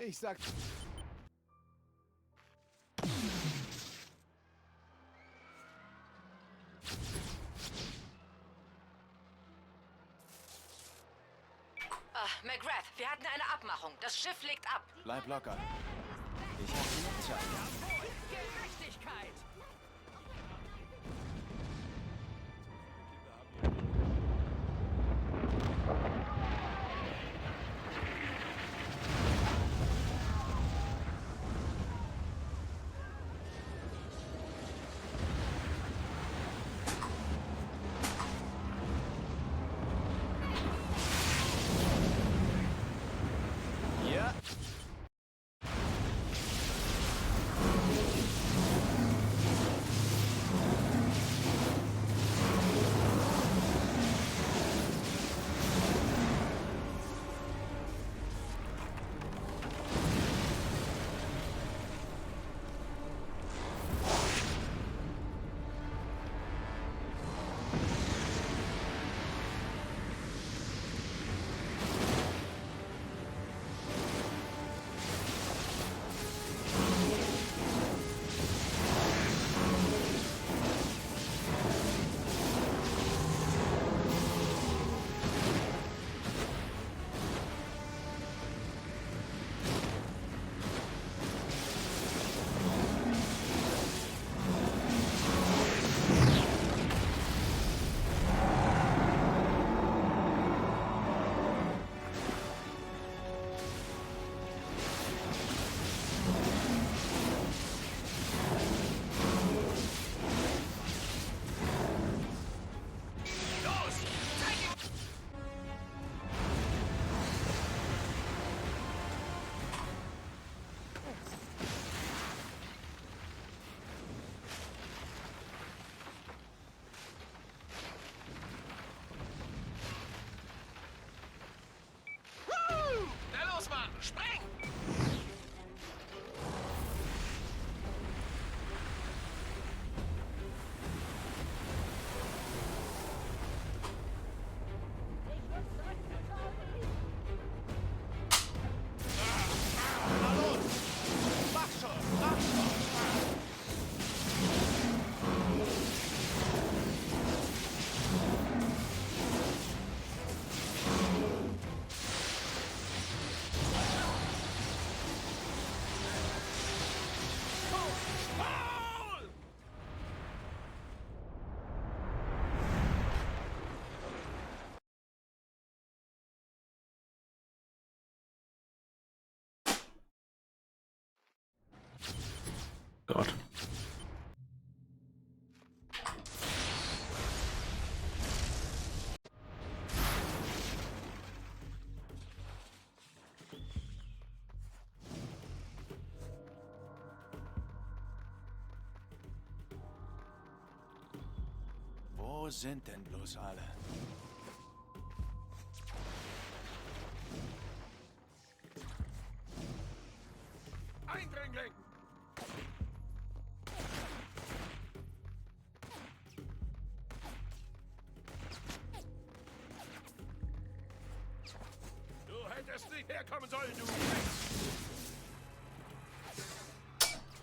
Ich sag... McGrath, wir hatten eine Abmachung. Das Schiff legt ab. Bleib locker. Ich hab genug Zeit. Jawohl, Gerechtigkeit! Ja. Spring! Gott. Wo sind denn bloß alle? Eindringling! Du hättest nicht herkommen sollen, du!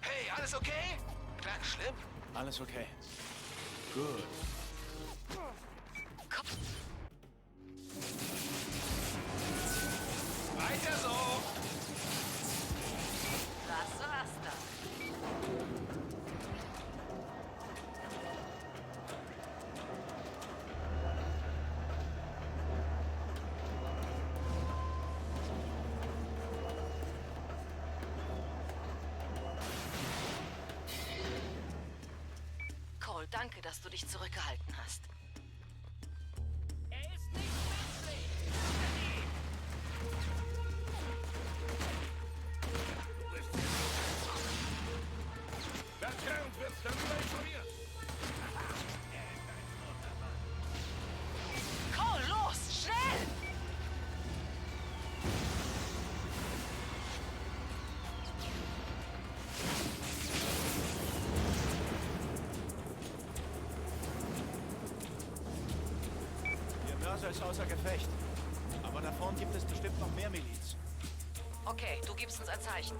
Hey, alles okay? Klar, schlimm? Alles okay. Gut. Weiter so! Was war's dann? Cole, danke, dass du dich zurückgehalten hast. Er ist nicht menschlich! Bertrand wird darüber informiert! Cole, los! Schnell! Ihr Mörser ist außer Gefecht. Aber da vorn gibt es bestimmt noch mehr Miliz. Okay, du gibst uns ein Zeichen.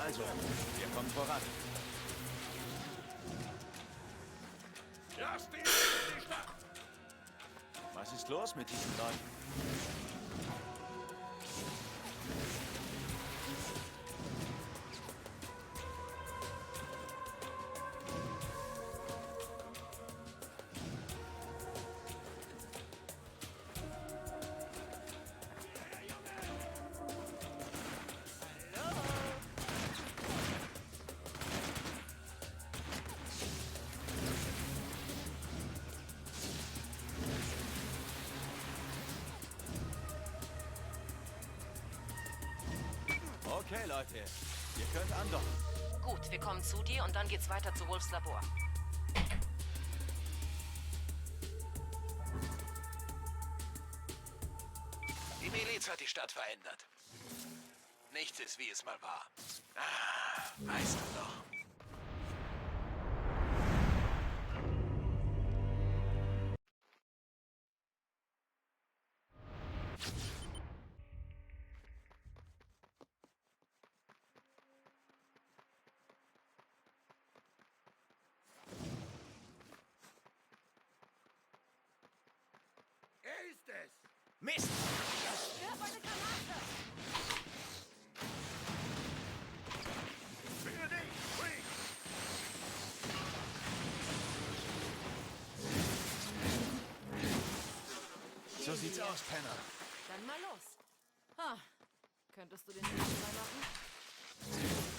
Also, wir kommen voran. Lass die in die Stadt! Was ist los mit diesen Leuten? Okay, Leute, ihr könnt andocken. Gut, wir kommen zu dir und dann geht's weiter zu Wolfs Labor. Die Miliz hat die Stadt verändert. Nichts ist, wie es mal war. Ah, weißt du noch. Er ist es! Mist! Wirf eine Granate! Für dich, Freak! So sieht's aus, Penner. Dann mal los. Könntest du den Schiff machen?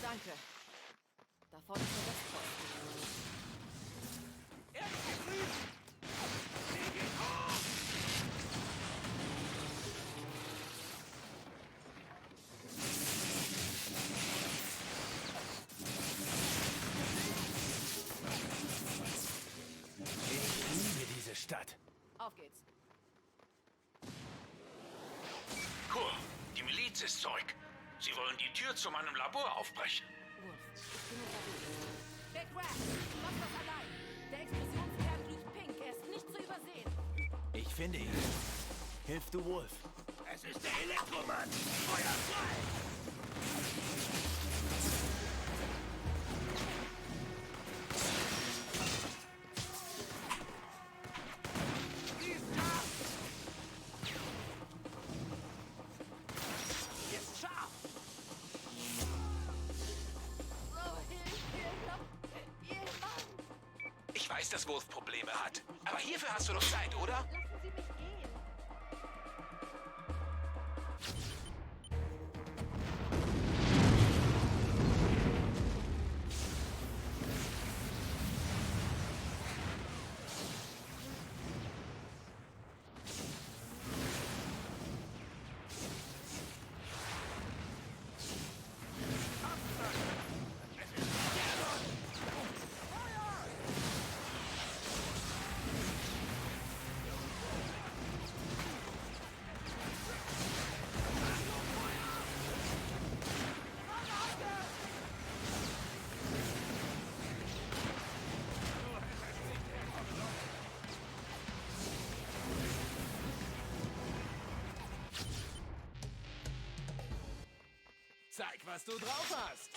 Danke. Da vorne ist der Westposten. Er ist gegrüßt! Sie geht hoch! Ich liebe diese Stadt. Auf geht's. Cool, die Miliz ist zurück. Sie wollen die Tür zu meinem Labor aufbrechen. Wolf, ich bin unterwegs. Big Rat, mach das allein. Der Explosionskern glüht pink, er ist nicht zu übersehen. Ich finde ihn. Hilf du Wolf. Es ist der Elektromann! Feuer frei! Schießt ab! Ist scharf! Ich weiß, dass Wolf Probleme hat. Aber hierfür hast du noch Zeit, oder? Lassen Sie mich gehen. Zeig, was du drauf hast.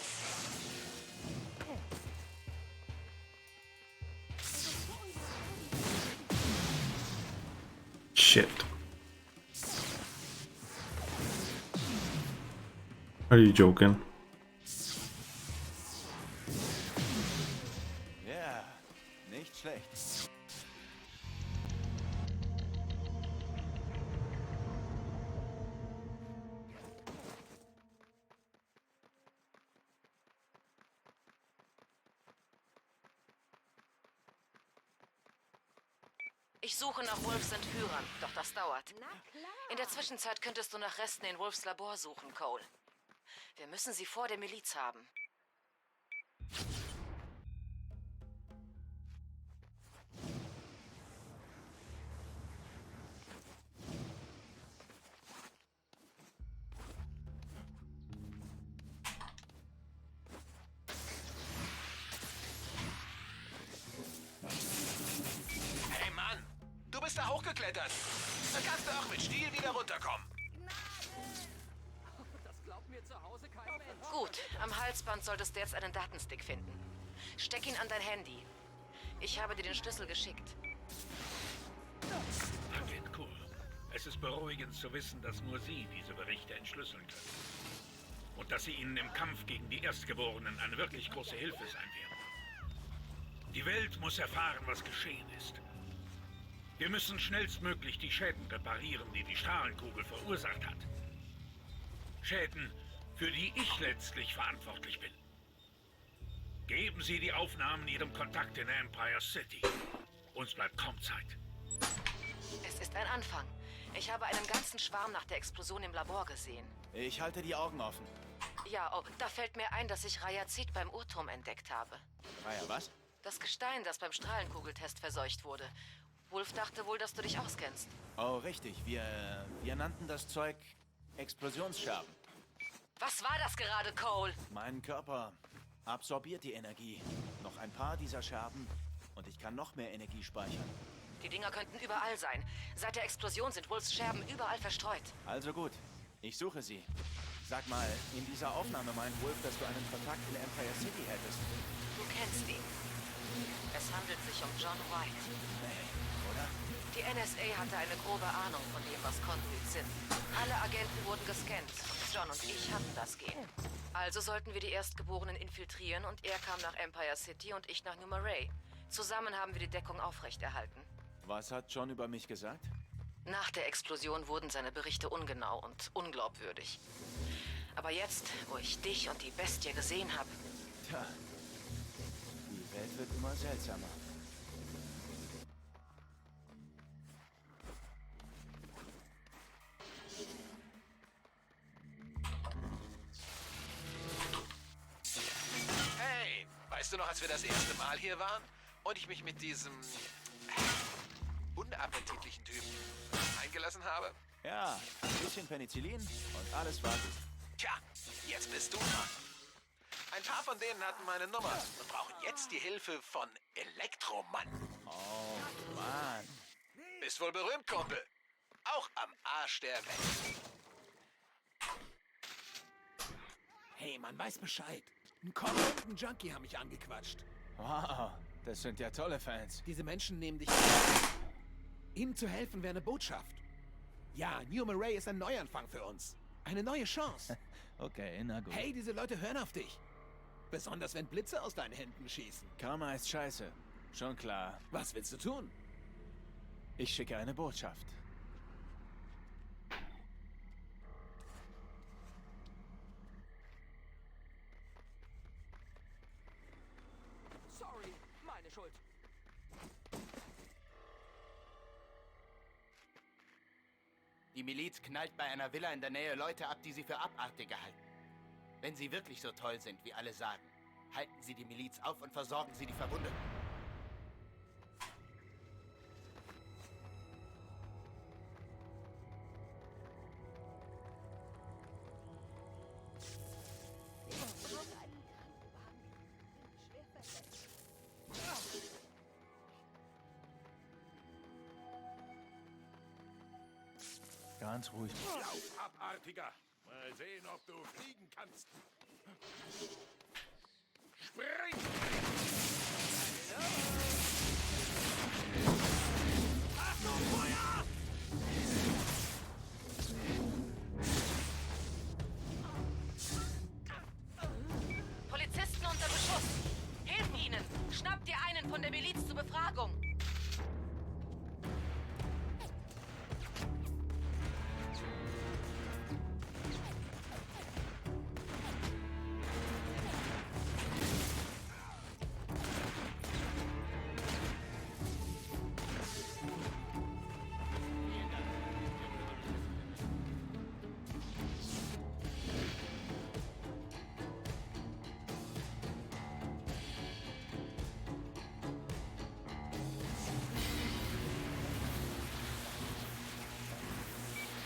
Shit. Are you joking? Ja, nicht schlecht. Ich suche nach Wolfs Entführern, doch das dauert. Na klar. In der Zwischenzeit könntest du nach Resten in Wolfs Labor suchen, Cole. Wir müssen sie vor der Miliz haben. bist da hochgeklettert. Dann kannst du auch mit Stiel wieder runterkommen. Gut, am Halsband solltest du jetzt einen Datenstick finden. Steck ihn an dein Handy. Ich habe dir den Schlüssel geschickt. Agent Cool. Es ist beruhigend zu wissen, dass nur Sie diese Berichte entschlüsseln können. Und dass sie Ihnen im Kampf gegen die Erstgeborenen eine wirklich große Hilfe sein werden. Die Welt muss erfahren, was geschehen ist. Wir müssen schnellstmöglich die Schäden reparieren, die die Strahlenkugel verursacht hat. Schäden, für die ich letztlich verantwortlich bin. Geben Sie die Aufnahmen Ihrem Kontakt in Empire City. Uns bleibt kaum Zeit. Es ist ein Anfang. Ich habe einen ganzen Schwarm nach der Explosion im Labor gesehen. Ich halte die Augen offen. Ja, oh, da fällt mir ein, dass ich Rayazid beim Uhrturm entdeckt habe. Raya, was? Das Gestein, das beim Strahlenkugeltest verseucht wurde. Wolf dachte wohl, dass du dich auskennst. Oh, richtig. Wir nannten das Zeug Explosionsscherben. Was war das gerade, Cole? Mein Körper absorbiert die Energie. Noch ein paar dieser Scherben und ich kann noch mehr Energie speichern. Die Dinger könnten überall sein. Seit der Explosion sind Wolfs Scherben überall verstreut. Also gut, ich suche sie. Sag mal, in dieser Aufnahme meint Wolf, dass du einen Kontakt in Empire City hättest. Du kennst ihn. Es handelt sich um John White. Nee, oder? Die NSA hatte eine grobe Ahnung von dem, was Conduits sind. Alle Agenten wurden gescannt. John und ich hatten das Gen. Also sollten wir die Erstgeborenen infiltrieren und er kam nach Empire City und ich nach New Marais. Zusammen haben wir die Deckung aufrechterhalten. Was hat John über mich gesagt? Nach der Explosion wurden seine Berichte ungenau und unglaubwürdig. Aber jetzt, wo ich dich und die Bestie gesehen habe... Tja, die Welt wird immer seltsamer. Hey, weißt du noch, als wir das erste Mal hier waren und ich mich mit diesem unappetitlichen Typen eingelassen habe? Ja, ein bisschen Penicillin und alles war gut. Tja, jetzt bist du dran. Ein paar von denen hatten meine Nummer und brauchen jetzt die Hilfe von Elektromann. Oh, Mann. Bist wohl berühmt, Kumpel. Auch am Arsch der Welt. Hey, man weiß Bescheid. Ein Cop und ein Junkie haben mich angequatscht. Wow, das sind ja tolle Fans. Diese Menschen nehmen dich... Ihnen zu helfen wäre eine Botschaft. Ja, New Marais ist ein Neuanfang für uns. Eine neue Chance. Okay, na gut. Hey, diese Leute hören auf dich. Besonders wenn Blitze aus deinen Händen schießen. Karma ist scheiße. Schon klar. Was willst du tun? Ich schicke eine Botschaft. Sorry, meine Schuld. Die Miliz knallt bei einer Villa in der Nähe Leute ab, die sie für Abartige halten. Wenn sie wirklich so toll sind, wie alle sagen, halten sie die Miliz auf und versorgen sie die Verwundeten. Ganz ruhig. Lauf, Abartiger. Mal sehen, ob du fliegen kannst. Spring! Achtung, Feuer! Polizisten unter Beschuss! Hilf ihnen! Schnappt dir einen von der Miliz zur Befragung!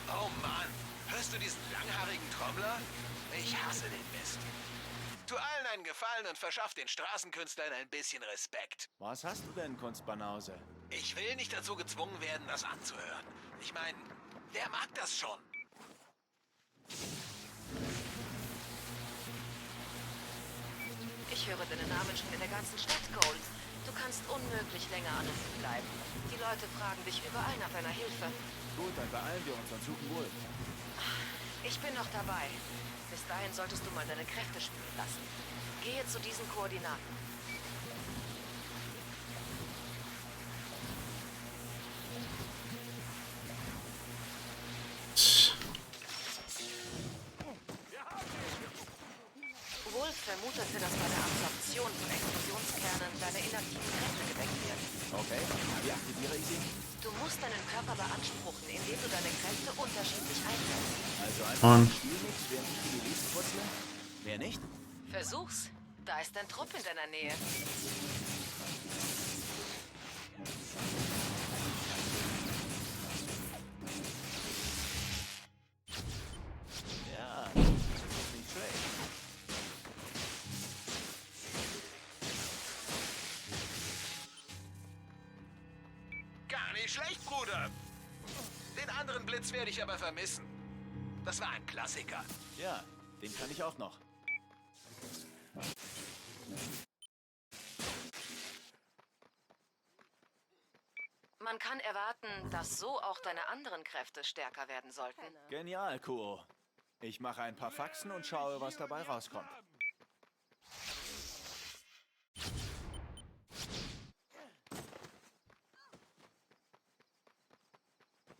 Oh Mann, hörst du diesen langhaarigen Trommler? Ich hasse den Mist. Tu allen einen Gefallen und verschaff den Straßenkünstlern ein bisschen Respekt. Was hast du denn, Kunstbanause? Ich will nicht dazu gezwungen werden, das anzuhören. Ich meine, wer mag das schon? Ich höre deinen Namen schon in der ganzen Stadt, Cole. Du kannst unmöglich länger anonym bleiben. Die Leute fragen dich überall nach deiner Hilfe. Gut, dann beeilen wir uns und suchen Wolf. Ich bin noch dabei. Bis dahin solltest du mal deine Kräfte spüren lassen. Gehe zu diesen Koordinaten. Wolf vermutete, dass bei der Absorption von Explosionskernen deine inaktiven Kräfte geweckt werden. Okay, wie aktiviere ich sie? Du musst deinen Körper beanspruchen, indem du deine Kräfte unterschiedlich einsetzt. Also einfach Und? Spiel nichts, während ich die Miliz putzle? Mehr nicht? Versuch's. Da ist ein Trupp in deiner Nähe. Ja, das ist nicht schlecht. Gar nicht schlecht, Bruder. Den anderen Blitz werde ich aber vermissen. Das war ein Klassiker. Ja, den kann ich auch noch. Man kann erwarten, dass so auch deine anderen Kräfte stärker werden sollten. Genial, Kuo. Ich mache ein paar Faxen und schaue, was dabei rauskommt.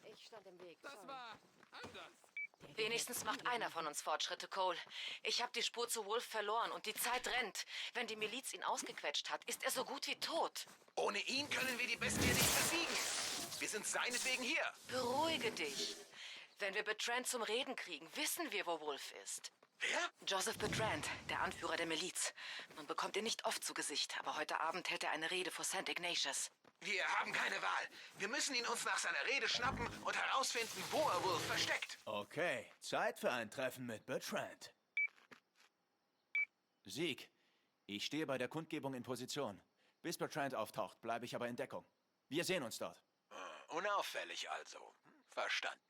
Ich stand im Weg. Das war anders. Wenigstens macht einer von uns Fortschritte, Cole. Ich habe die Spur zu Wolf verloren und die Zeit rennt. Wenn die Miliz ihn ausgequetscht hat, ist er so gut wie tot. Ohne ihn können wir die Bestie nicht besiegen. Wir sind seinetwegen hier. Beruhige dich. Wenn wir Bertrand zum Reden kriegen, wissen wir, wo Wolf ist. Wer? Joseph Bertrand, der Anführer der Miliz. Man bekommt ihn nicht oft zu Gesicht, aber heute Abend hält er eine Rede vor St. Ignatius. Wir haben keine Wahl. Wir müssen ihn uns nach seiner Rede schnappen und herausfinden, wo er Wolf versteckt. Okay, Zeit für ein Treffen mit Bertrand. Sieg, ich stehe bei der Kundgebung in Position. Bis Bertrand auftaucht, bleibe ich aber in Deckung. Wir sehen uns dort. Unauffällig also. Verstanden.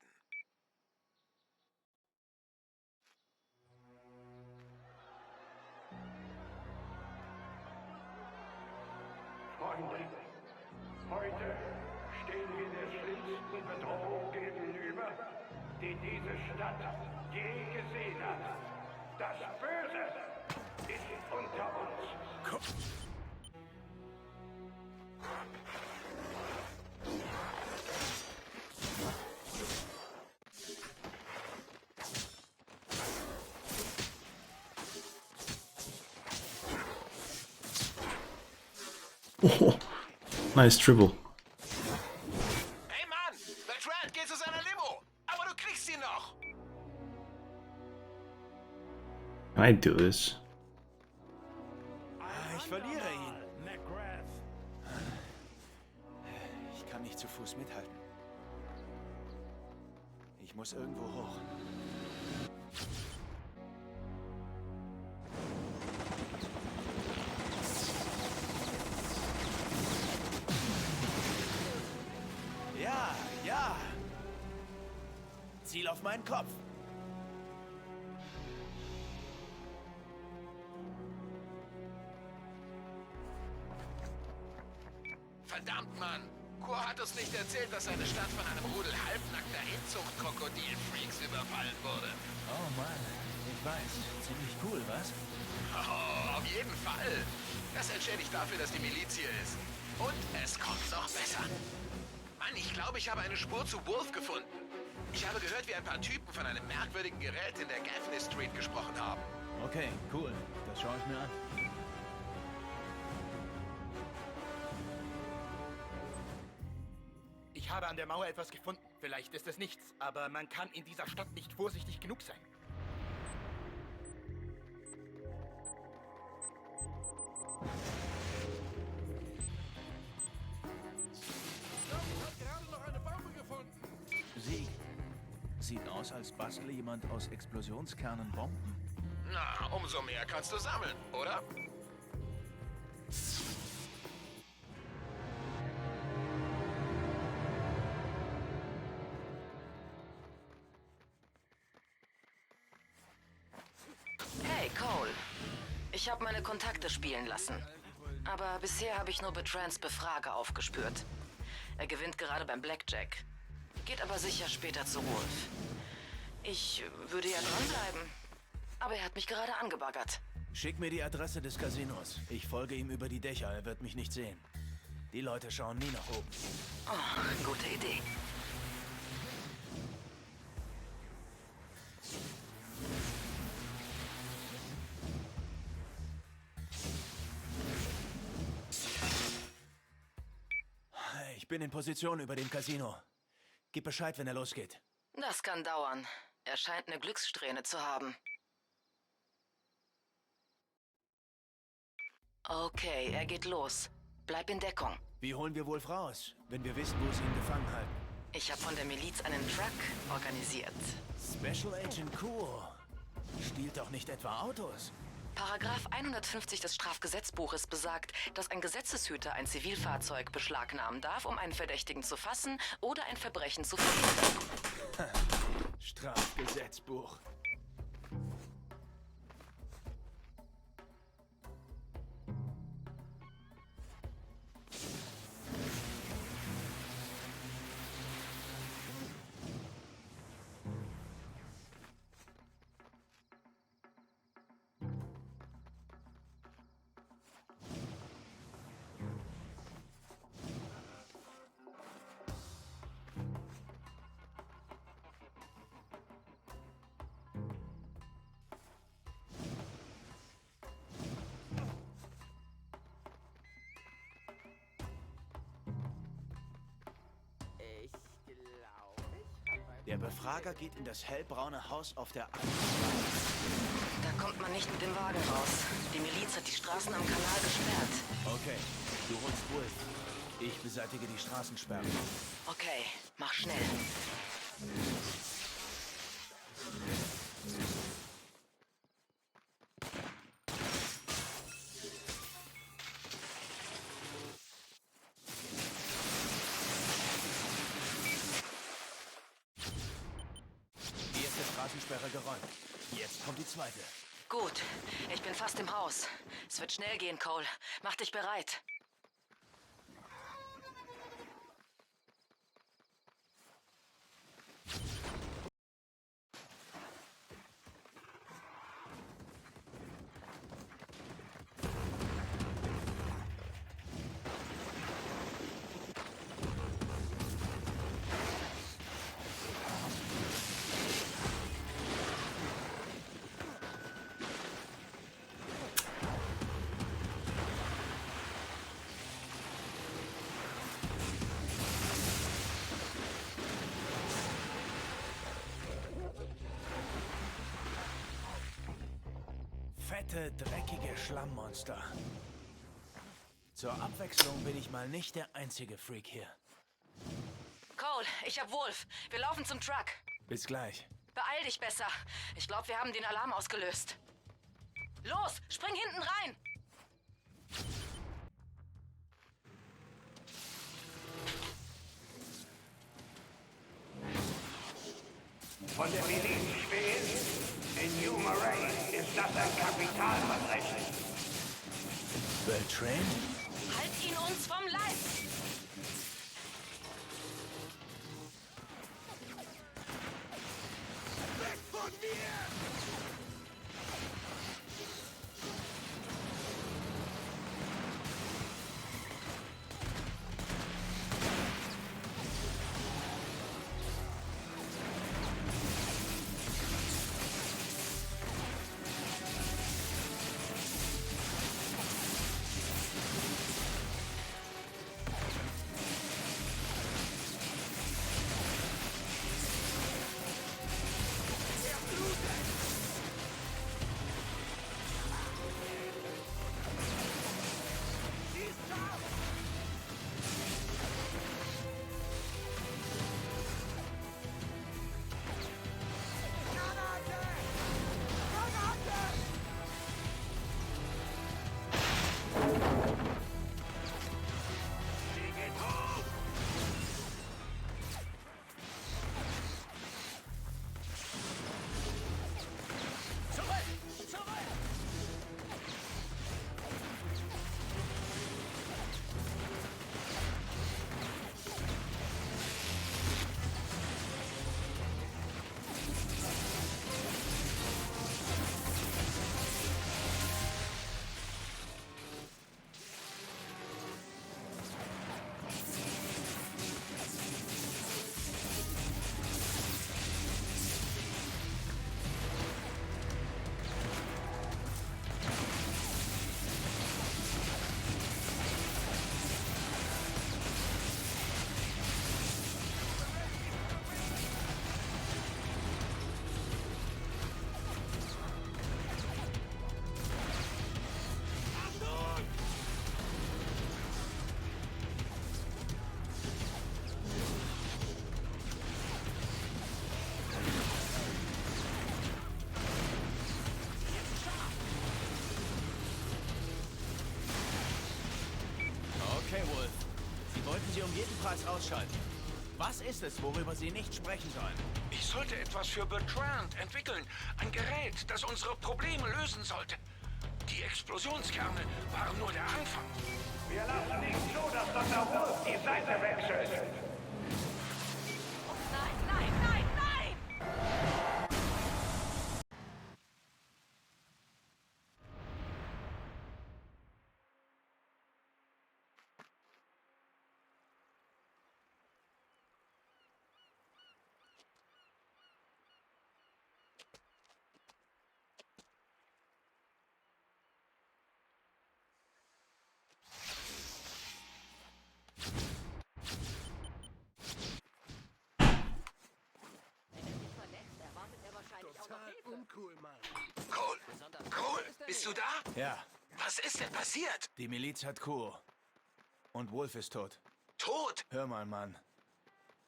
Freunde, heute stehen wir der schlimmsten Bedrohung gegenüber, die diese Stadt je gesehen hat. Das Böse ist unter uns. Oh, nice dribble. Hey Mann, Bertrand geht zu seiner Limo. Aber du kriegst ihn noch. Can I do this? Ich verliere ihn. Ich kann nicht zu Fuß mithalten. Ich muss irgendwo hoch. Ja, ja. Ziel auf meinen Kopf. Verdammt, Mann. Kur hat uns nicht erzählt, dass seine Stadt von einem Rudel halbnackter Inzucht-Krokodil-Freaks überfallen wurde. Oh Mann, ich weiß. Ziemlich cool, was? Oh, auf jeden Fall. Das entschädigt dafür, dass die Miliz hier ist. Und es kommt noch besser. Mann, ich glaube, ich habe eine Spur zu Wolf gefunden. Ich habe gehört, wie ein paar Typen von einem merkwürdigen Gerät in der Gaffney Street gesprochen haben. Okay, cool. Das schaue ich mir an. Ich habe an der Mauer etwas gefunden. Vielleicht ist es nichts, aber man kann in dieser Stadt nicht vorsichtig genug sein. Sieg. Sieht aus, als bastle jemand aus Explosionskernen Bomben. Na, umso mehr kannst du sammeln, oder? Ich habe meine Kontakte spielen lassen. Aber bisher habe ich nur Betrans Befrager aufgespürt. Er gewinnt gerade beim Blackjack. Geht aber sicher später zu Wolf. Ich würde ja dranbleiben. Aber er hat mich gerade angebaggert. Schick mir die Adresse des Casinos. Ich folge ihm über die Dächer, er wird mich nicht sehen. Die Leute schauen nie nach oben. Oh, gute Idee. Ich bin in Position über dem Casino. Gib Bescheid, wenn er losgeht. Das kann dauern. Er scheint eine Glückssträhne zu haben. Okay, er geht los. Bleib in Deckung. Wie holen wir Wolf raus, wenn wir wissen, wo sie ihn gefangen halten? Ich habe von der Miliz einen Truck organisiert. Special Agent Cool. Stiehlt doch nicht etwa Autos. Paragraph 150 des Strafgesetzbuches besagt, dass ein Gesetzeshüter ein Zivilfahrzeug beschlagnahmen darf, um einen Verdächtigen zu fassen oder ein Verbrechen zu verhindern. Strafgesetzbuch. Der Befrager geht in das hellbraune Haus auf der anderen Seite. Da kommt man nicht mit dem Wagen raus. Die Miliz hat die Straßen am Kanal gesperrt. Okay, du holst Wolf. Ich beseitige die Straßensperre. Okay, mach schnell. Straßensperre geräumt. Jetzt kommt die zweite. Gut, ich bin fast im Haus. Es wird schnell gehen, Cole. Mach dich bereit. Fette, dreckige Schlammmonster. Zur Abwechslung bin ich mal nicht der einzige Freak hier. Cole, ich hab Wolf. Wir laufen zum Truck. Bis gleich. Beeil dich besser. Ich glaube, wir haben den Alarm ausgelöst. Los, spring hinten rein! Von der Miliz stehen? In New Moray ist das ein Kapitalverbrechen. Beltran? Halt ihn uns vom Leib! Weg von mir! jeden Preis ausschalten. Was ist es, worüber Sie nicht sprechen sollen? Ich sollte etwas für Bertrand entwickeln. Ein Gerät, das unsere Probleme lösen sollte. Die Explosionskerne waren nur der Anfang. Wir lassen nicht zu, dass Dr. Wolf die Seite wechselt. Nein, nein, nein, nein! Cole, bist du da? Ja, Was ist denn passiert? die Miliz hat Kuo. Und Wolf ist tot. Tot? Hör mal, Mann.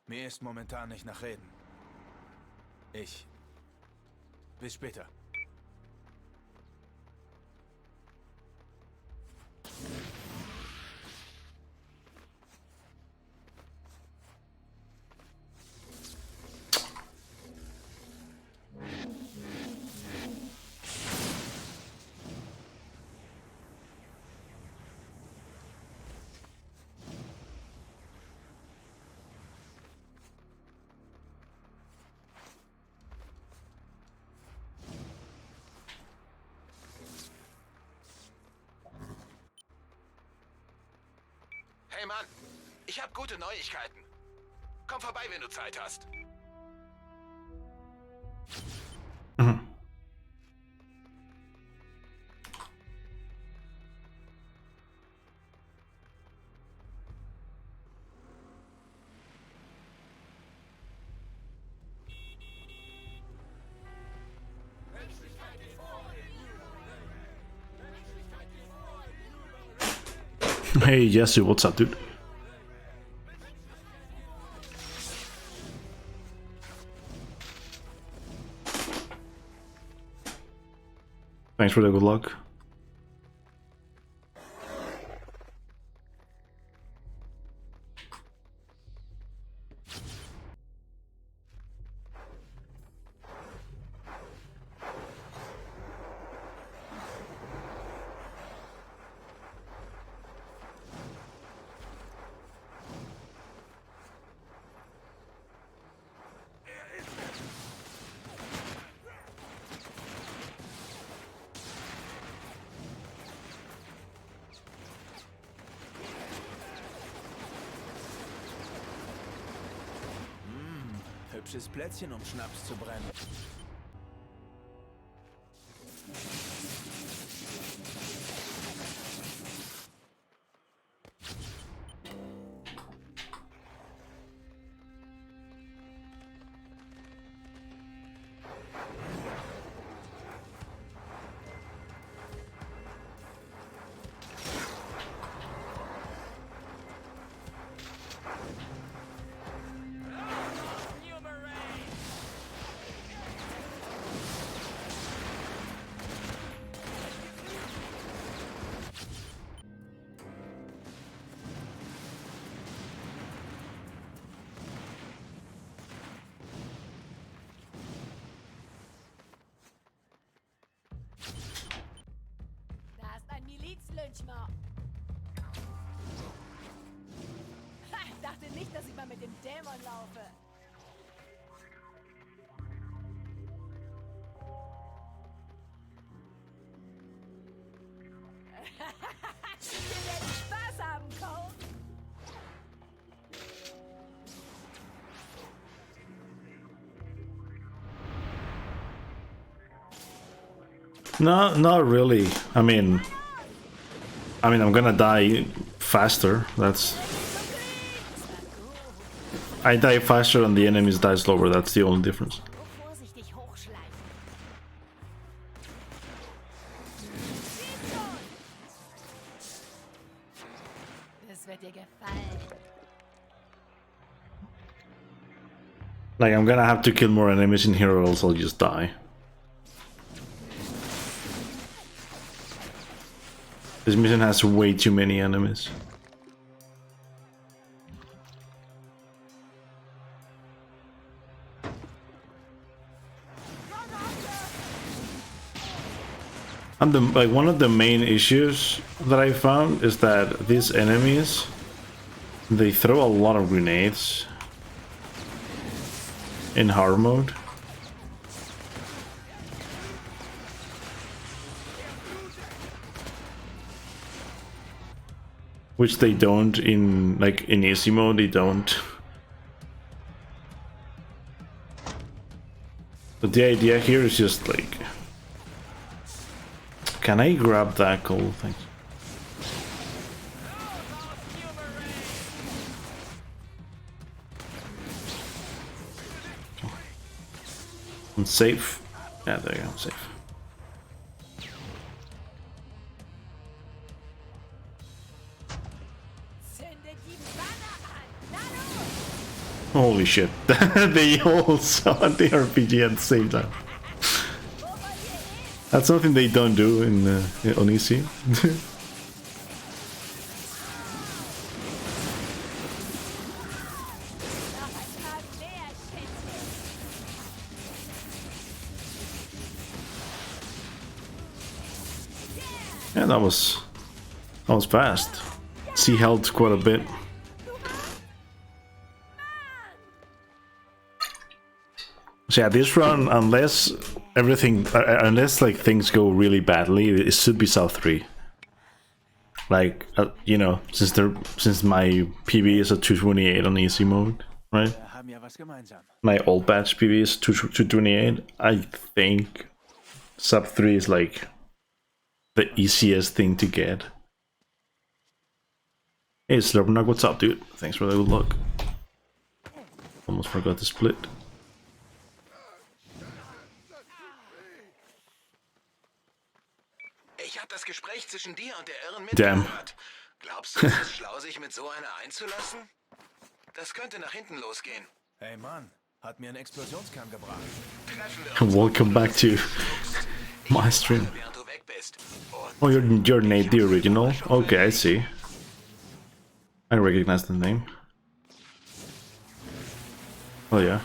Mir ist momentan nicht nach Reden. Bis später. Hey Mann, ich habe gute Neuigkeiten. Komm vorbei, wenn du Zeit hast. Hey Jesse, what's up, dude? Thanks for the good luck. Hübsches Plätzchen, um Schnaps zu brennen. Da ist ein Milizlynchmer. Ich dachte nicht, dass ich mal mit dem Dämon laufe. Wir werden Spaß haben, Cole. No, not really. I mean, I'm gonna die faster. I die faster and the enemies die slower. That's the only difference. Vorsichtig hochschleifen. Das wird dir gefallen. Like, I'm gonna have to kill more enemies in here or else I'll just die. This mission has way too many enemies. And like one of the main issues that I found is that these enemies, they throw a lot of grenades in hard mode. Which they don't in like in easy mode, they don't. But the idea here is just like, can I grab that gold thing? I'm safe. Yeah, there you go, I'm safe. Holy shit. They all saw the RPG at the same time. That's something they don't do in on easy. Yeah, that was fast. She held quite a bit. So yeah, this run, unless everything, unless like things go really badly, it should be South 3. Like, you know, since my PB is a 228 on easy mode, right? My old batch PB is 228. I think sub 3 is like the easiest thing to get. Hey, Slurpnug, what's up, dude? Thanks for the good luck. Almost forgot to split. Das Gespräch zwischen dir und der irren Damn. mitgehört. Glaubst du, es ist schlau, sich mit so einer einzulassen? Das könnte nach hinten losgehen. Hey Mann, hat mir einen Explosionskern gebracht. Welcome back to my stream. Oh, you're Nate, the original? Okay, I see. I recognize the name. Oh yeah.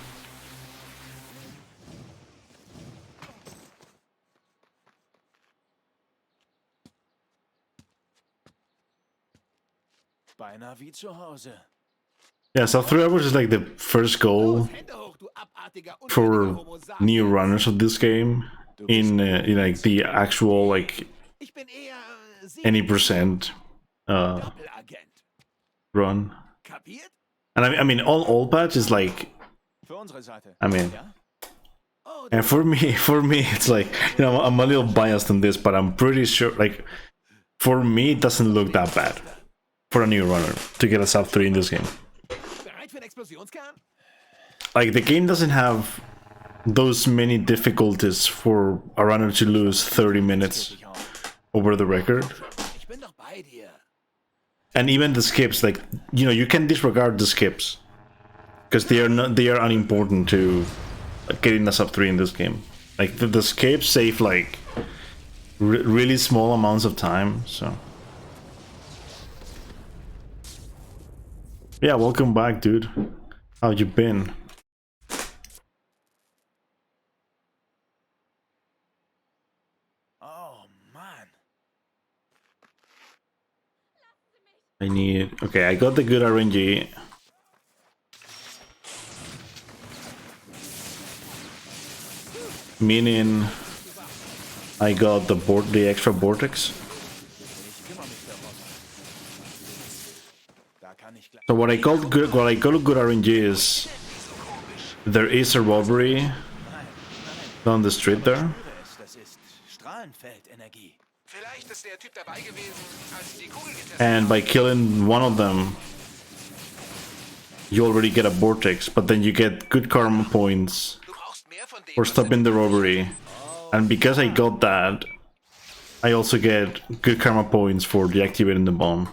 Beinahe wie zu Hause. Yeah, so 3 hours is like the first goal for new runners of this game in like the actual like any percent run. And I mean all patch is like, I mean, and for me it's like, you know, I'm a little biased on this, but I'm pretty sure like for me it doesn't look that bad for a new runner to get a sub 3 in this game. Like the game doesn't have those many difficulties for a runner to lose 30 minutes over the record. And even the skips, like, you know, you can disregard the skips because they are unimportant to getting a sub 3 in this game. Like the skips save like really small amounts of time, so yeah, welcome back, dude. How you been? Oh man. I need... Okay, I got the good RNG. Meaning I got the extra vortex. So what I call good RNG is there is a robbery down the street there, and by killing one of them you already get a vortex, but then you get good karma points for stopping the robbery, and because I got that I also get good karma points for deactivating the bomb.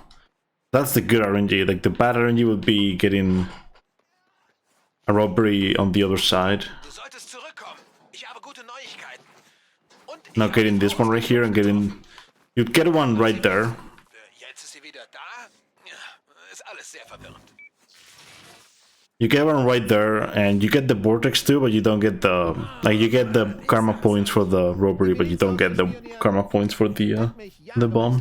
That's the good RNG. Like the bad RNG would be getting a robbery on the other side. Not getting this one right here and getting... You'd get one right there. You get one right there, and you get the vortex too, but you don't get the you get the karma points for the robbery, but you don't get the karma points for the bomb.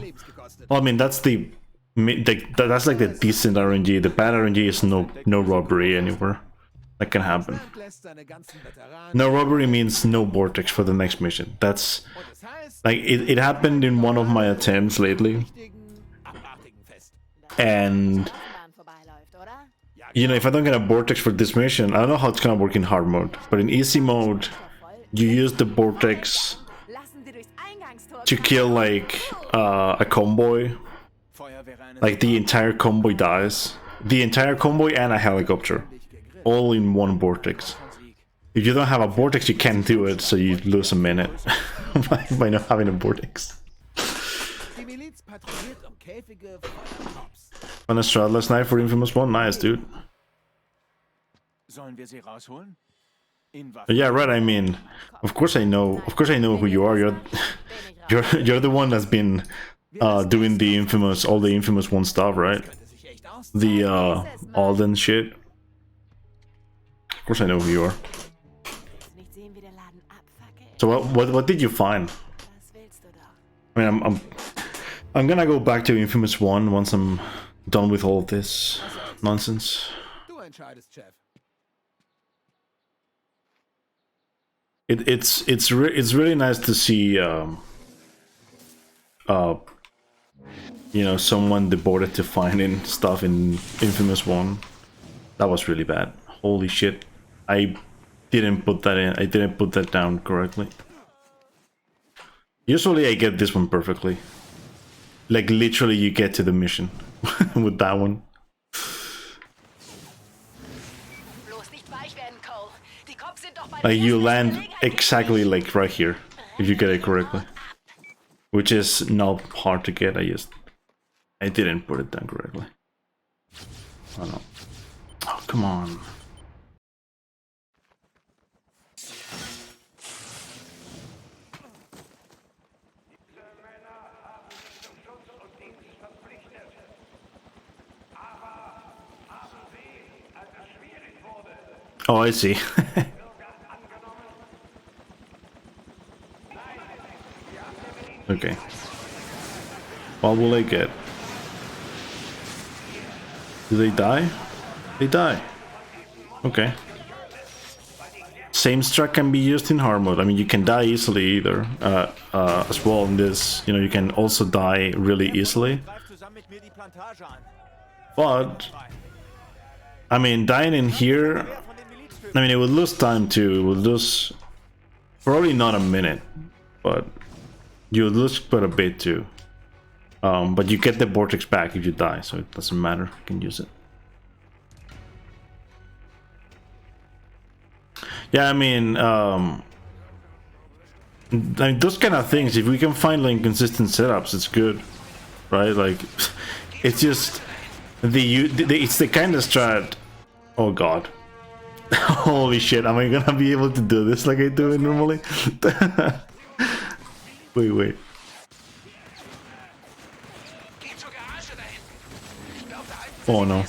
Well, I mean that's that's like the decent RNG. The bad RNG is no robbery anywhere. That can happen. No robbery means no vortex for the next mission. That's like it happened in one of my attempts lately, and you know, if I don't get a vortex for this mission, I don't know how it's gonna work in hard mode, but in easy mode, you use the vortex to kill like a convoy. Like the entire convoy dies. The entire convoy and a helicopter. All in one vortex. If you don't have a vortex, you can't do it, so you lose a minute by not having a vortex. On a strat last night for Infamous 1, nice, dude. Yeah, right. I mean, of course I know who you are. You're the one that's been doing the all the Infamous 1 stuff, right? The Alden shit. Of course I know who you are. So what did you find? I mean, I'm gonna go back to Infamous 1 once I'm done with all of this nonsense. It's really nice to see you know, someone devoted to finding stuff in Infamous 1. That was really bad. Holy shit. I didn't put that in. I didn't put that down correctly. Usually I get this one perfectly. Like literally you get to the mission with that one. Like you land exactly like right here if you get it correctly. Which is not hard to get, I didn't put it down correctly. Oh no. Oh, come on. Oh, I see. Okay. What will I get? Do they die? They die. Okay. Same strat can be used in hard mode. I mean, you can die easily either. As well in this, you know, you can also die really easily. But I mean, dying in here, I mean, it would lose time too. It would lose probably not a minute, but you would lose quite a bit too. But you get the vortex back if you die, so it doesn't matter. You can use it. Yeah, I mean, those kind of things, if we can find like consistent setups, it's good, right? Like, it's just it's the kind of strat. Oh god. Holy shit, am I gonna be able to do this like I do it normally? Wait. Oh no.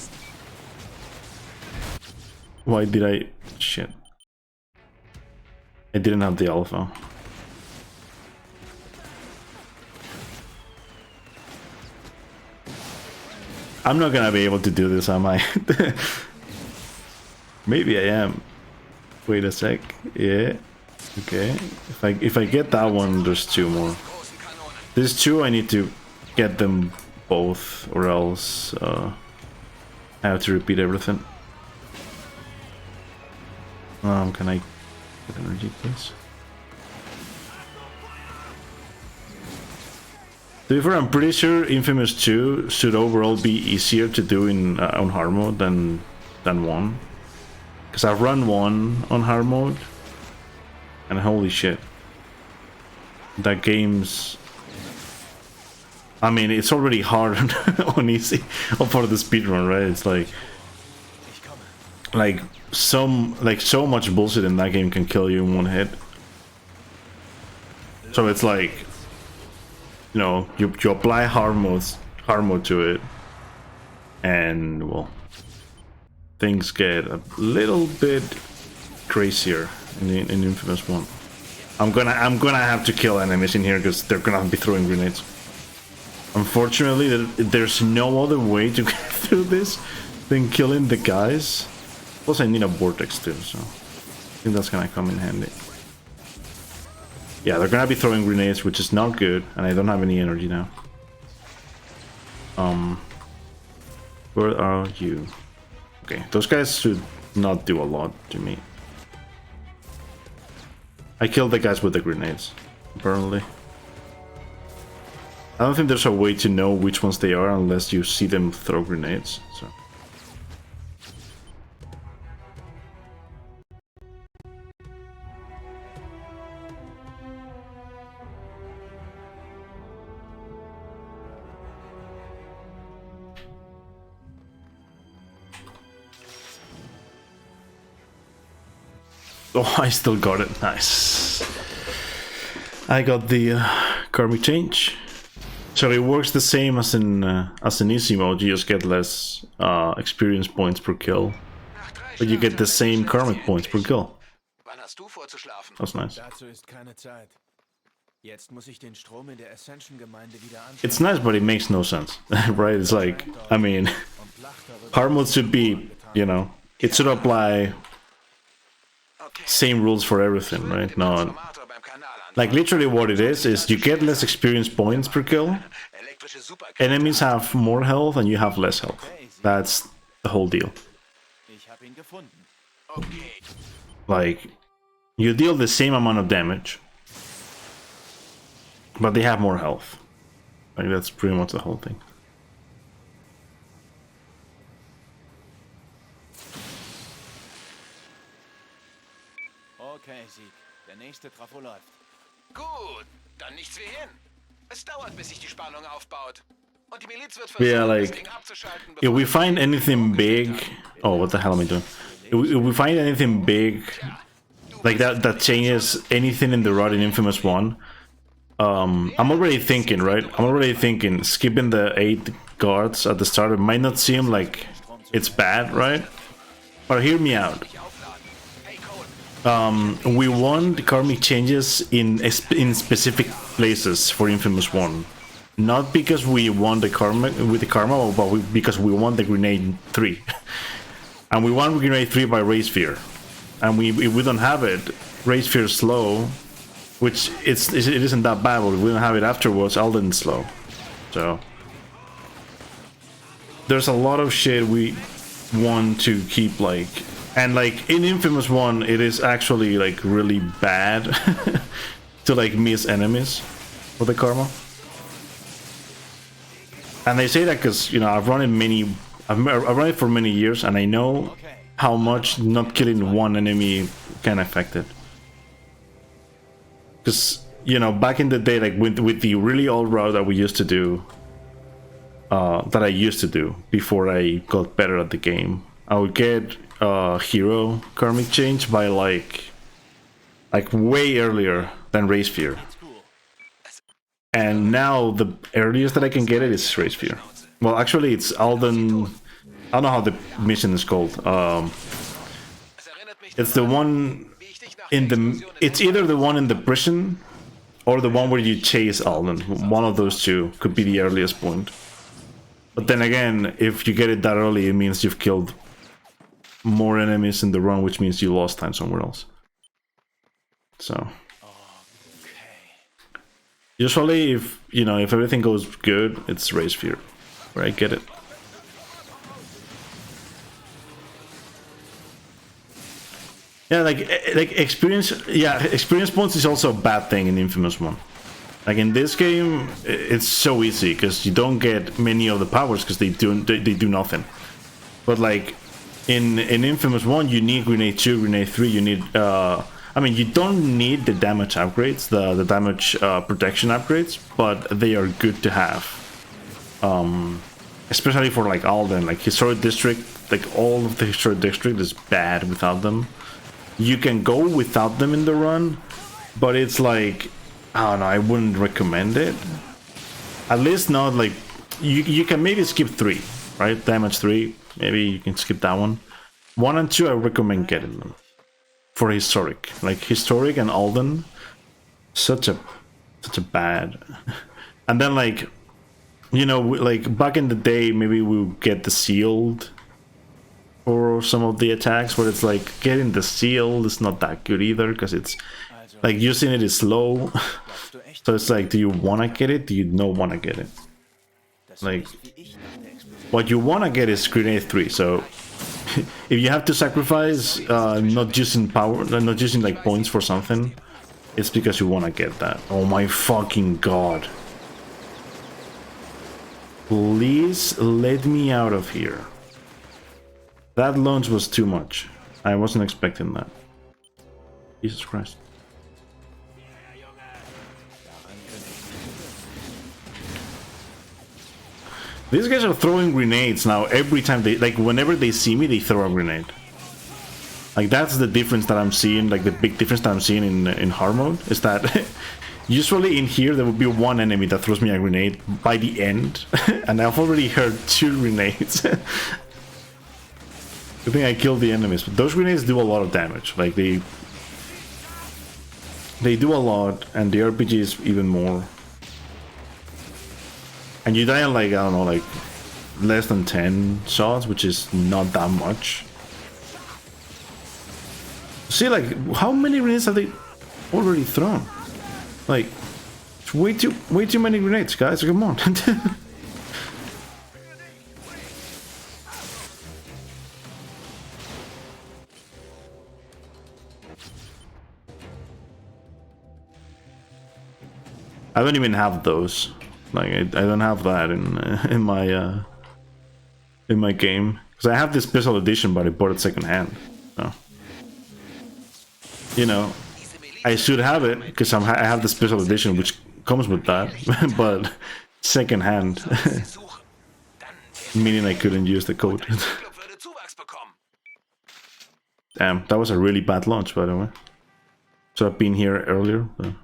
Why did I... Shit. I didn't have the alpha. I'm not gonna be able to do this, am I? Maybe I am. Wait a sec. Yeah. Okay. If I get that one, there's two more. There's two, I need to get them both, or else I have to repeat everything. Can I get energy, please? To be fair, I'm pretty sure Infamous 2 should overall be easier to do in on hard mode than 1. Because I've run 1 on hard mode, and holy shit. That game's... I mean, it's already hard on easy for the speedrun, right? It's so much bullshit in that game can kill you in one hit. So it's like, you know, you apply hard mode to it, and well, things get a little bit crazier in Infamous 1. I'm gonna have to kill enemies in here because they're gonna be throwing grenades. Unfortunately, there's no other way to get through this than killing the guys. Plus, I need a vortex too, so I think that's gonna come in handy. Yeah, they're gonna be throwing grenades, which is not good, and I don't have any energy now. Where are you? Okay, those guys should not do a lot to me. I killed the guys with the grenades, apparently. I don't think there's a way to know which ones they are unless you see them throw grenades, so. Oh, I still got it. Nice. I got the karmic change. So it works the same as in easy mode. You just get less experience points per kill, but you get the same karmic points per kill. That's nice. It's nice, but it makes no sense, right? It's like, I mean, hard mode should be, you know, it should apply same rules for everything, right? Not like literally what it is you get less experience points per kill. Enemies have more health and you have less health. That's the whole deal. Like, you deal the same amount of damage, but they have more health. Like, that's pretty much the whole thing. Okay, Sieg. Der nächste Trafo läuft. Gut, dann nichts wie hin. Es dauert, bis sich die Spannung aufbaut. Und die Miliz wird Yeah, versuchen, das like, Ding abzuschalten, if we find anything big... Oh, what the hell am I doing? If we find anything big, like that changes anything in the rod in Infamous 1, I'm already thinking, right? I'm already thinking, skipping the 8 guards at the start, it might not seem like it's bad, right? But hear me out. We want karmic changes in specific places for Infamous 1. Not because we want the karma with the karma, but because we want the grenade 3. And we want grenade 3 by Ray Sphere. And if we don't have it, Ray Sphere is slow, which it isn't that bad, but if we don't have it afterwards, Alden's slow. So there's a lot of shit we want to keep, like, and like in Infamous 1 it is actually like really bad to like miss enemies for the karma. And they say that because, you know, I've run it for many years, and I know how much not killing one enemy can affect it. Because, you know, back in the day, like with the really old route that we used to do, that I used to do before I got better at the game, I would get hero karmic change by like way earlier than Ray Sphere. And now the earliest that I can get it is Ray Sphere. Well, actually it's Alden. I don't know how the mission is called. It's the one in the... It's either the one in the prison or the one where you chase Alden. One of those two could be the earliest point. But then again, if you get it that early, it means you've killed more enemies in the run, which means you lost time somewhere else. So usually, if you know, if everything goes good, it's Ray Sphere where I get it. Yeah, like experience. Yeah, experience points is also a bad thing in Infamous 1. Like in this game, it's so easy because you don't get many of the powers because they do nothing. But like in Infamous 1, you need grenade 2, grenade 3. You need I mean, you don't need the damage upgrades, the damage protection upgrades, but they are good to have. Especially for like Alden, like Historic District, like all of the Historic District is bad without them. You can go without them in the run, but it's like, I don't know, I wouldn't recommend it. At least not like, you can maybe skip 3, right? Damage 3, maybe you can skip that one. 1 and 2, I recommend getting them. For historic. Like, historic and Alden. Such a bad. And then, like, you know, like, back in the day, maybe we'll get the sealed for some of the attacks, where it's like, getting the sealed is not that good either, because it's, like, using it is slow. So it's like, do you want to get it? Do you not want to get it? Like, what you want to get is grenade 3, so if you have to sacrifice not using power, not using like points for something, it's because you want to get that. Oh my fucking god. Please let me out of here. That launch was too much. I wasn't expecting that. Jesus Christ. These guys are throwing grenades now every time they, like, whenever they see me, they throw a grenade. Like, that's the difference that I'm seeing, like, the big difference that I'm seeing in hard mode, is that usually in here there would be one enemy that throws me a grenade by the end, and I've already heard 2 grenades. I think I killed the enemies, but those grenades do a lot of damage. Like, they do a lot, and the RPG is even more. And you die in, like, I don't know, like, less than 10 shots, which is not that much. See, like, how many grenades have they already thrown? Like, it's way too many grenades, guys. Come on. I don't even have those. Like, I don't have that in my game, because I have this special edition, but I bought it secondhand. So, you know, I should have it because I have the special edition, which comes with that, but secondhand, meaning I couldn't use the code. Damn, that was a really bad launch, by the way. So I've been here earlier. But...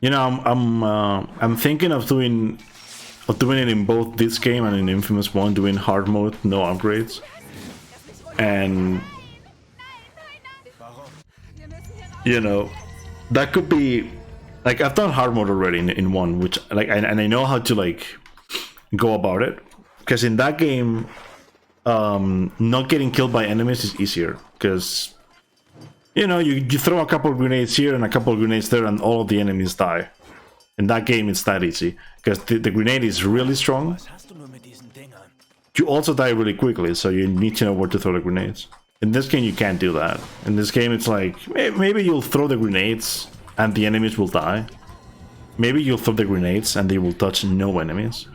You know, I'm thinking of doing it in both this game and in Infamous 1, doing hard mode, no upgrades. And you know, that could be like, I've done hard mode already in 1, which like, and I know how to like go about it, because in that game, not getting killed by enemies is easier, because you know, you throw a couple of grenades here and a couple of grenades there, and all of the enemies die. In that game, it's that easy, because the grenade is really strong. You also die really quickly, so you need to know where to throw the grenades. In this game, you can't do that. In this game, it's like, maybe you'll throw the grenades and the enemies will die. Maybe you'll throw the grenades and they will touch no enemies.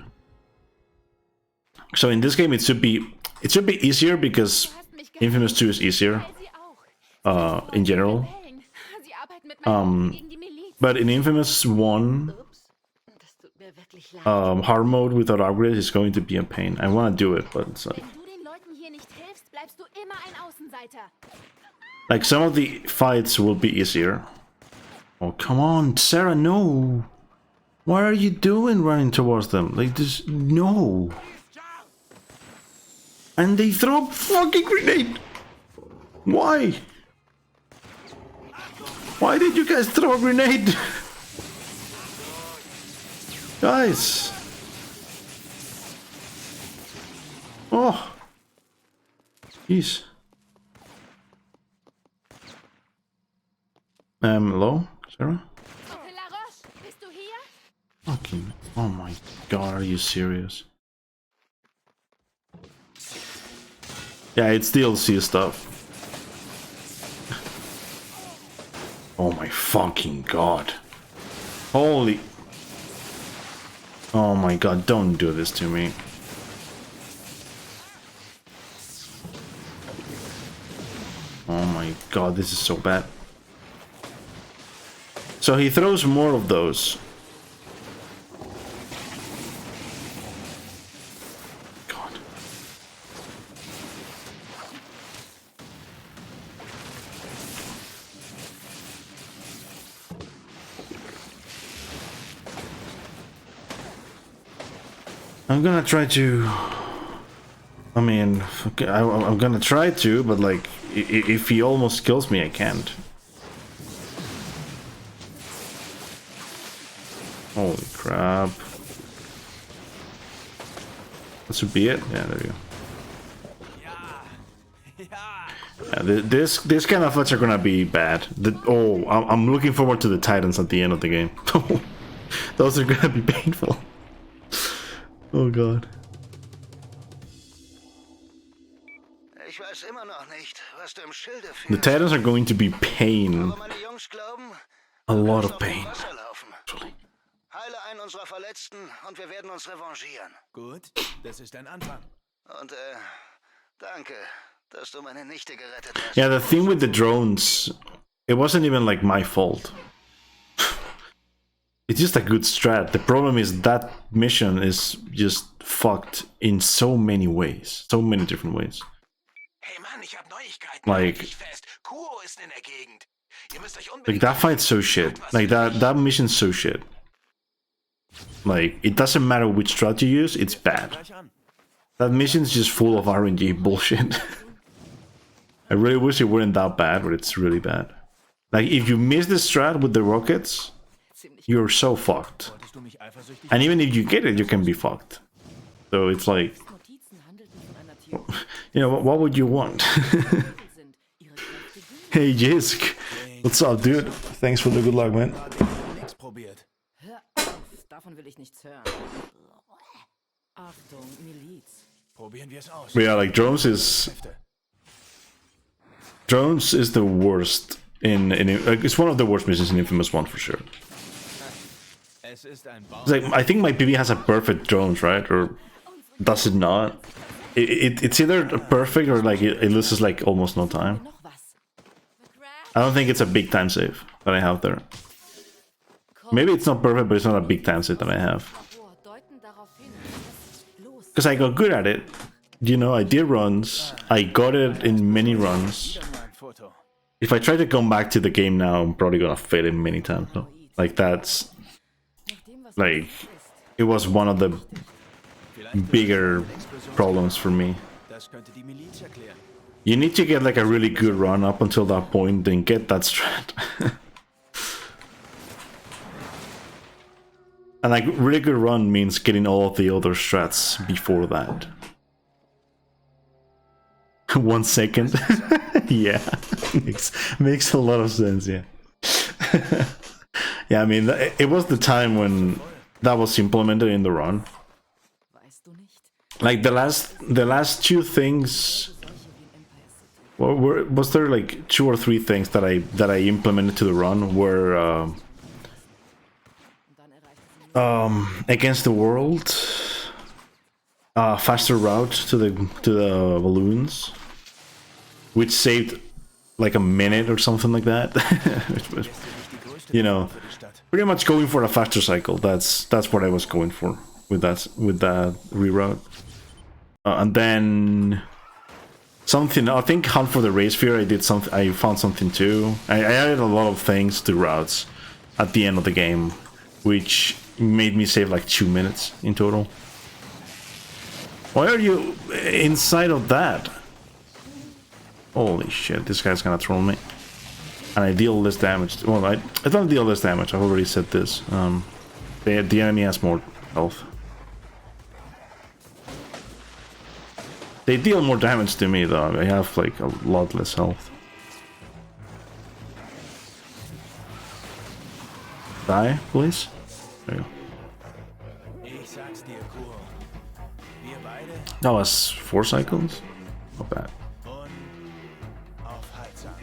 So in this game, it should be easier, because Infamous 2 is easier. In general, but in Infamous 1, hard mode without upgrades is going to be a pain. I want to do it, but it's like some of the fights will be easier. Oh, come on, Sarah, no! What are you doing running towards them? Like, this, no! And they throw a fucking grenade! Why? Why did you guys throw a grenade? Guys! Oh! Jeez. Hello? Sarah? Fucking... Oh my god, are you serious? Yeah, it's DLC stuff. Oh my fucking god. Holy... Oh my god, don't do this to me. Oh my god, this is so bad. So he throws more of those. God. I'm gonna try to... I mean, I'm gonna try to, but like, if he almost kills me, I can't. Holy crap. That should be it. Yeah, there you go. Yeah, this kind of fights are gonna be bad. I'm looking forward to the Titans at the end of the game. Those are gonna be painful. Oh god. Ich weiß immer noch nicht, was du im Schilde The fühlst. Titans are going to be pain. Aber meine Jungs glauben, A lot du of kannst auf dem pain. Wasser laufen. Heile einen unserer Verletzten und wir werden uns revanchieren. Gut, das ist ein Anfang. Und danke, dass du meine Nichte gerettet hast. Yeah, the thing with the drones, it wasn't even like my fault. It's just a good strat. The problem is that mission is just fucked in so many ways. So many different ways. Hey Mann, ich hab Neuigkeiten. Like- Halt dich fest. Kuro ist in der Gegend. Ihr müsst euch Like unbedingt... that fight's so shit. Like that mission's so shit. Like it doesn't matter which strat you use, it's bad. Gleich an. That mission's just full of RNG bullshit. I really wish it weren't that bad, but it's really bad. Like if you miss the strat with the rockets, you're so fucked. Wolltest du mich eifersüchtig? And even if you get it, you can be fucked. So it's like, Notizen handelten von einer Theorie, you know, what would you want? sind. Ihre Kräfte sind... Hey Jisk, what's up, dude? Thanks for the good luck, man. Nix probiert. Hör auf, davon will ich nichts hören. Achtung, Miliz. Probieren wir es aus. But yeah, like drones is the worst in like, it's one of the worst missions in Infamous 1 for sure. Es ist ein Baum. It's like I think my PB has a perfect drones, right? Or does it not? It's either perfect or like it loses like almost no time. Noch was. I don't think it's a big time save that I have there. Maybe it's not perfect, but it's not a big time save that I have. Labor deuten darauf hin, dass... Los, Because I got good at it. You know, I did runs. I got it in many runs. Wieder mal ein Foto. If I try to come back to the game now, I'm probably gonna fail it many times. So, like that's nach dem, was like ist. it was one of the bigger problems for me. Das könnte die Miliz erklären. You need to get like a really good run up until that point, then get that strat. And like really good run means getting all of the other strats before that. 1 second. Yeah, makes a lot of sense. Yeah. Yeah, I mean it was the time when that was implemented in the run. Weißt du nicht? Like the last two things. Was there like 2 or 3 things that I implemented to the run were Und dann erreicht sie against the world, faster route to the balloons, which saved like a minute or something like that. Which was, you know, pretty much going for a faster cycle. That's what I was going for with that reroute. And then something, I think Hunt for the Race Sphere, I found something too. I added a lot of things to routes at the end of the game, which made me save like 2 minutes in total. Why are you inside of that? Holy shit, this guy's gonna troll me. And I deal less damage. Well, I don't deal less damage, I've already said this. The enemy has more health. They deal more damage to me though, I have like a lot less health. Die, please? There you go. Ich sag's dir, Kur. Wir beide That was 4 cycles? Not bad. unaufhaltsam.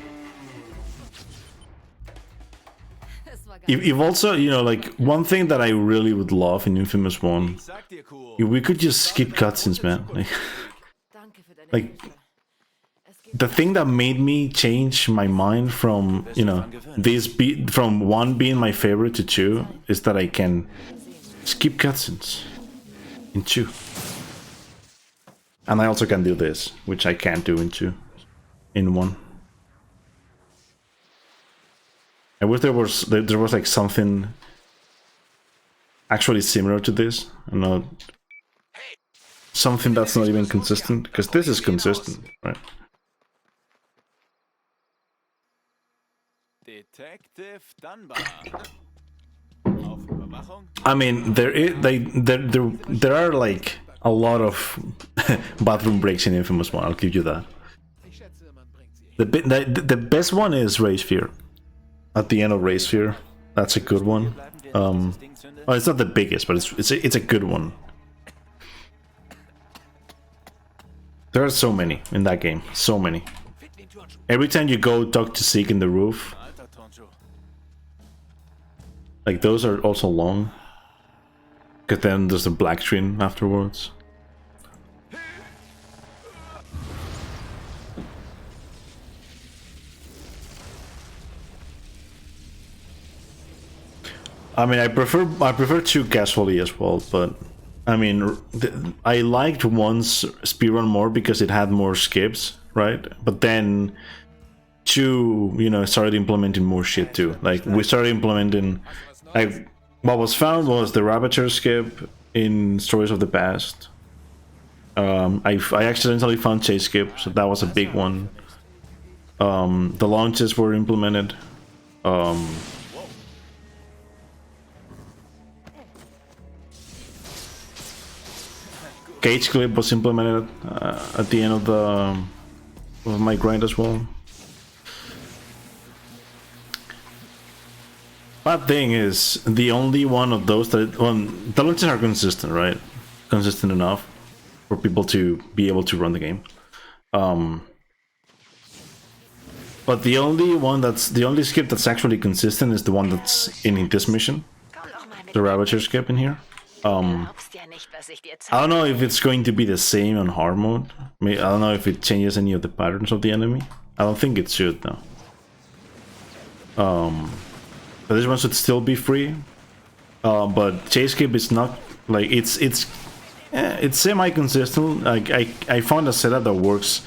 es war gar You've also, you know, like, one thing that I really would love in Infamous 1, Ich sag dir, Kur. we could just skip cutscenes, man. Like, Danke für deine like Hilfe. Es geht the thing that made me change my mind from, you know, from 1 being my favorite to 2 is that I can skip cutscenes in 2. And I also can do this, which I can't do in 2, in 1. I wish there was like something actually similar to this. I know. Hey something that's not even consistent, because this is consistent, right? Detective Dunbar. Auf Überwachung? I mean, there are like a lot of bathroom breaks in Infamous 1. I'll give you that. The best one is Race Fear. At the end of Race Fear, that's a good one. Well, it's not the biggest, but it's a good one. There are so many in that game, so many. Every time you go talk to Zeke in the roof, like those are also long. Because then there's a black screen afterwards. I mean, I prefer 2 casually as well, but I mean, I liked 1's speedrun more because it had more skips, right? But then 2, you know, started implementing more shit too. Like we started implementing, like what was found was the Ravager skip in Stories of the Past. I accidentally found Chase skip, so that was a big one. The launches were implemented. Gauge clip was implemented at the end of my grind as well. Bad thing is, the only one of those that the launches are consistent, right? Consistent enough for people to be able to run the game. But the only skip that's actually consistent is the one that's in this mission, the Ravager skip in here. I don't know if it's going to be the same on hard mode. I don't know if it changes any of the patterns of the enemy. I don't think it should though. But this one should still be free. But chase skip is not like it's semi-consistent. Like I found a setup that works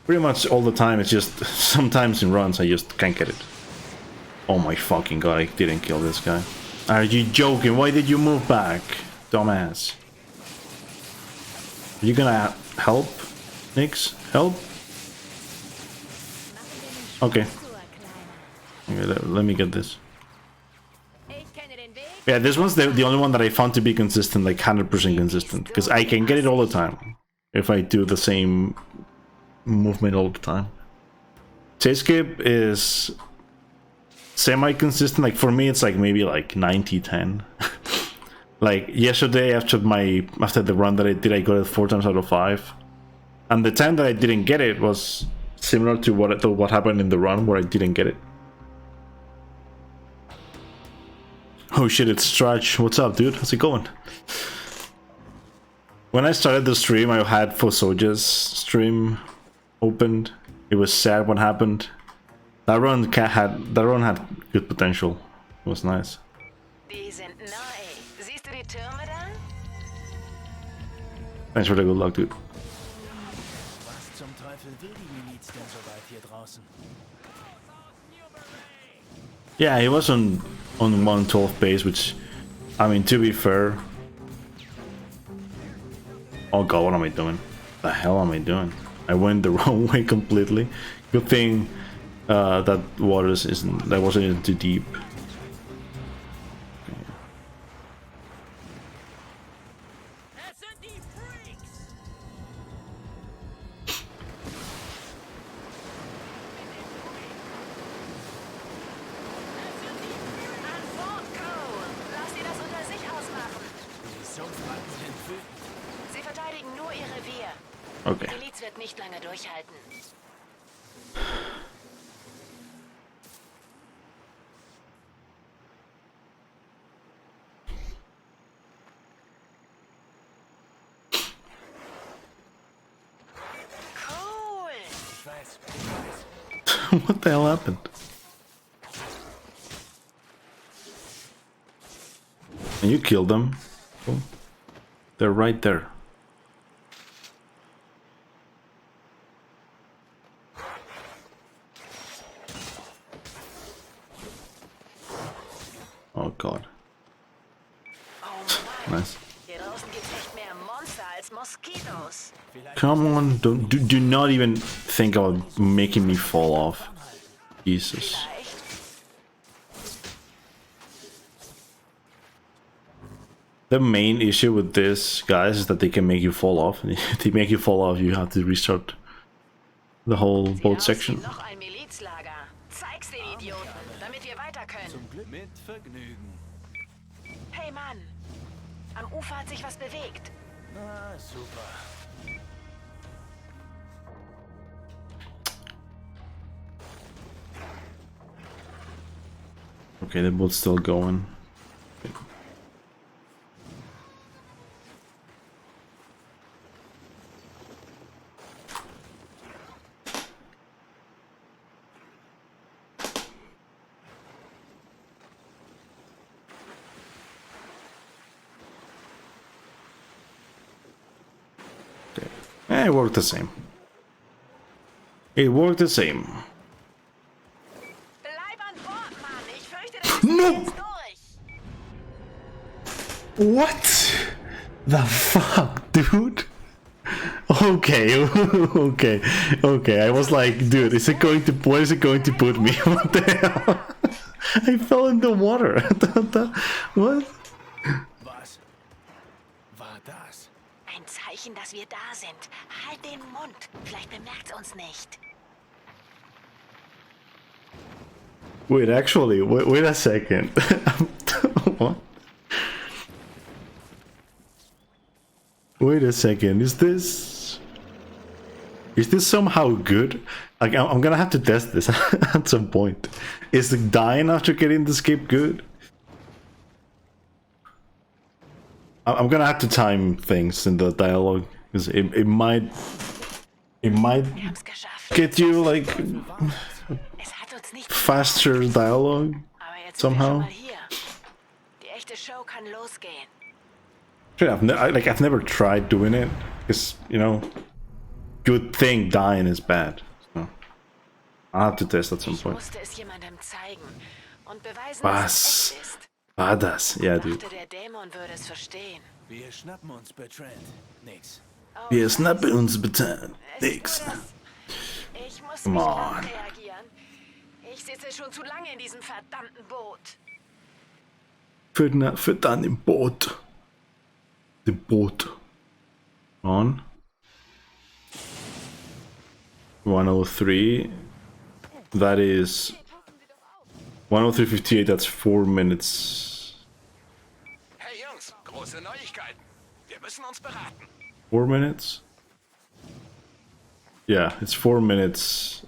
pretty much all the time. It's just sometimes in runs I just can't get it. Oh my fucking god! I didn't kill this guy. Are you joking? Why did you move back? Dumbass. Are you gonna help? Nix? Help? Okay. Let me get this. Yeah, this one's the only one that I found to be consistent, like 100% consistent. Because I can get it all the time. If I do the same movement all the time. Chase skip is semi-consistent. Like for me it's like maybe like 90-10. Like yesterday after the run that I did, I got it 4 times out of 5, and the time that I didn't get it was similar to what happened in the run where I didn't get it. Oh shit, it's Stretch. What's up, dude? How's it going? When I started the stream, I had Fosoja's stream opened. It was sad what happened. That run had good potential. It was nice. Thanks for the good luck, dude. Was zum Teufel will die Miliz denn so weit hier draußen? Yeah, he was on 112 base, which, I mean, to be fair. Oh god, what am I doing? The hell am I doing? I went the wrong way completely. Good thing that wasn't too deep. Okay. Die Miliz wird nicht lange durchhalten. Cool. Ich weiß. What the hell happened? And you killed them. Cool. They're right there. Oh god. Oh Mann. Nice. Hier draußen gibt's echt mehr Monster als Moskitos. Come on, do not even think about making me fall off. Jesus. The main issue with this, guys, is that they can make you fall off. And if they make you fall off, you have to restart the whole boat section. Noch ein Milizlager. Zeig's den Idioten, damit wir weiter können. Zum Glück mit Vergnügen. Hey Mann, am Ufer hat sich was bewegt. Ah, super. Okay, the boat's still going. It worked the same. It worked the same. Bleib an Bord, Mann. Ich fürchte, das ist jetzt durch. What the fuck, dude? Okay, okay. I was like, dude, is it going to? Where is it going to put me? What the hell? I fell in the water. What? Was war das? Ein Zeichen, dass wir da sind. Halt den Mund. Vielleicht bemerkt's uns nicht. Wait, actually, wait a second. What? Wait a second. Is this somehow good? Like, I'm gonna have to test this at some point. Is the dying after getting the skip good? I'm gonna have to time things in the dialogue because it might get you like faster dialogue somehow. Die echte Show kann losgehen. Sure, I've never tried doing it because, you know, good thing dying is bad. So I'll have to test at some point. Was war das? Ja, dude. Der Dämon würde es verstehen. Wir schnappen uns Bertrand. Nix. Wir schnappen uns bitte. Nix. Ich muss Come mich on. reagieren. Ich sitze schon zu lange in diesem verdammten Boot. Für dann im Boot. The boat. On. 103. That is 103.58. That's 4 minutes. Hey Jungs, große Neuigkeiten. Wir müssen uns beraten. 4 minutes? Yeah, it's 4 minutes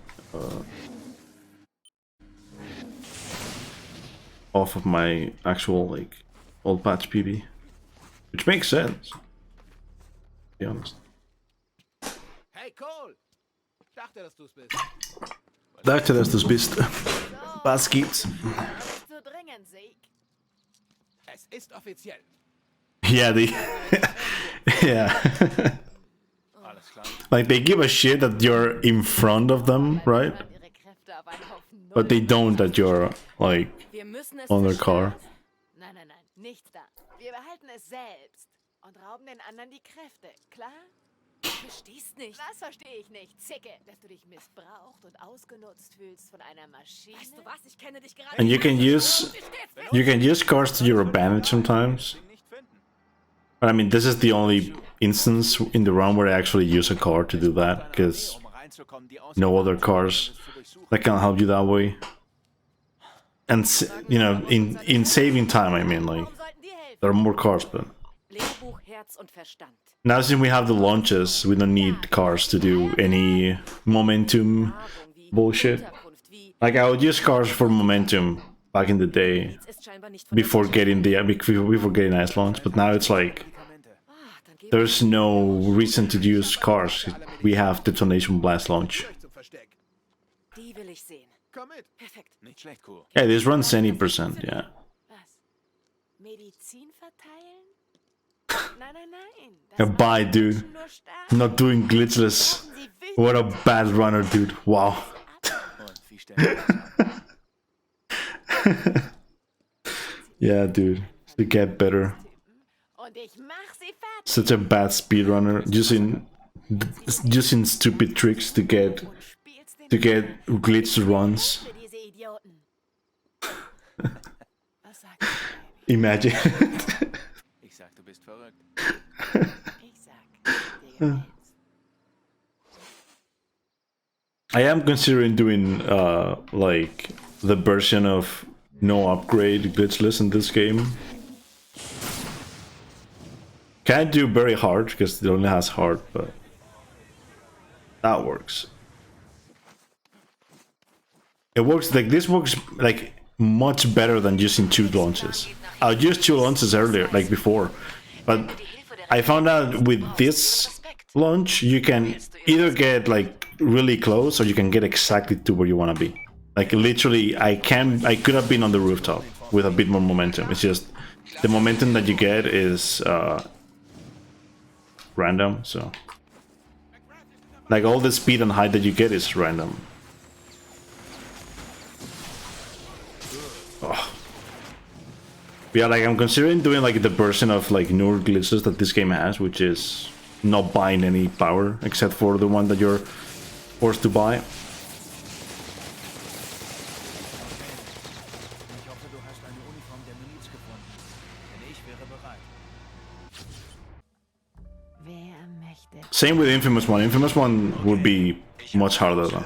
off of my actual, like, old patch PB. Which makes sense, to be honest. Hey Cole! Dachte, dass du's bist. Dachte, dass du's bist. Was gibt's? Zu dringend, Sieg. Es ist offiziell. Yeah, yeah. Alles klar. Like, they give a shit that you're in front of them, right? Ihre Kräfte auf einen Haufen But they don't that you're, like, Wir müssen es on their car. Nein, nichts da. Wir behalten es selbst und rauben den anderen die Kräfte, klar? Du verstehst nicht. Das verstehe ich nicht. Zicke, dass du dich missbraucht und ausgenutzt fühlst von einer Maschine. Weißt du was? Ich kenne dich gerade. And you can use cars to your advantage sometimes. But I mean, this is the only instance in the run where I actually use a car to do that, because no other cars that can help you that way. And, you know, in saving time, I mean, like, there are more cars, but Lehrbuch, Herz und Verstand. now since we have the launches, we don't need cars to do any momentum bullshit. Like, I would use cars for momentum back in the day before getting ice launch, but now it's like there's no reason to use cars. We have detonation blast launch. Die will ich sehen. Komm mit. Perfekt. Nicht schlecht, cool. Yeah, this runs any percent, yeah. Was? Medizin verteilen? Nein. Yeah, bye, dude. I'm not doing glitchless. What a bad runner, dude. Wow. Und wie stellen Yeah, dude. To get better. Und ich mach sie fertig. such a bad speedrunner, using stupid tricks to get glitched runs. Imagine. Ich sag, du bist verrückt. I am considering doing like the version of no upgrade glitchless in this game. Can't do very hard because it only has hard, but that works. It works like this works like much better than using 2 launches. I used 2 launches earlier, like before, but I found out with this launch you can either get like really close or you can get exactly to where you want to be. Like literally, I could have been on the rooftop with a bit more momentum. It's just the momentum that you get is random. So like all the speed and height that you get is random. Oh. Yeah, like I'm considering doing like the version of like newer glitches that this game has, which is not buying any power except for the one that you're forced to buy. Ich hoffe, du hast eine Uniform der Miliz gefunden, denn ich wäre bereit. Same with Infamous 1. Infamous 1 would be much harder though.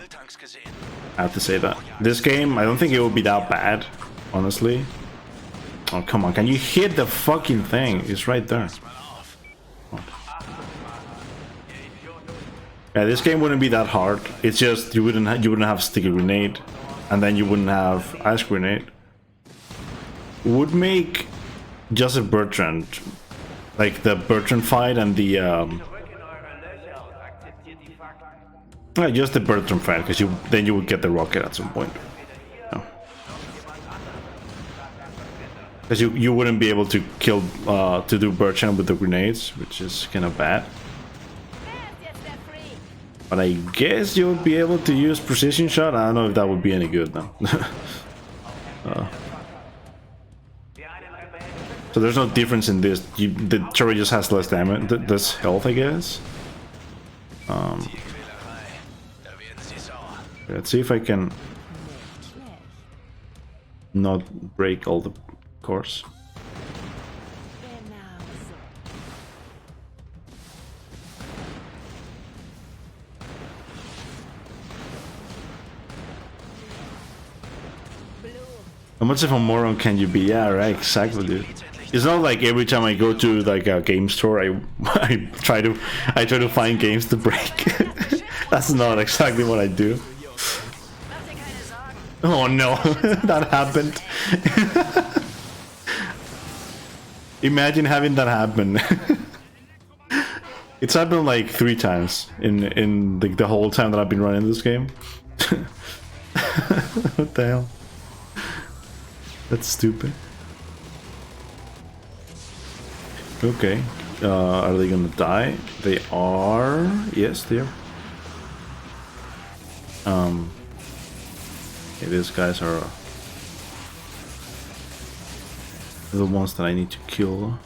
I have to say that. This game, I don't think it will be that bad, honestly. Oh, come on, can you hit the fucking thing? It's right there. Oh. Yeah, this game wouldn't be that hard. It's just you wouldn't have sticky grenade, and then you wouldn't have ice grenade. Would make Joseph Bertrand, like the Bertrand fight and the just the Bertrand fight, because then you would get the rocket at some point. Because you wouldn't be able to kill to do Bertrand with the grenades, which is kind of bad. But I guess you would be able to use precision shot. I don't know if that would be any good though. So there's no difference in this. The turret just has less damage, less health, I guess. Let's see if I can not break all the cores. How much of a moron can you be? Yeah, right, exactly, dude. It's not like every time I go to like a game store, I try to find games to break. That's not exactly what I do. Oh no, that happened. Imagine having that happen. It's happened like 3 times in the whole time that I've been running this game. What the hell? That's stupid. Okay, are they gonna die? They are. Yes, they are. Okay, these guys are the ones that I need to kill.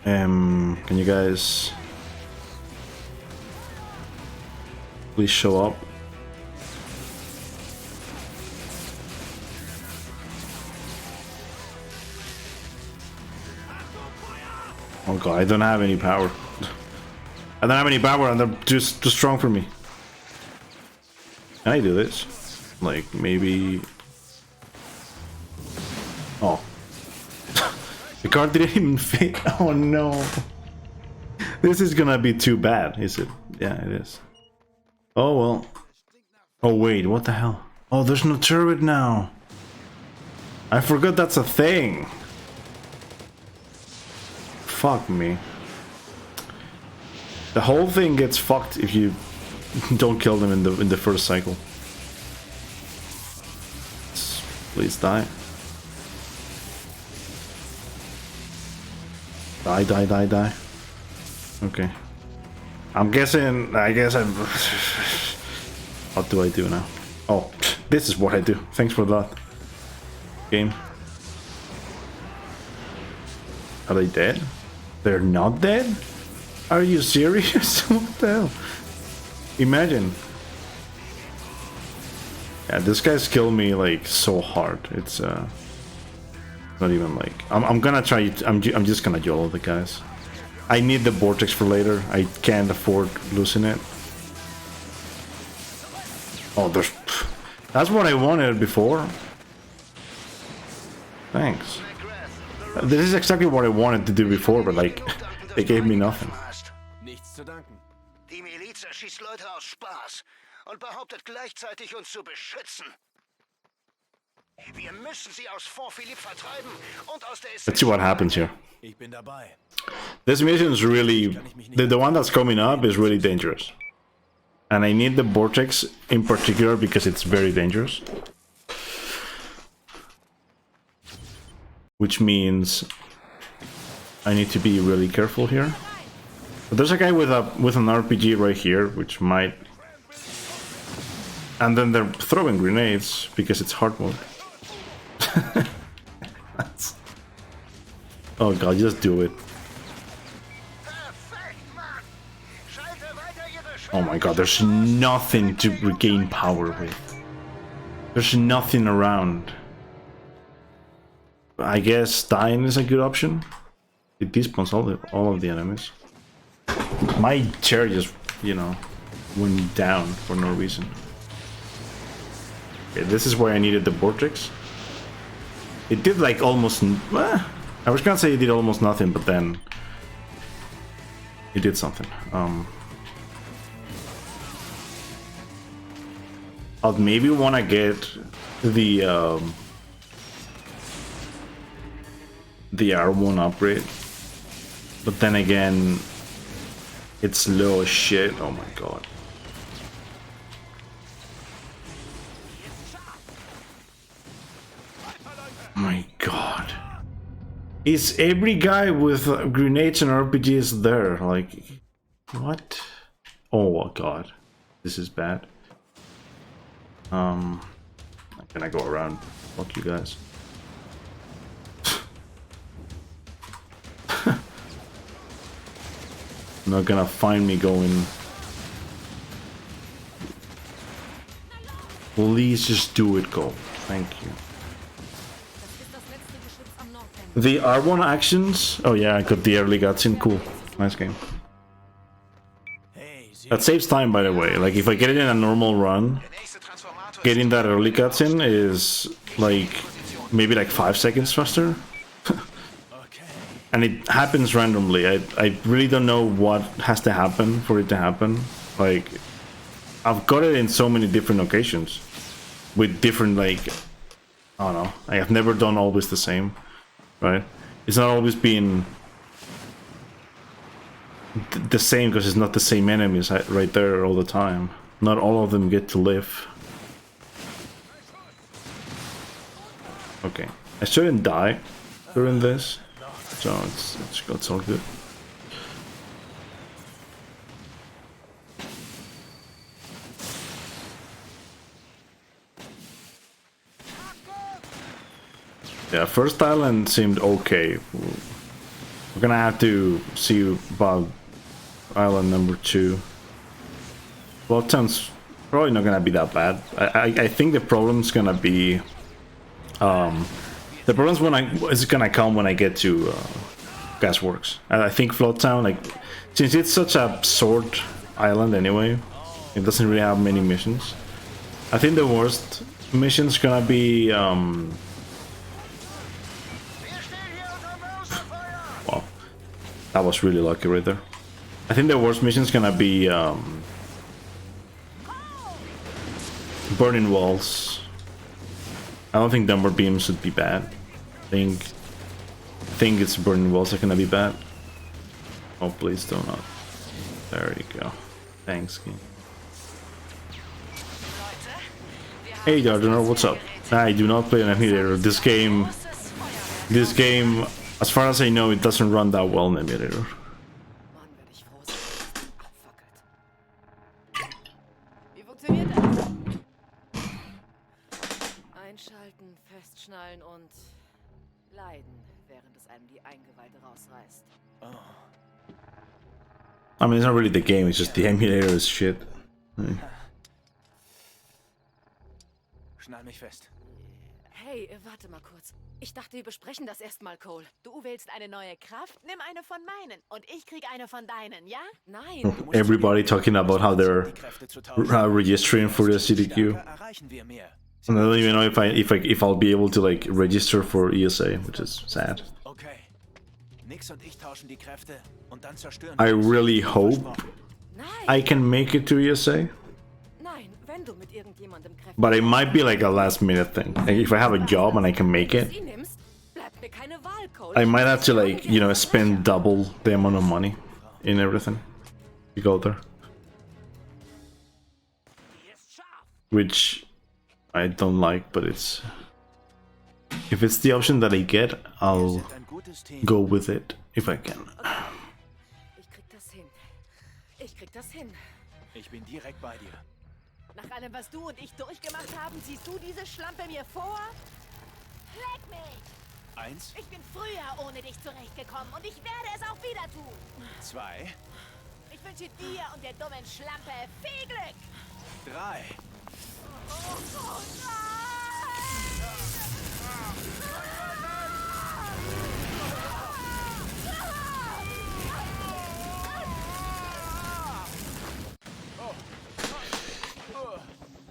Can you guys please show up? Oh god, I don't have any power. I don't have any power and they're just too strong for me. Can I do this? Like, maybe... Oh. The card didn't even fit. Oh no. This is gonna be too bad, is it? Yeah, it is. Oh well. Oh wait, what the hell? Oh, there's no turret now. I forgot that's a thing. Fuck me. The whole thing gets fucked if you don't kill them in the first cycle. Please die. Die, die, die, die. Okay. I'm guessing, I guess I'm... What do I do now? Oh, this is what I do. Thanks for that. Game. Are they dead? They're not dead? Are you serious? What the hell? Imagine. Yeah, this guy's killed me like so hard. It's not even like I'm gonna try. I'm just gonna YOLO the guys. I need the vortex for later. I can't afford losing it. Oh, that's what I wanted before. Thanks. This is exactly what I wanted to do before, but like they gave me nothing. Nichts zu danken. Die Miliz erschießt Leute aus Spaß und behauptet gleichzeitig, uns zu beschützen. Wir müssen sie aus Fort Philippe vertreiben und aus der... Let's see what happens here. Ich bin dabei. This mission is really... The one that's coming up is really dangerous. And I need the vortex in particular because it's very dangerous. Which means I need to be really careful here. But there's a guy with an RPG right here, which might... And then they're throwing grenades because it's hard mode. Oh god, just do it. Oh my god, there's nothing to regain power with. There's nothing around. I guess dying is a good option. It despawns all of the enemies. My chair just, you know, went down for no reason. Okay, this is where I needed the vortex. It did like almost... I was gonna say it did almost nothing, but then... It did something. I'd maybe want to get the R1 upgrade. But then again... It's low as shit. Oh my god. My god. Is every guy with grenades and RPGs there? Like, what? Oh god. This is bad. I'm gonna go around. Fuck you guys. Not gonna find me going. Please just do it, go. Thank you. The R1 actions. Oh yeah, I got the early cutscene. Cool. Nice game. That saves time, by the way. Like if I get it in a normal run, getting that early cutscene is like maybe like 5 seconds faster. And it happens randomly. I really don't know what has to happen for it to happen. Like, I've got it in so many different occasions. With different, like... I don't know. I have never done always the same. Right? It's not always been... the same, because it's not the same enemies right there all the time. Not all of them get to live. Okay. I shouldn't die during this. So it's all good. Yeah, first island seemed okay. We're gonna have to see about island number 2. Well, sounds probably not gonna be that bad. I think the problem's gonna be the problem's is gonna come when I get to Gasworks. I think Float Town, like, since it's such a short island anyway, it doesn't really have many missions. I think the worst mission's gonna be wow, that was really lucky right there. I think the worst mission's gonna be burning walls. I don't think number beams would be bad. I think it's burning walls are gonna be bad. Oh, please do not. There you go. Thanks, game. Hey, Gardener, what's up? I do not play an emulator. This game, as far as I know, it doesn't run that well in emulator. Einschalten, festschnallen und leiden. während es einem die Eingeweide rausreißt. Oh. I mean, it's not really the game, it's just the emulator is shit. Schnall mich fest. Hey, warte mal kurz. Ich dachte, wir besprechen das erstmal, Cole. Du willst eine neue Kraft? Nimm eine von meinen. Und ich krieg eine von deinen, ja? Nein. Everybody talking about how they're registering for the CDQ. Erreichen wir mehr. And I don't even know if I'll be able to like register for ESA, which is sad. Okay. Nix und ich tauschen die Kräfte und dann zerstören I wir really das. hope I can make it to ESA, Nein, wenn du mit irgendjemandem Kräfte but it might be like a last minute thing. Like if I have a job and I can make it, sie nimmst, bleibt mir keine Wahl, Cole. I might have to like, you know, spend double the amount of money in everything to go there. Which I don't like, but it's... If it's the option that I get, I'll go with it if I can. Ich krieg das hin. Ich krieg das hin. Ich bin direkt bei dir. Nach allem, was du und ich durchgemacht haben, siehst du diese Schlampe mir vor? Leck mich! 1, Ich bin früher ohne dich zurechtgekommen und ich werde es auch wieder tun. 2, Ich wünsche dir und der dummen Schlampe viel Glück. 3. Oh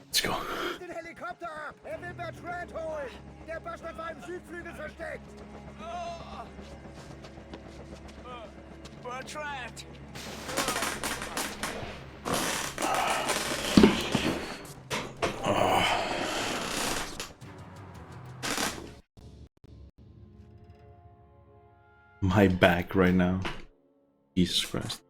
Let's go. Den Helikopter ab! Er will Bertrand holen! Der Bastard war im Südflügel versteckt! Bertrand! My back right now. Jesus Christ.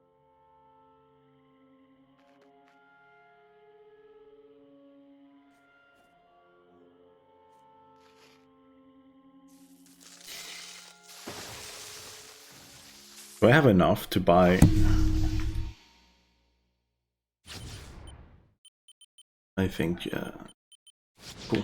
Do I have enough to buy? I think, yeah. Cool.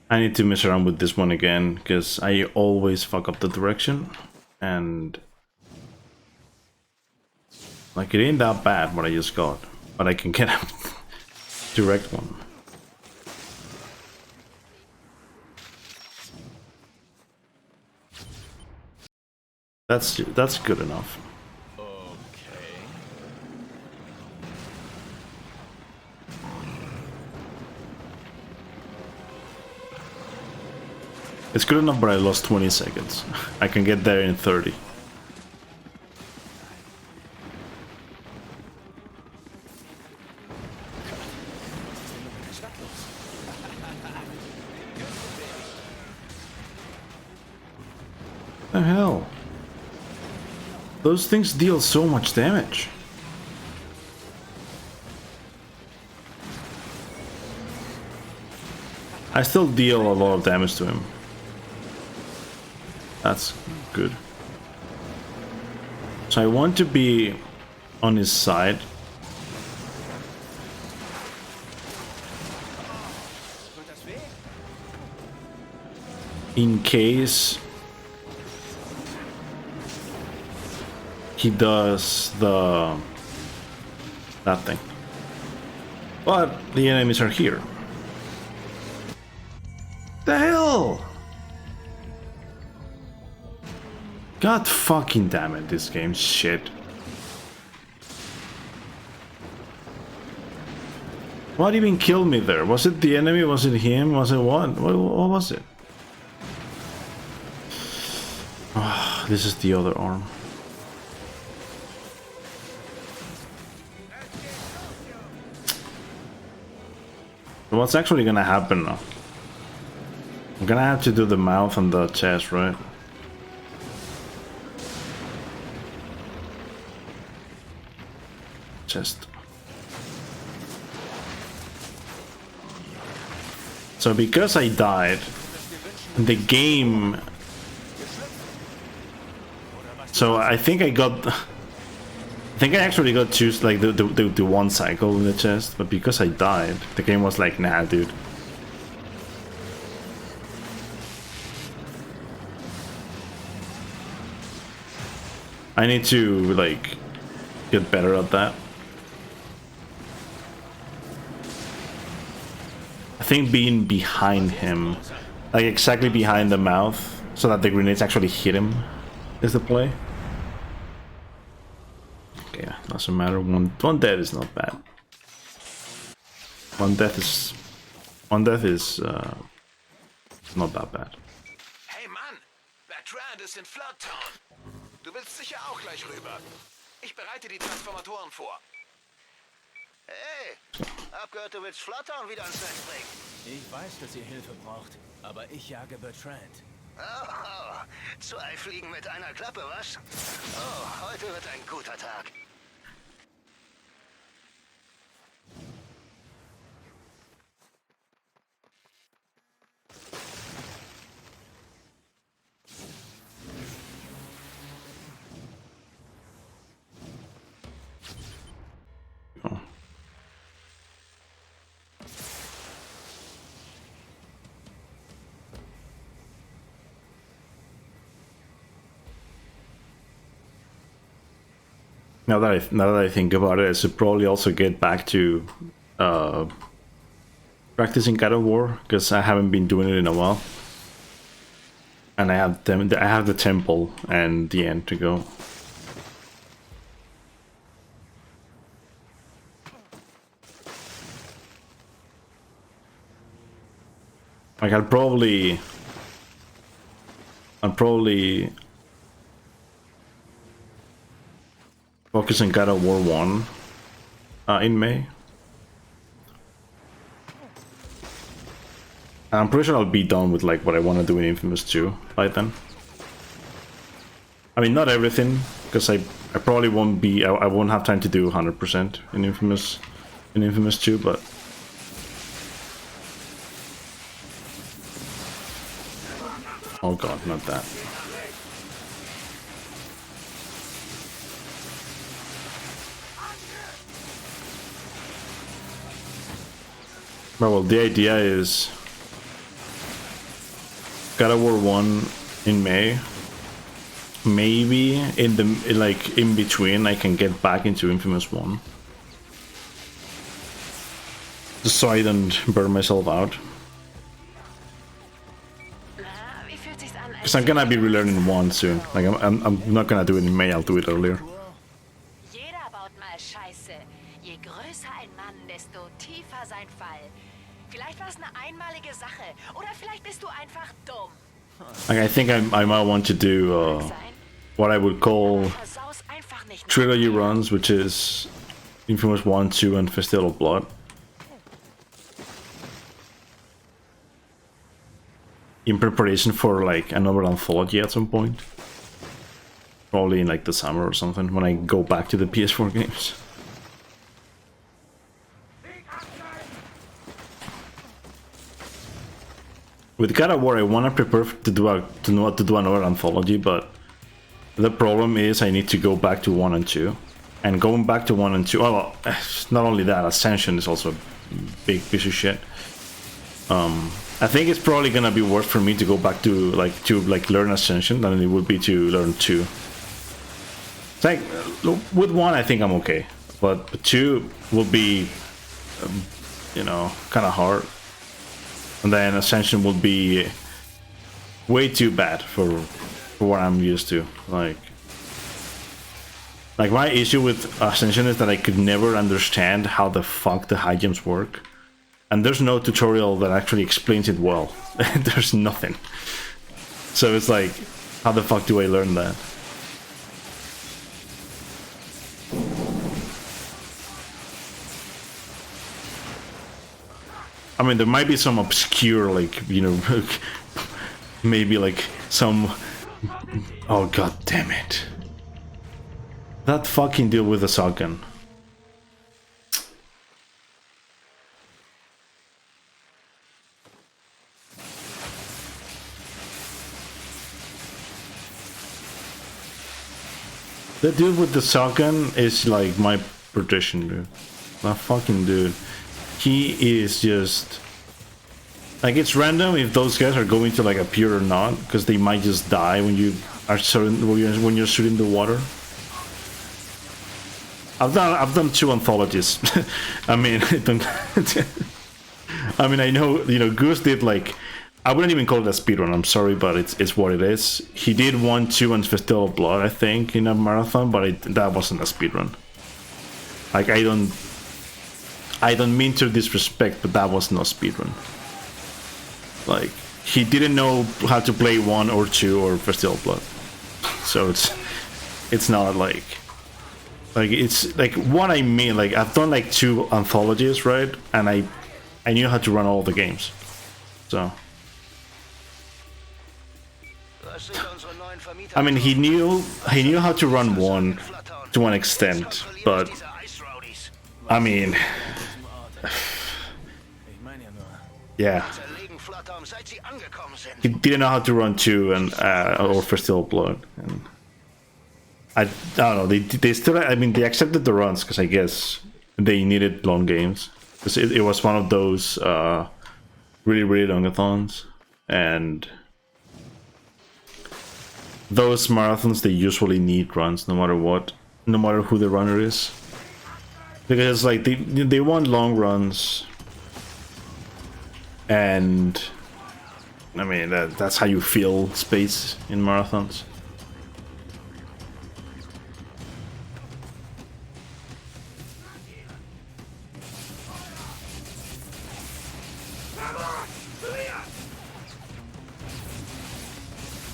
I need to mess around with this one again, because I always fuck up the direction, and like it ain't that bad what I just got, but I can get a direct one. That's good enough. It's good enough, but I lost 20 seconds. I can get there in 30. The hell? Those things deal so much damage. I still deal a lot of damage to him. That's good. So I want to be on his side. In case he does that thing. But the enemies are here. The hell? God fucking damn it, this game's shit. What even killed me there? Was it the enemy? Was it him? Was it what? What was it? Oh, this is the other arm. What's actually gonna happen now? I'm gonna have to do the mouth and the chest, right? Chest. So because I died, the game... So I think I got... I think I actually got to choose like the one cycle in the chest, but because I died, the game was like, nah, dude. I need to like get better at that. I think being behind him, like exactly behind the mouth, so that the grenades actually hit him, is the play. Yeah, doesn't matter. One death is not bad. One death is not that bad. Hey Mann, Bertrand ist in Floodtown. Du willst sicher auch gleich rüber. Ich bereite die Transformatoren vor. Hey, hab gehört, du willst Floodtown wieder ans Netz bringen. Ich weiß, dass ihr Hilfe braucht, aber ich jage Bertrand. Oh, 2 Fliegen mit einer Klappe, was? Oh, heute wird ein guter Tag. Now that I think about it, I should probably also get back to practicing God of War, because I haven't been doing it in a while, and I have the temple and the end to go. Like I'll probably focus on God of War 1 in May. I'm pretty sure I'll be done with like what I want to do in Infamous 2 by then. I mean, not everything, because I probably won't be, I won't have time to do 100% in Infamous 2, but oh god, not that. Well, the idea is God of War 1 in May. Maybe in between I can get back into Infamous 1. Just so I don't burn myself out. Because I'm gonna be relearning 1 soon. Like I'm not gonna do it in May, I'll do it earlier. Jeder baut mal Scheiße. Je größer ein Mann, desto tiefer sein Fall. Vielleicht war es eine einmalige Sache. Oder vielleicht bist du einfach dumm. Like, I think I might want to do what I would call trilogy runs, which is Infamous 1, 2, and Festival of Blood. In preparation for like another anthology at some point. Probably in like the summer or something, when I go back to the PS4 games. With God of War, I want to prepare to do another anthology, but the problem is I need to go back to 1 and 2. And going back to 1 and 2, well, not only that, Ascension is also a big piece of shit. I think it's probably gonna be worse for me to go back to learn Ascension than it would be to learn 2. It's like with 1, I think I'm okay, but 2 will be, you know, kind of hard. And then Ascension will be way too bad for what I'm used to. Like my issue with Ascension is that I could never understand how the fuck the high jumps work. And there's no tutorial that actually explains it well. There's nothing. So it's like, how the fuck do I learn that? I mean, there might be some obscure, like, you know, maybe like some... Oh god damn it. That fucking deal with the shotgun. The dude with the shotgun is like my perdition, dude. My fucking dude. He is just like, it's random if those guys are going to like appear or not, because they might just die when you are shooting, when you're shooting the water. I've done 2 anthologies. I mean, I mean, I know, you know, Goose did like, I wouldn't even call it a speedrun, I'm sorry, but it's what it is. He did 1, 2, and Festival of Blood, I think, in a marathon, but that wasn't a speedrun. Like, I don't mean to disrespect, but that was no speedrun. Like, he didn't know how to play 1 or 2 or Festival of Blood. So it's not like it's like what I mean, like I've done like 2 anthologies, right? And I knew how to run all the games. So I mean, he knew how to run 1 to an extent, but I mean, yeah, he didn't know how to run 2 and or Festival of Blood. And I don't know. They still. I mean, they accepted the runs because I guess they needed long games. Because it was one of those really longathons, and those marathons, they usually need runs no matter what, no matter who the runner is, because like they want long runs, and I mean that's how you fill space in marathons.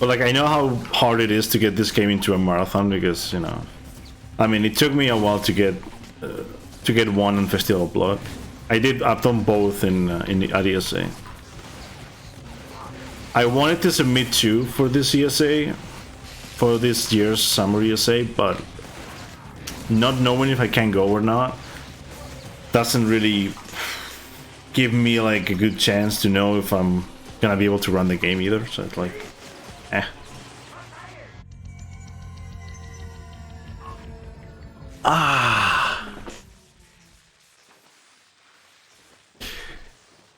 But like, I know how hard it is to get this game into a marathon, because, you know, I mean, it took me a while to get 1 in Festival of Blood. I've done both in at ESA. I wanted to submit 2 for this ESA, for this year's summer ESA, but not knowing if I can go or not doesn't really give me like a good chance to know if I'm gonna be able to run the game either. So it's like, How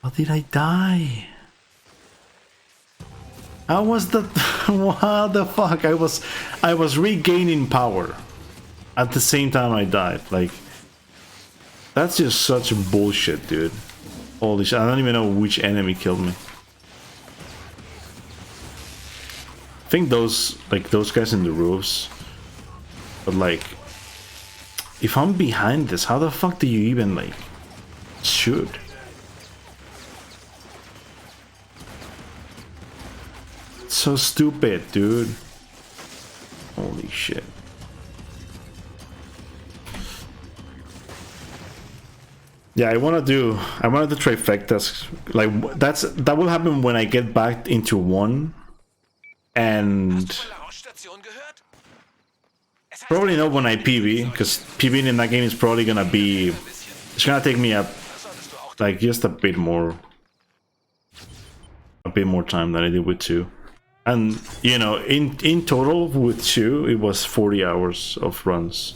did I die? How was the what the fuck? I was regaining power at the same time I died. Like, that's just such bullshit, dude. Holy shit, I don't even know which enemy killed me. I think those guys in the roofs. But like, if I'm behind this, how the fuck do you even like shoot? It's so stupid, dude. Holy shit. Yeah, I wanna do trifectas. Like, that will happen when I get back into 1. And probably not when I PB, because PBing in that game is probably gonna be, it's gonna take me up like just a bit more time than I did with 2. And you know, in total with 2 it was 40 hours of runs,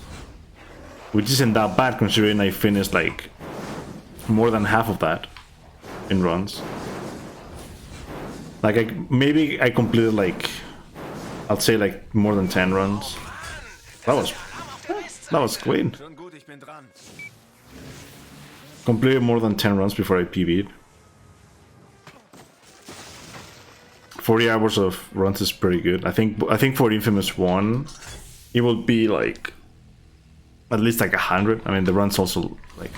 which isn't that bad considering I finished like more than half of that in runs. Like, maybe I completed like, I'd say like more than 10 runs. That was clean. Completed more than 10 runs before I PB'd. 40 hours of runs is pretty good. I think for Infamous 1, it will be like at least like 100. I mean, the run's also like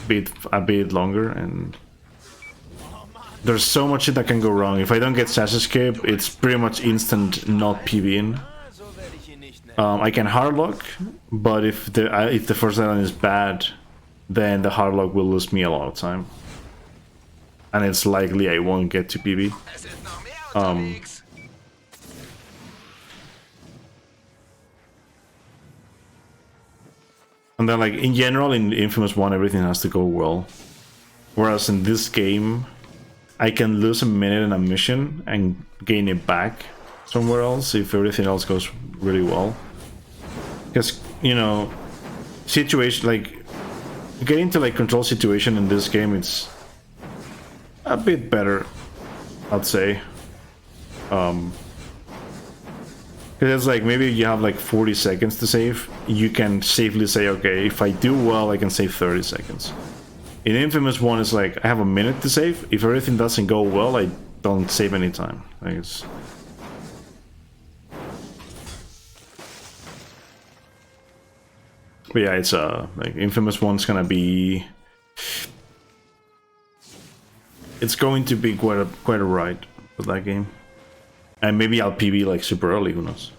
a bit longer, and there's so much shit that can go wrong. If I don't get Sash Escape, it's pretty much instant not PBing. I can hardlock, but if the first island is bad, then the hardlock will lose me a lot of time, and it's likely I won't get to PB. And then, like, in general, in Infamous 1, everything has to go well. Whereas in this game, I can lose a minute in a mission and gain it back somewhere else if everything else goes really well. Because you know, situation, like getting to like control situation in this game, it's a bit better, I'd say. Because it's like maybe you have like 40 seconds to save, you can safely say, okay, if I do well, I can save 30 seconds. In Infamous 1, it's like I have a minute to save. If everything doesn't go well, I don't save any time. Like it's... But yeah, it's like Infamous 1's gonna be... It's going to be quite a ride for that game. And maybe I'll PB like super early, who knows?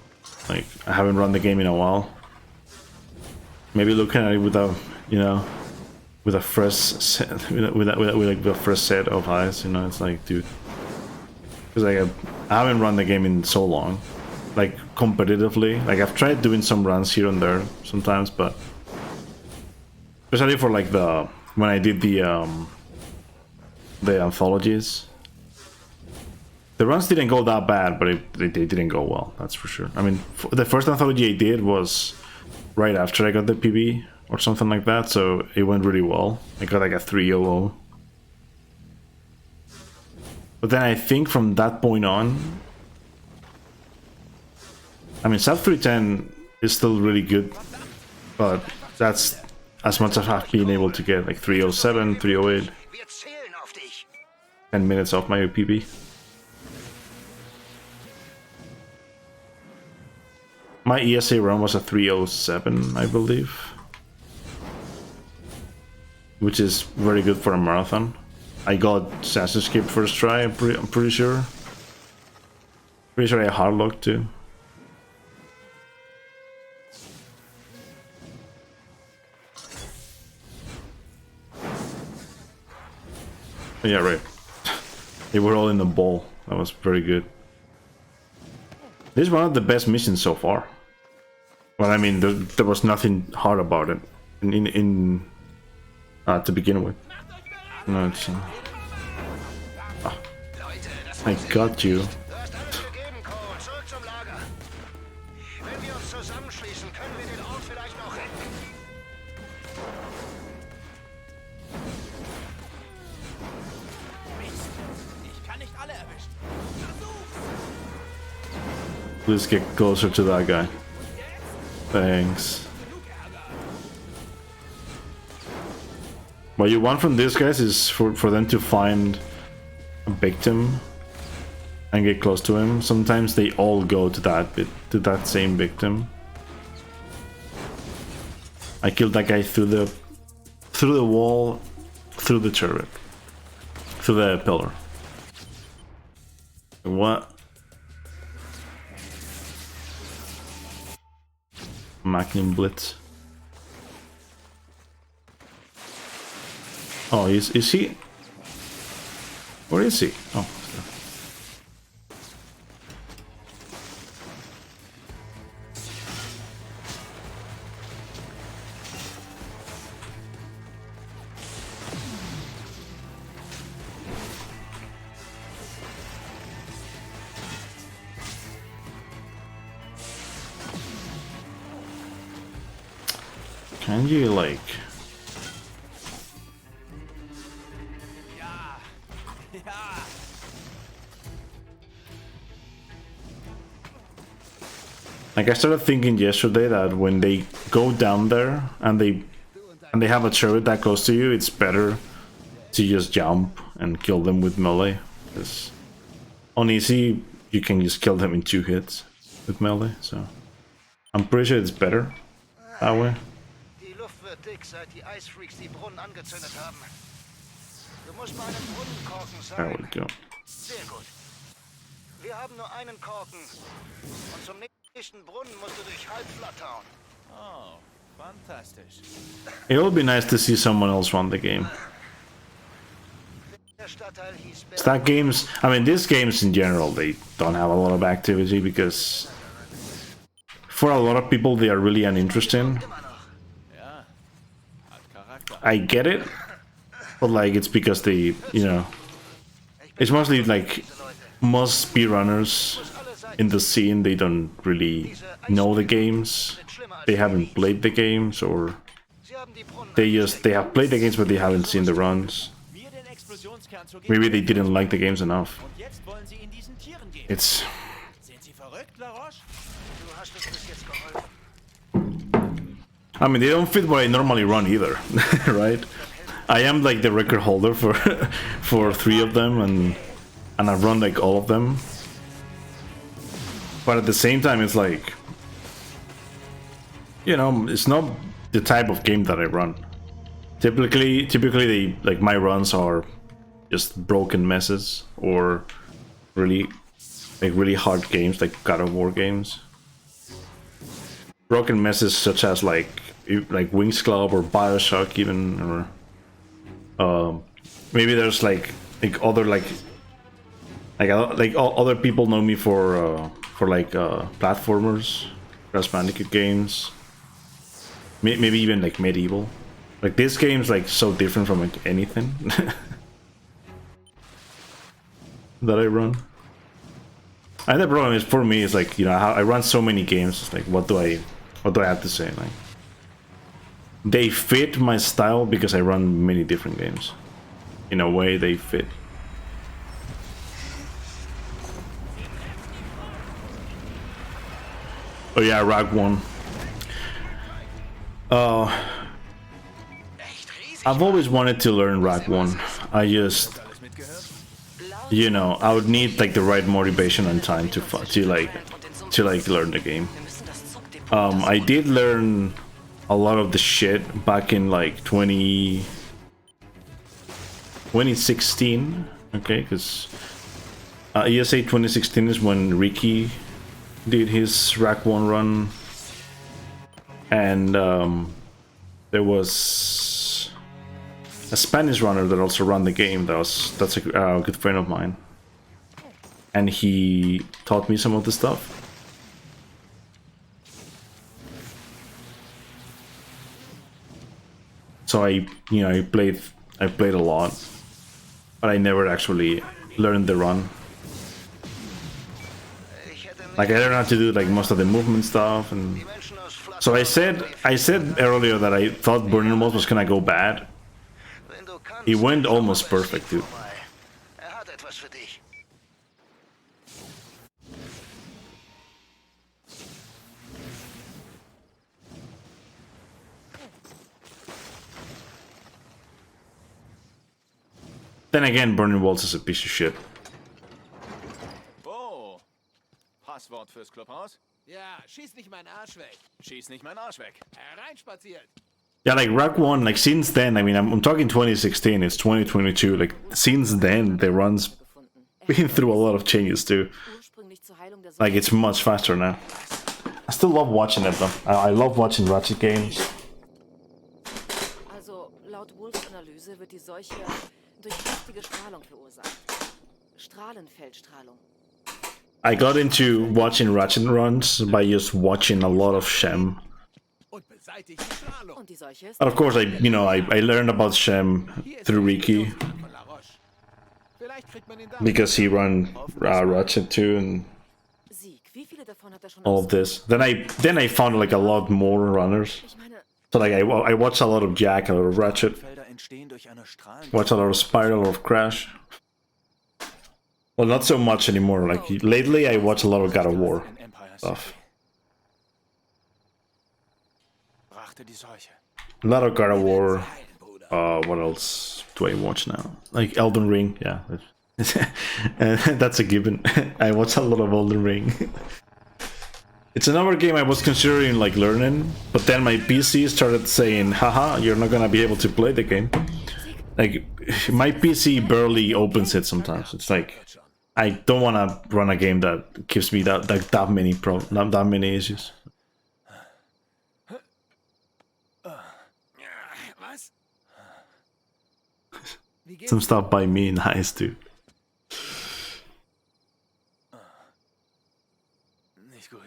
Like, I haven't run the game in a while. Maybe looking at it with a, you know, with a fresh set, with a fresh set of eyes, you know, it's like, dude. Because like, I haven't run the game in so long. Like, competitively. Like, I've tried doing some runs here and there sometimes, but... Especially for like the... When I did the anthologies. The runs didn't go that bad, but they didn't go well, that's for sure. I mean, the first anthology I did was right after I got the PB or something like that, so it went really well. I got like a 300. But then I think from that point on, I mean, Sub 310 is still really good, but that's as much as I've been able to get, like 307, 308. 10 minutes off my PB. My ESA run was a 307, I believe. Which is very good for a marathon. I got Sasha Skip first try, I'm pretty sure. Pretty sure I hard locked too. Yeah, right. They were all in the ball. That was very good. This is one of the best missions so far. Well, I mean, there was nothing hard about it to begin with. No, it's... I got you. Please get closer to that guy. Thanks. What you want from these guys is for them to find a victim and get close to him. Sometimes they all go to that same victim. I killed that guy through the wall, through the turret, through the pillar. What? Magnum Blitz. Oh, is he? Where is he? Oh. Can you like... Like, I started thinking yesterday that when they go down there and they have a turret that close to you, it's better to just jump and kill them with melee. Because on easy, you can just kill them in 2 hits with melee, so I'm pretty sure it's better that way. There we go. Wir haben nur einen Korken. Und zum nächsten Brunnen musst du durch Halbflattern. Oh, fantastisch. It would be nice to see someone else run the game. That games, I mean, these games in general, they don't have a lot of activity because for a lot of people they are really uninteresting. I get it, but like it's because they, you know, it's mostly like most speedrunners in the scene, they don't really know the games. they haven't played the games, or Sie haben die Brunnen they have played the games but they haven't seen the runs. Mir den Explosionskern zur Maybe they didn't like the games enough. Und jetzt wollen sie in diesen Tieren gehen. It's Sind sie verrückt, Laroche? Du hast uns bis jetzt geholfen. I mean, they don't fit what I normally run either, right? I am like the record holder for for 3 of them, and I run like all of them. But at the same time, it's like, you know, it's not the type of game that I run. Typically they, like, my runs are just broken messes or really hard games like God of War games. Broken messes such as like Wings Club or Bioshock even, or maybe there's like other other people know me for platformers, Crash Bandicoot games, maybe even like Medieval. Like, this game's like so different from like anything that I run. And the problem is, for me, is like, you know, I run so many games. It's like, what do I have to say? Like, they fit my style because I run many different games. In a way, they fit. Oh yeah, Rag 1. I've always wanted to learn Rag 1. I just, you know, I would need like the right motivation and time to learn the game. I did learn a lot of the shit back in like 2016, okay, because ESA 2016 is when Ricky did his Rag 1 run, and there was a Spanish runner that also ran the game. That's a good friend of mine, and he taught me some of the stuff. So I played a lot, but I never actually learned the run. Like, I learned how to do like most of the movement stuff, and so I said earlier that I thought Burning Walls was gonna go bad. It went almost perfect, dude. Then again, Burning Walls is a piece of shit. Oh, Passwort fürs Clubhaus? Ja, schieß nicht meinen Arsch weg. Schieß nicht meinen Arsch weg. Hereinspaziert. Yeah, like Rag 1, like since then, I mean, I'm talking 2016, it's 2022, like since then, the run's been through a lot of changes too. Like, it's much faster now. I still love watching it though. I love watching Ratchet games. Also, laut Wolfs Analyse wird die Seuche durch giftige Strahlung verursacht. Strahlenfeldstrahlung. I got into watching Ratchet runs by just watching a lot of Shem. And of course, I learned about Shem through Ricky, because he ran Ratchet too and all of this. Then I found like a lot more runners. So like I watched a lot of Jack, a lot of Ratchet, watched a lot of Spiral, a lot of Crash. Well, not so much anymore. Like, lately I watch a lot of God of War stuff. A lot of God of War. What else do I watch now? Like Elden Ring, yeah. That's a given. I watch a lot of Elden Ring. It's another game I was considering like learning, but then my PC started saying, haha, you're not gonna be able to play the game. Like, my PC barely opens it sometimes. It's like, I don't want to run a game that gives me that many issues. Some stuff by me, nice dude. Nicht gut.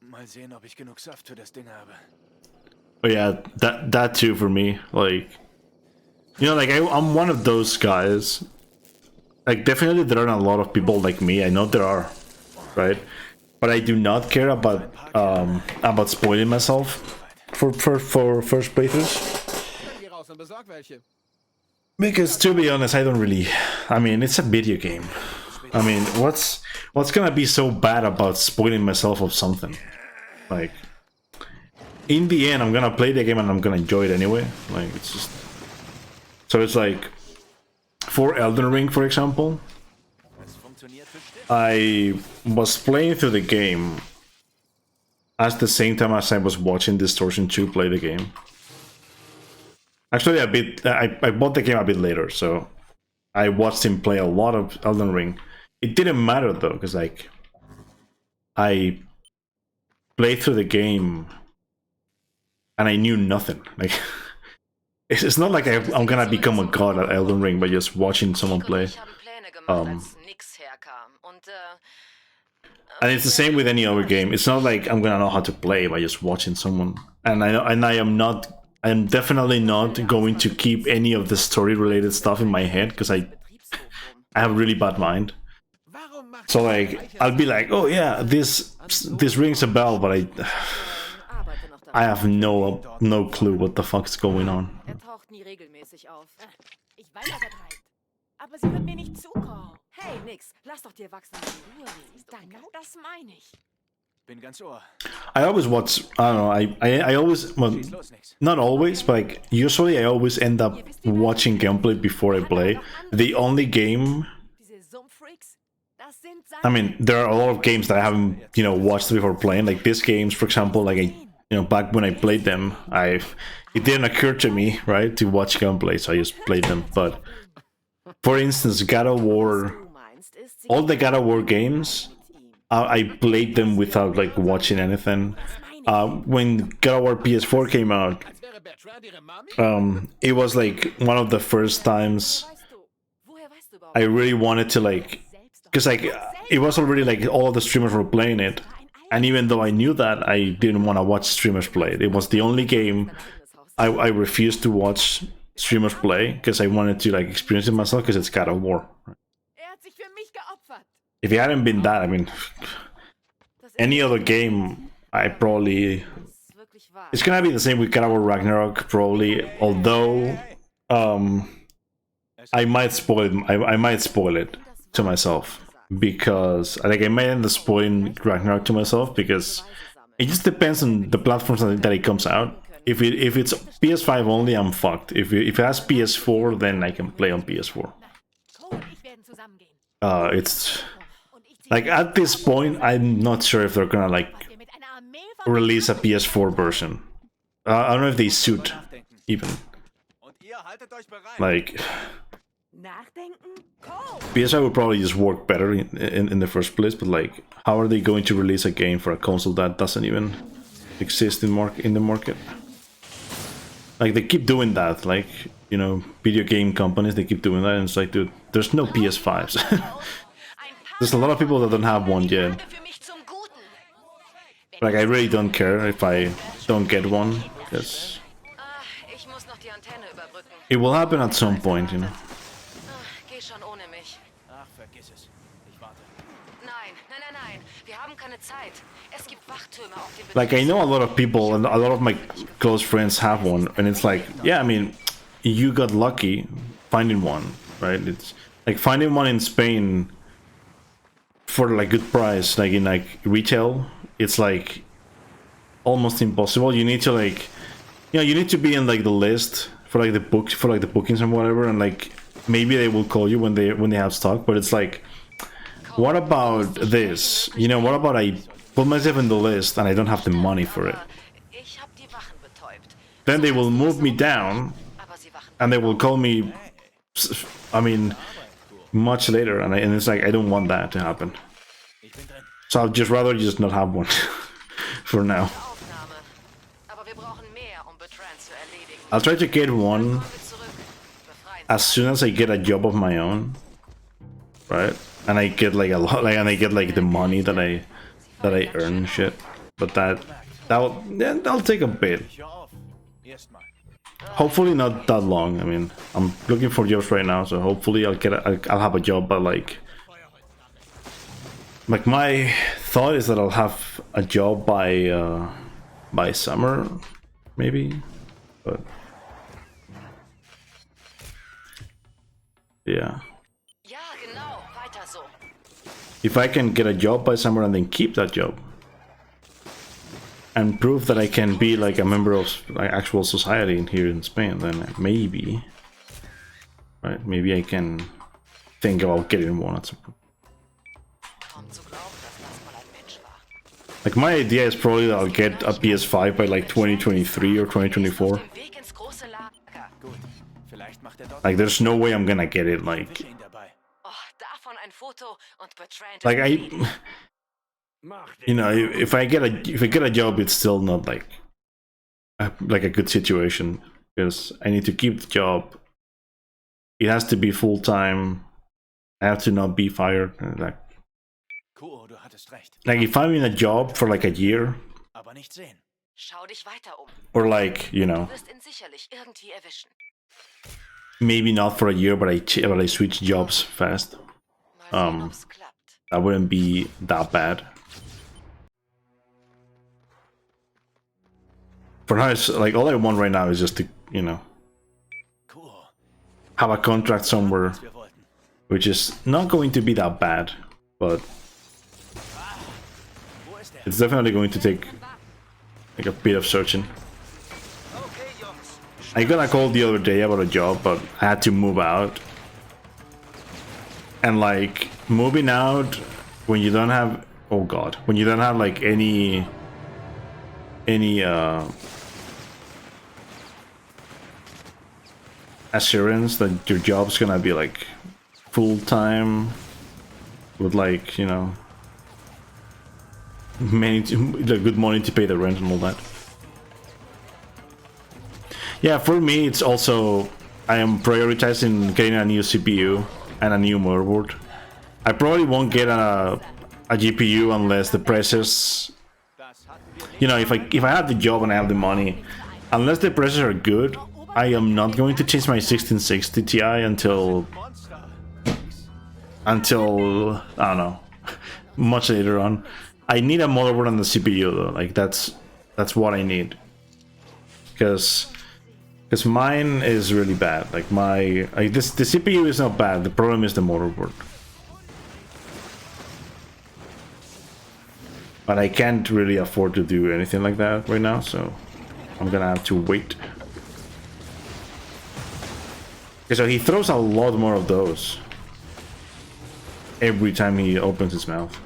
Mal sehen, ob ich genug Saft für das Ding habe. Oh yeah, that too for me. Like, you know, like I'm one of those guys. Like, definitely there aren't a lot of people like me. I know there are, right? But I do not care about spoiling myself for first playthroughs. Geh raus und besorg welche. Because to be honest, I don't really. I mean, it's a video game. I mean, what's gonna be so bad about spoiling myself of something? Like, in the end, I'm gonna play the game and I'm gonna enjoy it anyway. Like, it's just. So it's like, for Elden Ring, for example, I was playing through the game at the same time as I was watching Distortion 2 play the game. Actually, I bought the game a bit later, so I watched him play a lot of Elden Ring. It didn't matter though, because like I played through the game and I knew nothing. Like it's not like I'm gonna become a god at Elden Ring by just watching someone play. And it's the same with any other game. It's not like I'm gonna know how to play by just watching someone. And I'm definitely not going to keep any of the story-related stuff in my head because I have a really bad mind. So like, I'll be like, oh yeah, this rings a bell, but I have no clue what the fuck's going on. taucht nie regelmäßig auf. Ich weiß, was treibt. Aber sie wird mir nicht zukommen. Hey, nix. Lass doch die Erwachsenen in Ruhe. Genau das meine ich. Bin ganz Ohr. I always watch, I don't know, I always, well, not always, but like, usually I always end up watching gameplay before I play. The only game, I mean, there are a lot of games that I haven't, you know, watched before playing. Like these games, for example, like, you know, back when I played them, it didn't occur to me, right, to watch gameplay, so I just played them. But, for instance, God of War, all the God of War games, I played them without like watching anything. When God of War PS4 came out, it was like one of the first times I really wanted to like, because like it was already like all of the streamers were playing it, and even though I knew that, I didn't want to watch streamers play it. It was the only game I refused to watch streamers play because I wanted to like experience it myself because it's God of War. If it hadn't been that, I mean, any other game, I probably... It's gonna be the same with God of War Ragnarok, probably, although I might spoil it to myself, because like I might end up spoiling Ragnarok to myself, because it just depends on the platforms that it comes out. If it's PS5 only, I'm fucked. If it has PS4, then I can play on PS4. It's... Like, at this point, I'm not sure if they're gonna, like, release a PS4 version. I don't know if they suit, even. Like... PS5 would probably just work better in the first place, but, like, how are they going to release a game for a console that doesn't even exist in the market? Like, they keep doing that, like, you know, video game companies, they keep doing that, and it's like, dude, there's no PS5s. There's a lot of people that don't have one yet. Like, I really don't care if I don't get one, because it will happen at some point, you know. Like, I know a lot of people, and a lot of my close friends have one, and it's like, yeah, I mean, you got lucky finding one, right? It's like finding one in Spain for like good price, like in like retail, it's like almost impossible. You need to like, you know, you need to be in like the list for like the books, for like the bookings and whatever, and like maybe they will call you when they have stock. But it's like, what about this? You know, what about I put myself in the list and I don't have the money for it? Then they will move me down, and they will call me, I mean, much later, and it's like, I don't want that to happen. So I'd just rather just not have one for now. I'll try to get one as soon as I get a job of my own, right? And I get like a lot, like, and I get like the money that I earn and shit. But that'll take a bit. Hopefully not that long. I mean, I'm looking for jobs right now, so hopefully I'll have a job by like Like my thought is that I'll have a job by summer, maybe, but yeah. Ja, genau. Weiter so. If I can get a job by summer and then keep that job and prove that I can be like a member of like actual society in here in Spain, then maybe, right? Maybe I can think about getting one at some point. Like my idea is probably that I'll get a PS5 by like 2023 or 2024. Like there's no way I'm gonna get it like you know, if I get a job, it's still not like a good situation because I need to keep the job. It has to be full time. I have to not be fired. Like if I'm in a job for like a year, or like, you know, maybe not for a year, but I switch jobs fast. That wouldn't be that bad. For now, it's like all I want right now is just to, you know, have a contract somewhere, which is not going to be that bad, but it's definitely going to take like a bit of searching. I got a call the other day about a job, but I had to move out. And like moving out when you don't have, oh god, when you don't have like any assurance that your job's gonna be like full time with like, you know, good money to pay the rent and all that. Yeah, for me it's also, I am prioritizing getting a new CPU and a new motherboard. I probably won't get a GPU unless the prices, you know, if I have the job and I have the money, unless the prices are good, I am not going to change my 1660 Ti until I don't know, much later on. I need a motherboard and the CPU though. Like that's what I need, because mine is really bad. Like the CPU is not bad. The problem is the motherboard. But I can't really afford to do anything like that right now, so I'm gonna have to wait. Okay, so he throws a lot more of those every time he opens his mouth.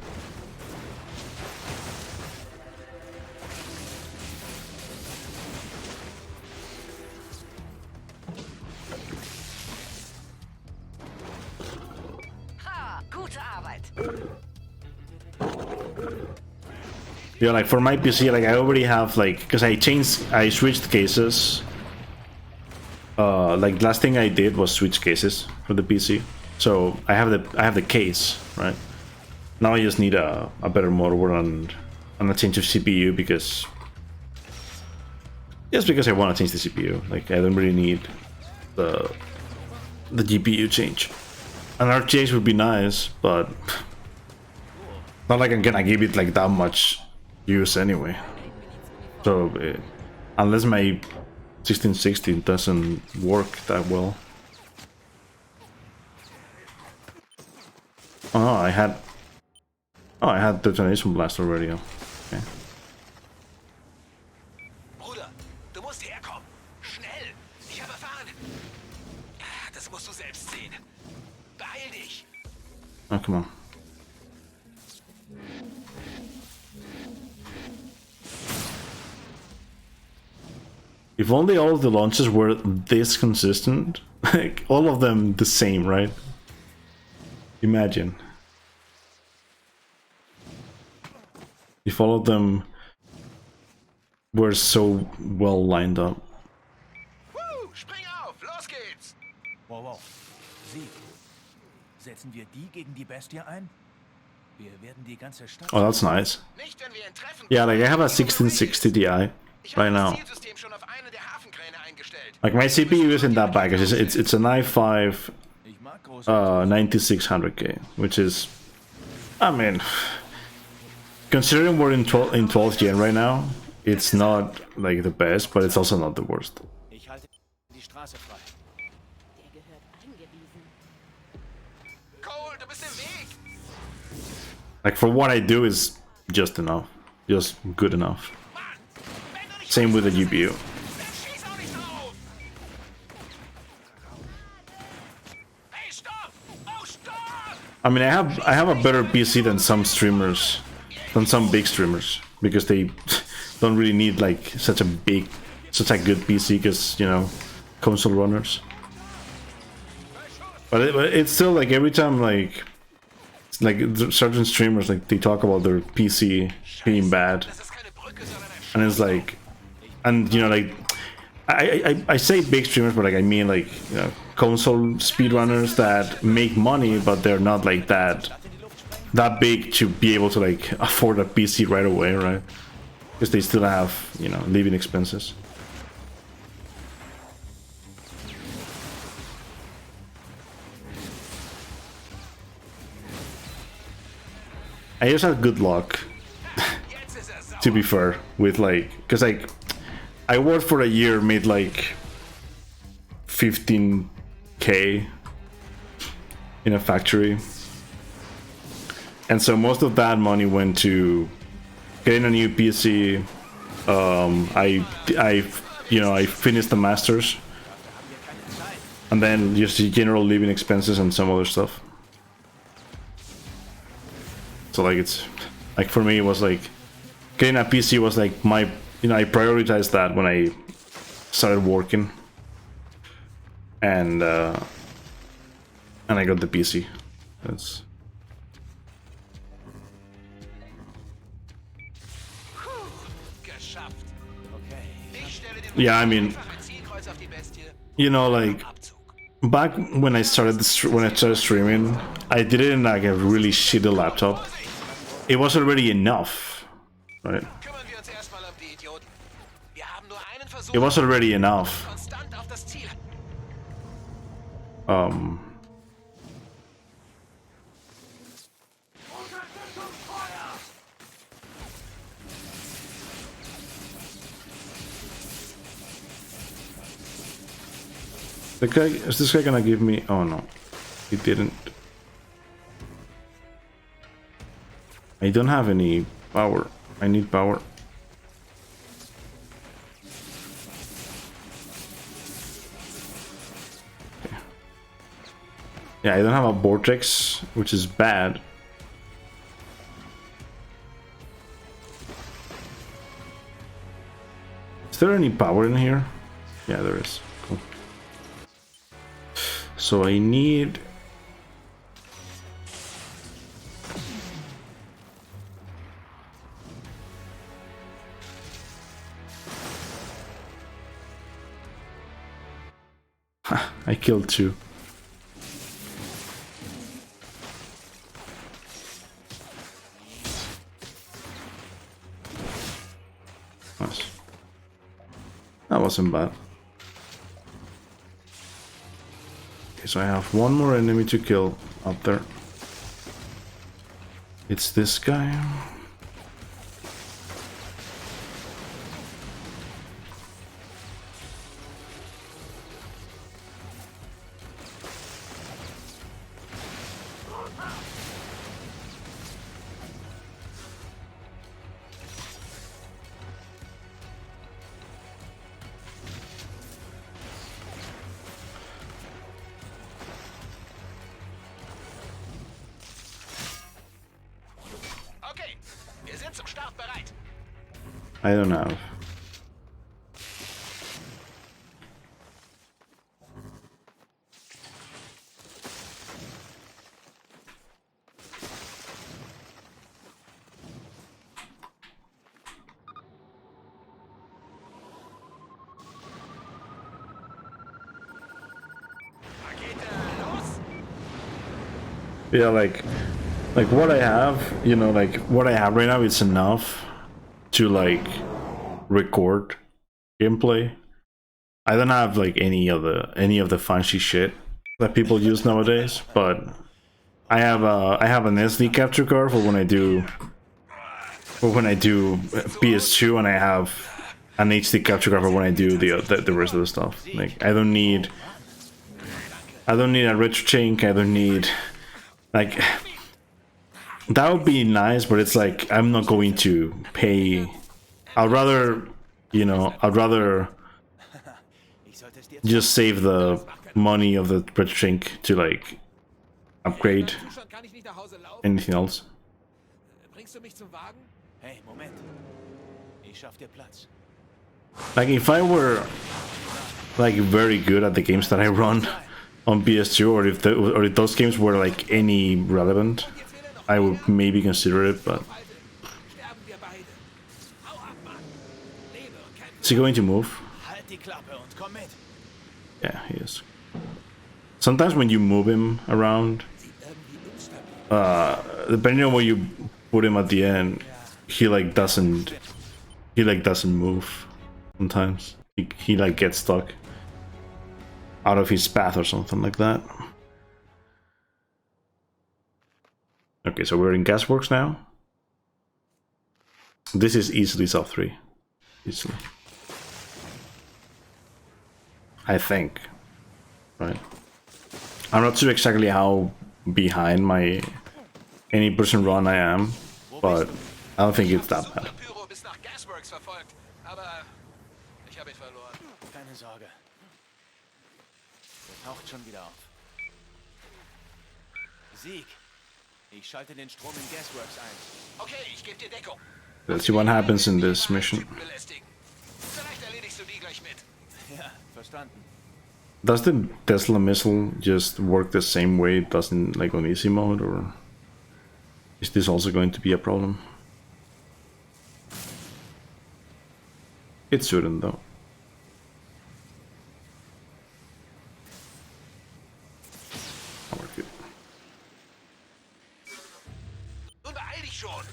Yeah, like for my PC, like I already have like, because I switched cases. Like last thing I did was switch cases for the PC, so I have the case right now. I just need a better motherboard and a change of CPU because I want to change the CPU. Like I don't really need the GPU change. An RTX would be nice, but not like I'm gonna give it like that much use anyway. So unless my 1660 doesn't work that well. Oh, I had detonation blast already. Okay. Bruder, du musst herkommen. Schnell. Ich habe erfahren. Das musst du selbst sehen. Beeil dich. Oh, come on. If only all of the launches were this consistent, like all of them the same, right? Imagine. If all of them were so well lined up. Woo, spring auf, los geht's. Wow. Sie, setzen wir die gegen die Bestie ein? Wir werden die ganze Stadt... Oh, that's nice. Nicht, wenn wir ihn treffen. Yeah, like I have a 1660 Ti right now. Like my CPU isn't that bad because it's an i5 9600K, which is I mean, considering we're in 12th gen right now, it's not like the best, but it's also not the worst. Ich halte die Straße frei. Der gehört angewiesen. Cole, du bist im Weg! Like for what I do is just enough, just good enough. Same with the GPU. Dann schieß auch nicht drauf! Hey, stopp! Oh, stopp! I mean, I have a better PC than some streamers, than some big streamers, because they don't really need like such a good PC, because you know, console runners. But it's still like every time like certain streamers like they talk about their PC being bad, Das ist keine Brücke, sondern ein and it's like, and you know, like I say big streamers, but like I mean like, you know, console speedrunners that make money, but they're not like that big to be able to like afford a PC right away, right? Because they still have, you know, living expenses. I just had good luck, Jetzt ist er sauer. to be fair, with like, because like I worked for a year, made like 15K in a factory, and so most of that money went to getting a new PC. I finished the masters, and then just the general living expenses and some other stuff. So like it's like for me it was like getting a PC was like my, you know, I prioritized that when I started working, and I got the PC. That's Geschafft. Okay. Ich stelle den yeah. I mean, ein Zielkreuz auf die Bestie. you know, like Abzug. back when I started streaming, I did it in like a really shitty laptop. It was already enough, right? Kümmern wir uns erstmal um die Idioten. Wir haben nur einen Versuch. It was already enough. Konstant auf das Ziel. The guy, is this guy gonna give me? Oh no, he didn't. I don't have any power. I need power. Okay. Yeah, I don't have a vortex, which is bad. Is there any power in here? Yeah, there is. Cool. So I need... I killed two. Nice. That wasn't bad. Okay, so I have one more enemy to kill up there. It's this guy. Okay, wir sind zum Start bereit. I don't have. Rakete, los! Yeah, like what I have, you know, like what I have right now, it's enough to like record gameplay. I don't have like any of the fancy shit that people use nowadays, but I have an SD capture card for when I do PS2, and I have an HD capture card for when I do the rest of the stuff. Like I don't need a retro chain. I don't need like that would be nice, but it's like I'm not going to pay. I'd rather, you know, just save the money of the retro chain to like upgrade anything else. Hey, Moment. Ich schaff dir Platz. Like if I were like very good at the games that I run on PS2, or if those games were like any relevant, I would maybe consider it. But is he going to move? Halt die Klappe und komm mit. Yeah, he is. Sometimes when you move him around, depending on where you put him at the end, he doesn't move. Sometimes he like gets stuck out of his path or something like that. Okay, so we're in Gasworks now. This is easily South 3. Easily. I think. Right. I'm not sure exactly how behind my any person run I am, but I don't think it's that bad. Keine Sorge. Er taucht schon wieder auf. Sieg. Ich schalte den Strom in Gasworks ein. Okay, ich gebe dir Deckung. Let's see what happens in this mission. Vielleicht erledigst du die gleich mit. Ja, verstanden. Does the Tesla missile just work the same way it does in like on easy mode, or is this also going to be a problem? It shouldn't though. Oh, we're good. Nun beeil dich schon.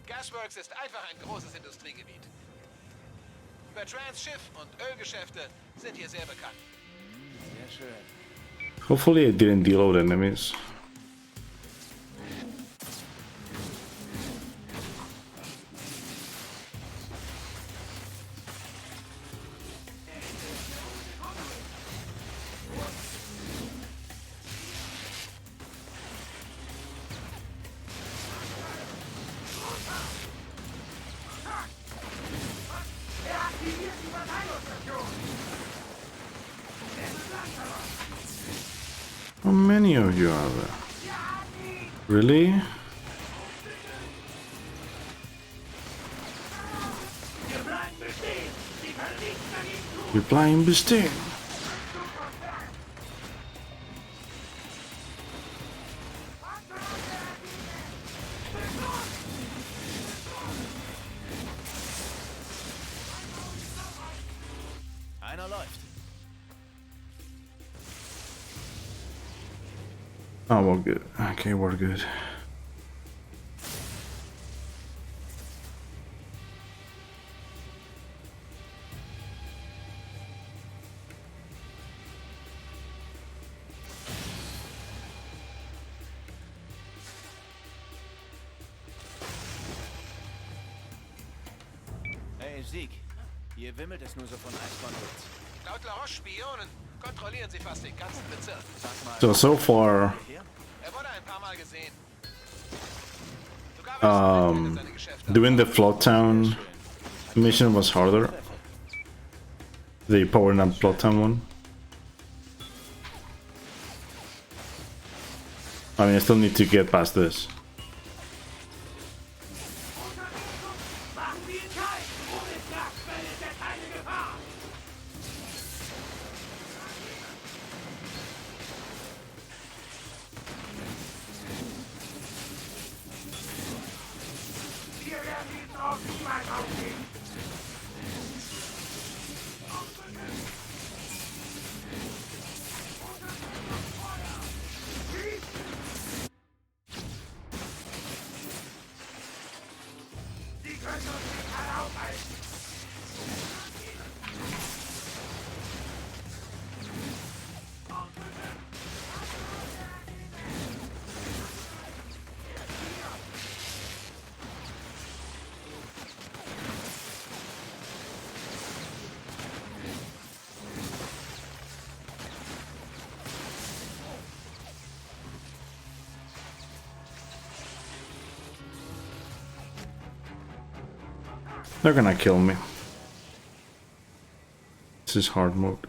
Gasworks ist einfach ein großes Industriegebiet. Bertrands Schiff und Ölgeschäfte sind hier sehr bekannt. Sehr schön. Hopefully I didn't deload enemies. How many of you are there? Really? You're blind bestehen. Einer läuft. Oh, we're good. Okay, we're good. Hey, Sieg. Hier wimmelt es nur so von Eiskonduits. Laut La Roche-Spionen kontrollieren sie fast den ganzen Bezirk. Sag mal, So far, Er wurde ein paar Mal gesehen. doing the Float Town mission was harder. The Power Up Float Town one. I mean, I still need to get past this. They're gonna kill me. This is hard mode.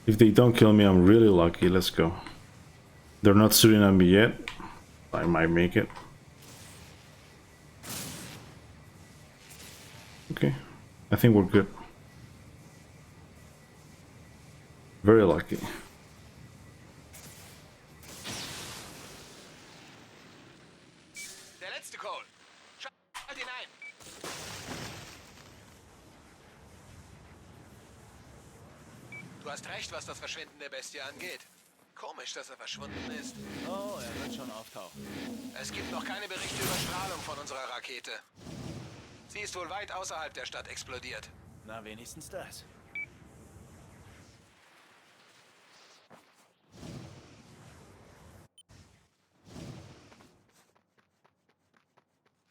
If they don't kill me, I'm really lucky. Let's go. They're not shooting at me yet. I might make it. Okay. I think we're good. Very lucky. Der letzte Call. Schalt ihn ein. Du hast recht, was das Verschwinden der Bestie angeht. Komisch, dass er verschwunden ist. Oh, er wird schon auftauchen. Es gibt noch keine Berichte über Strahlung von unserer Rakete. Sie ist wohl weit außerhalb der Stadt explodiert. Na, wenigstens das.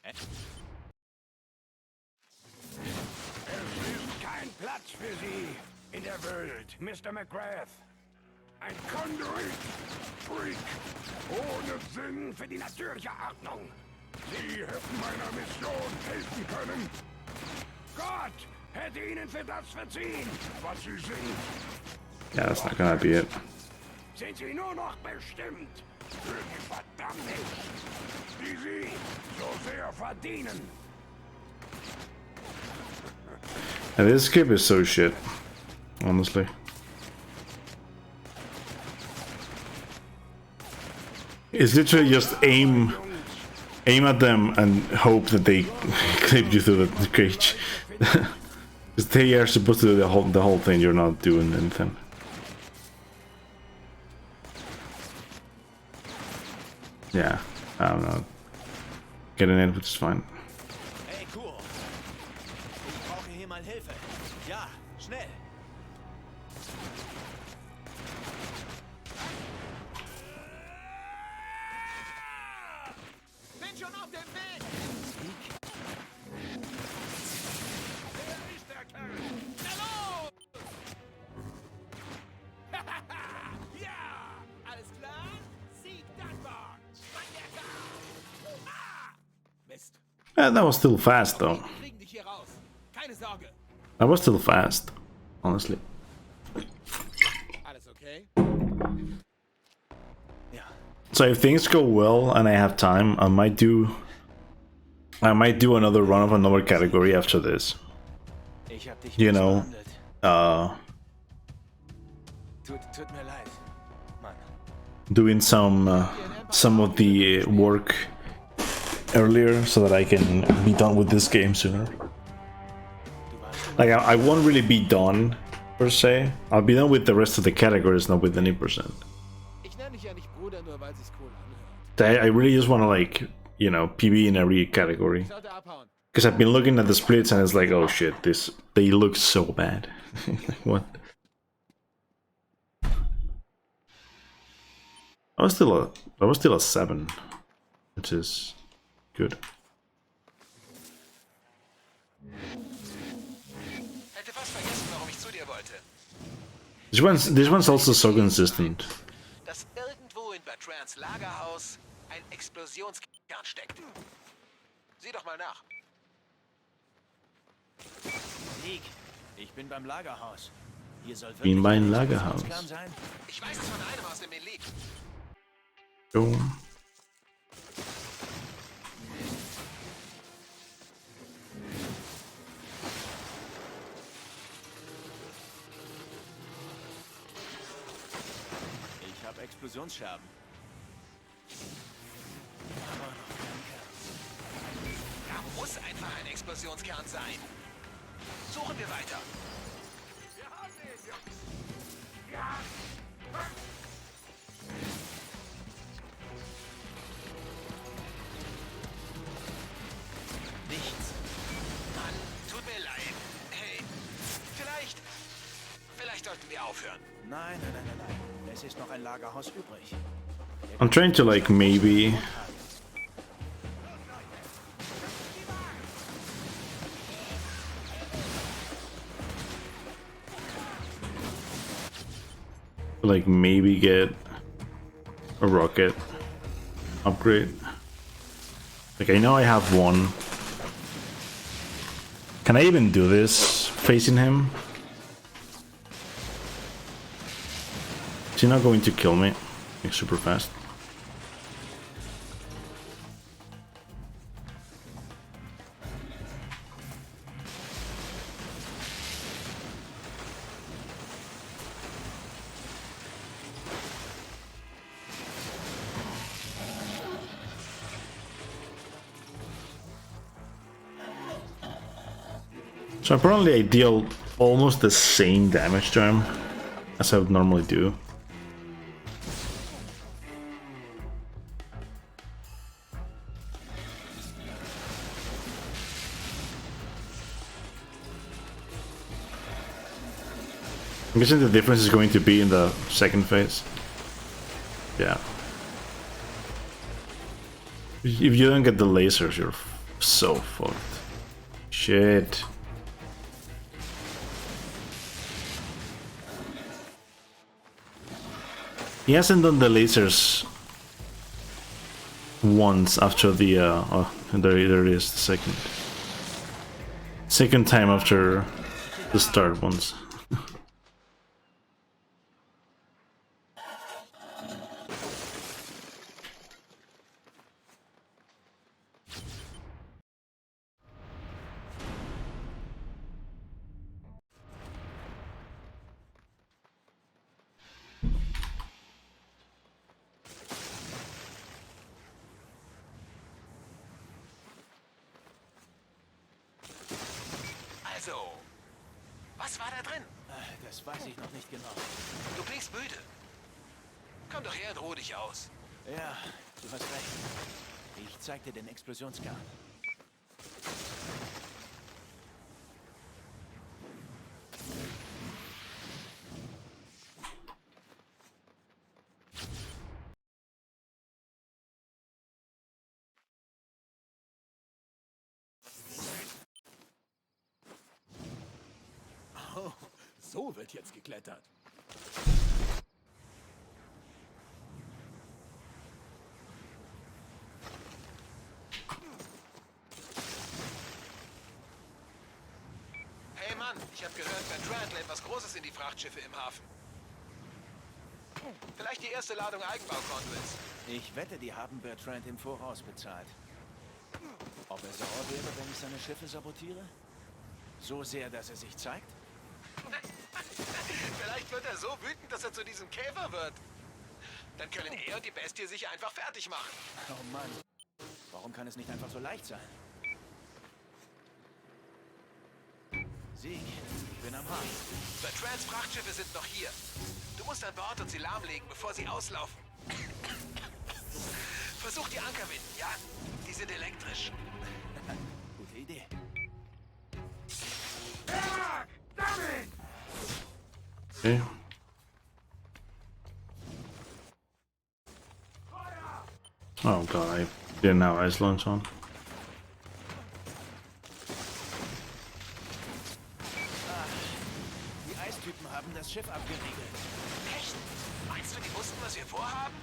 Es ist kein Platz für Sie in der Welt, Mr. McGrath. Ein Conduit, Freak, ohne Sinn für die natürliche Ordnung. Sie hätten meiner Mission helfen können. Gott hätte Ihnen für das verziehen, was Sie sind. Yeah, that's not gonna be it. Sind Sie nur noch bestimmt für die Verdammnis, die Sie so sehr verdienen. And this skip is so shit, honestly. It's literally just aim at them and hope that they clip you through the cage. Because they are supposed to do the whole thing. You're not doing anything. Yeah, I'm not getting it, which is fine. Hey, cool. Ich brauche hier mal Hilfe. Ja, schnell. Bin schon auf dem Weg! Wer ist der Kerl? Hallo! Ja! Alles klar? Sieg dankbar! Mist. That was still fast, though. Wir kriegen dich hier raus. Keine Sorge. That was still fast, honestly. Alles okay? Ja. So if things go well and I have time, I might do another run of another category after this. Ich hab dich You know, missbehandelt. Tut mir leid, Mann. doing some of the work earlier so that I can be done with this game sooner. Like I won't really be done per se. I'll be done with the rest of the categories, not with any percent. Ich nenne dich ja nicht Bruder, nur weil sich's cool anhört. I really just want to, like, you know, PB in every category. Ich sollte abhauen. Because I've been looking at the splits and it's like, oh shit, they look so bad. What? I was still a 7, which is good. Hätte fast vergessen, warum ich zu dir wollte. This one's also so consistent. Dass irgendwo in Bertrands Lagerhaus ein Explosionskern steckt. Sieh doch mal nach. League, ich bin beim Lagerhaus. Hier soll In wirklich mein ein Lagerhaus. Explosionskern sein? Ich weiß es von einem aus dem Elite. So. Ich habe Explosionsscherben. Da muss einfach ein Explosionskern sein. Suchen wir weiter. Wir haben ihn, Jungs. Ja. Nichts. Mann, tut mir leid. Hey, vielleicht sollten wir aufhören. Nein. Es ist noch ein Lagerhaus übrig. I'm trying to, like, maybe get a rocket upgrade. Like, I know I have one, Can I even do this facing him? Is he not going to kill me? Like, super fast. So apparently I deal almost the same damage to him as I would normally do. I'm guessing the difference is going to be in the second phase. Yeah. If you don't get the lasers, you're so fucked. Shit. He hasn't done the lasers once after the oh, there it is, the second time after the start once. Also, was war da drin? Das weiß ich noch nicht genau. Du klingst müde. Komm doch her und ruh dich aus. Ja, du hast recht. Ich zeig dir den Explosionskern. Oh, so wird jetzt geklettert. Hey Mann, ich habe gehört, Bertrand lädt was Großes in die Frachtschiffe im Hafen. Vielleicht die erste Ladung Eigenbau-Conduits. Ich wette, die haben Bertrand im Voraus bezahlt. Ob er sauer wäre, wenn ich seine Schiffe sabotiere? So sehr, dass er sich zeigt? Vielleicht wird er so wütend, dass er zu diesem Käfer wird. Dann können er und die Bestie sich einfach fertig machen. Oh Mann, warum kann es nicht einfach so leicht sein? Sieg, ich bin am Haken. Bertrands Frachtschiffe sind noch hier. Du musst an Bord und sie lahmlegen, bevor sie auslaufen. Versuch die Ankerwinden, ja? Die sind elektrisch. Gute Idee. Okay. Oh god, I didn't have ice launch on. Die Eistypen haben das Schiff abgeriegelt. Echt? Meinst du, die wussten, was wir vorhaben?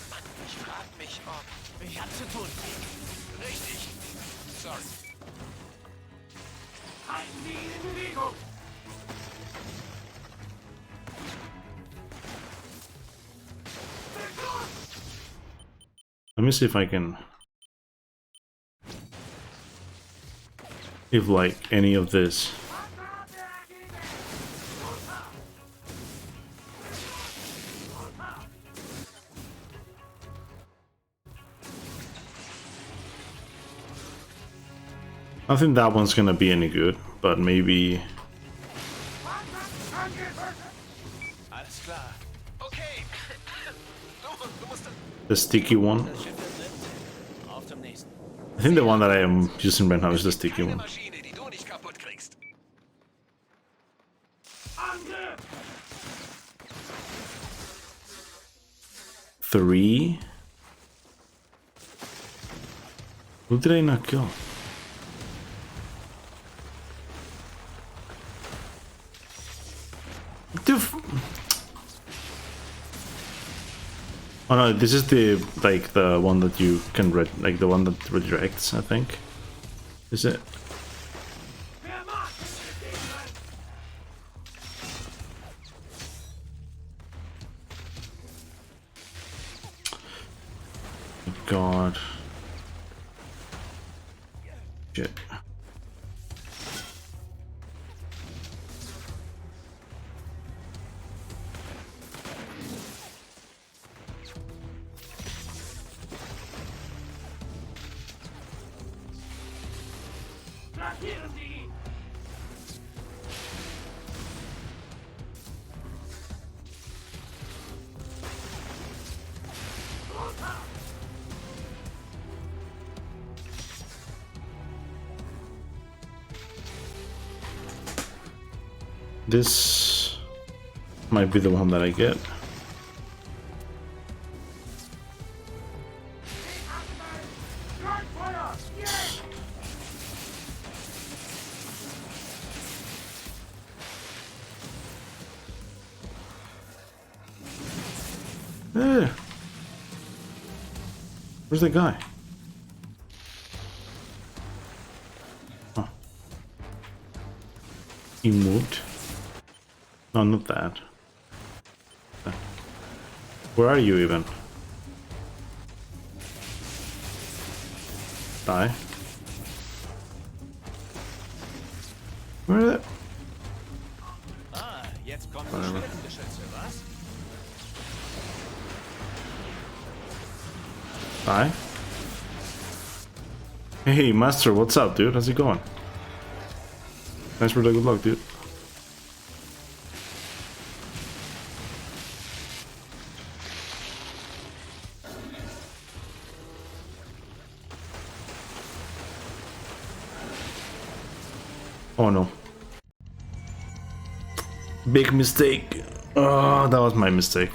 Mann, ich frag mich, ob... Ich hab zu tun. Richtig. Sorry. Halten Sie ihn in Bewegung! Let me see if I can... If like any of this... I think that one's gonna be any good, but maybe... Alles klar. Okay. Du musst... the sticky one. Das Schiff wird mit. Auf zum nächsten. I think the one that I am using right now is the sticky Keine one. Maschine, die du nicht kaputt kriegst. Angriff! 3? Who did I not kill? Oh no, this is the like the one that you can like the one that redirects, I think. Is it? god. Shit. This might be the one that I get. Where's the guy? Oh. He moved. No, not that. Where are you even? Die. Where are they? Ah, jetzt kommen die Schwertgeschütze, was? Die. Hey, Master, what's up, dude? How's it going? Thanks for the good luck, dude. Oh no. Big mistake. Oh, that was my mistake.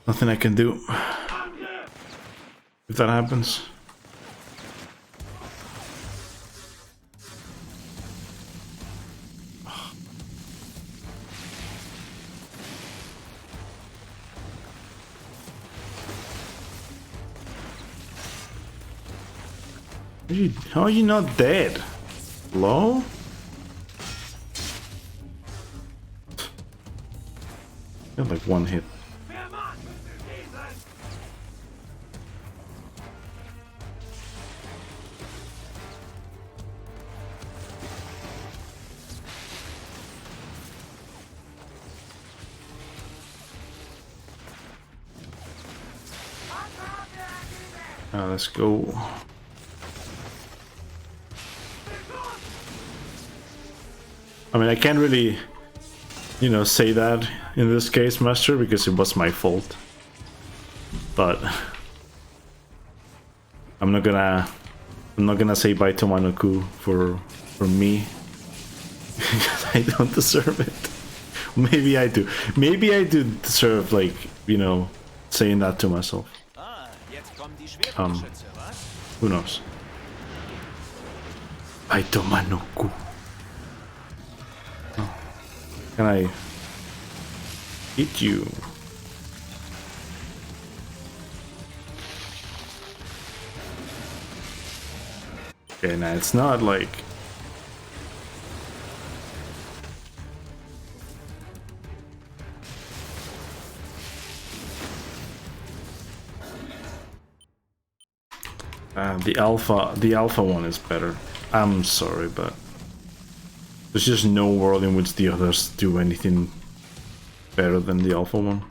Nothing I can do if that happens. How are you not dead? Hello? Got like one hit. Let's go. I mean, I can't really, you know, say that in this case, Master, because it was my fault. But I'm not gonna say bye to Manoku for me. Because I don't deserve it. Maybe I do. Maybe I do deserve, like, you know, saying that to myself. Who knows? Bye to Manoku. Oh. Can I hit you? Okay, now it's not like the alpha one is better. I'm sorry, but there's just no world in which the others do anything better than the alpha one.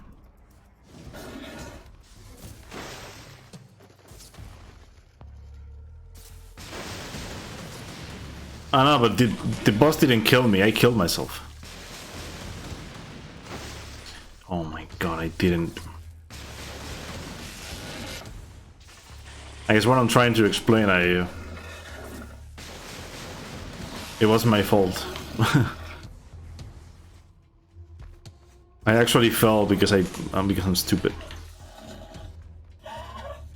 I know, but the boss didn't kill me, I killed myself. Oh my god, I didn't. I guess what I'm trying to explain, it wasn't my fault. I actually fell because I'm stupid.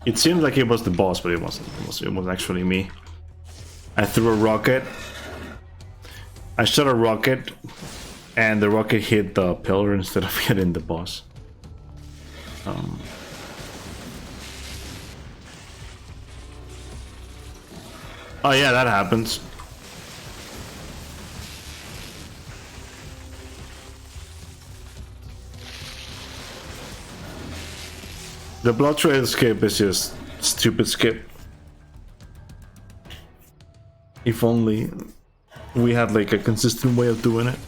It seemed like it was the boss, but it wasn't. It was actually me. I threw a rocket. I shot a rocket, and the rocket hit the pillar instead of hitting the boss. Oh yeah, that happens. The blood trail skip is just stupid skip. If only we had like a consistent way of doing it.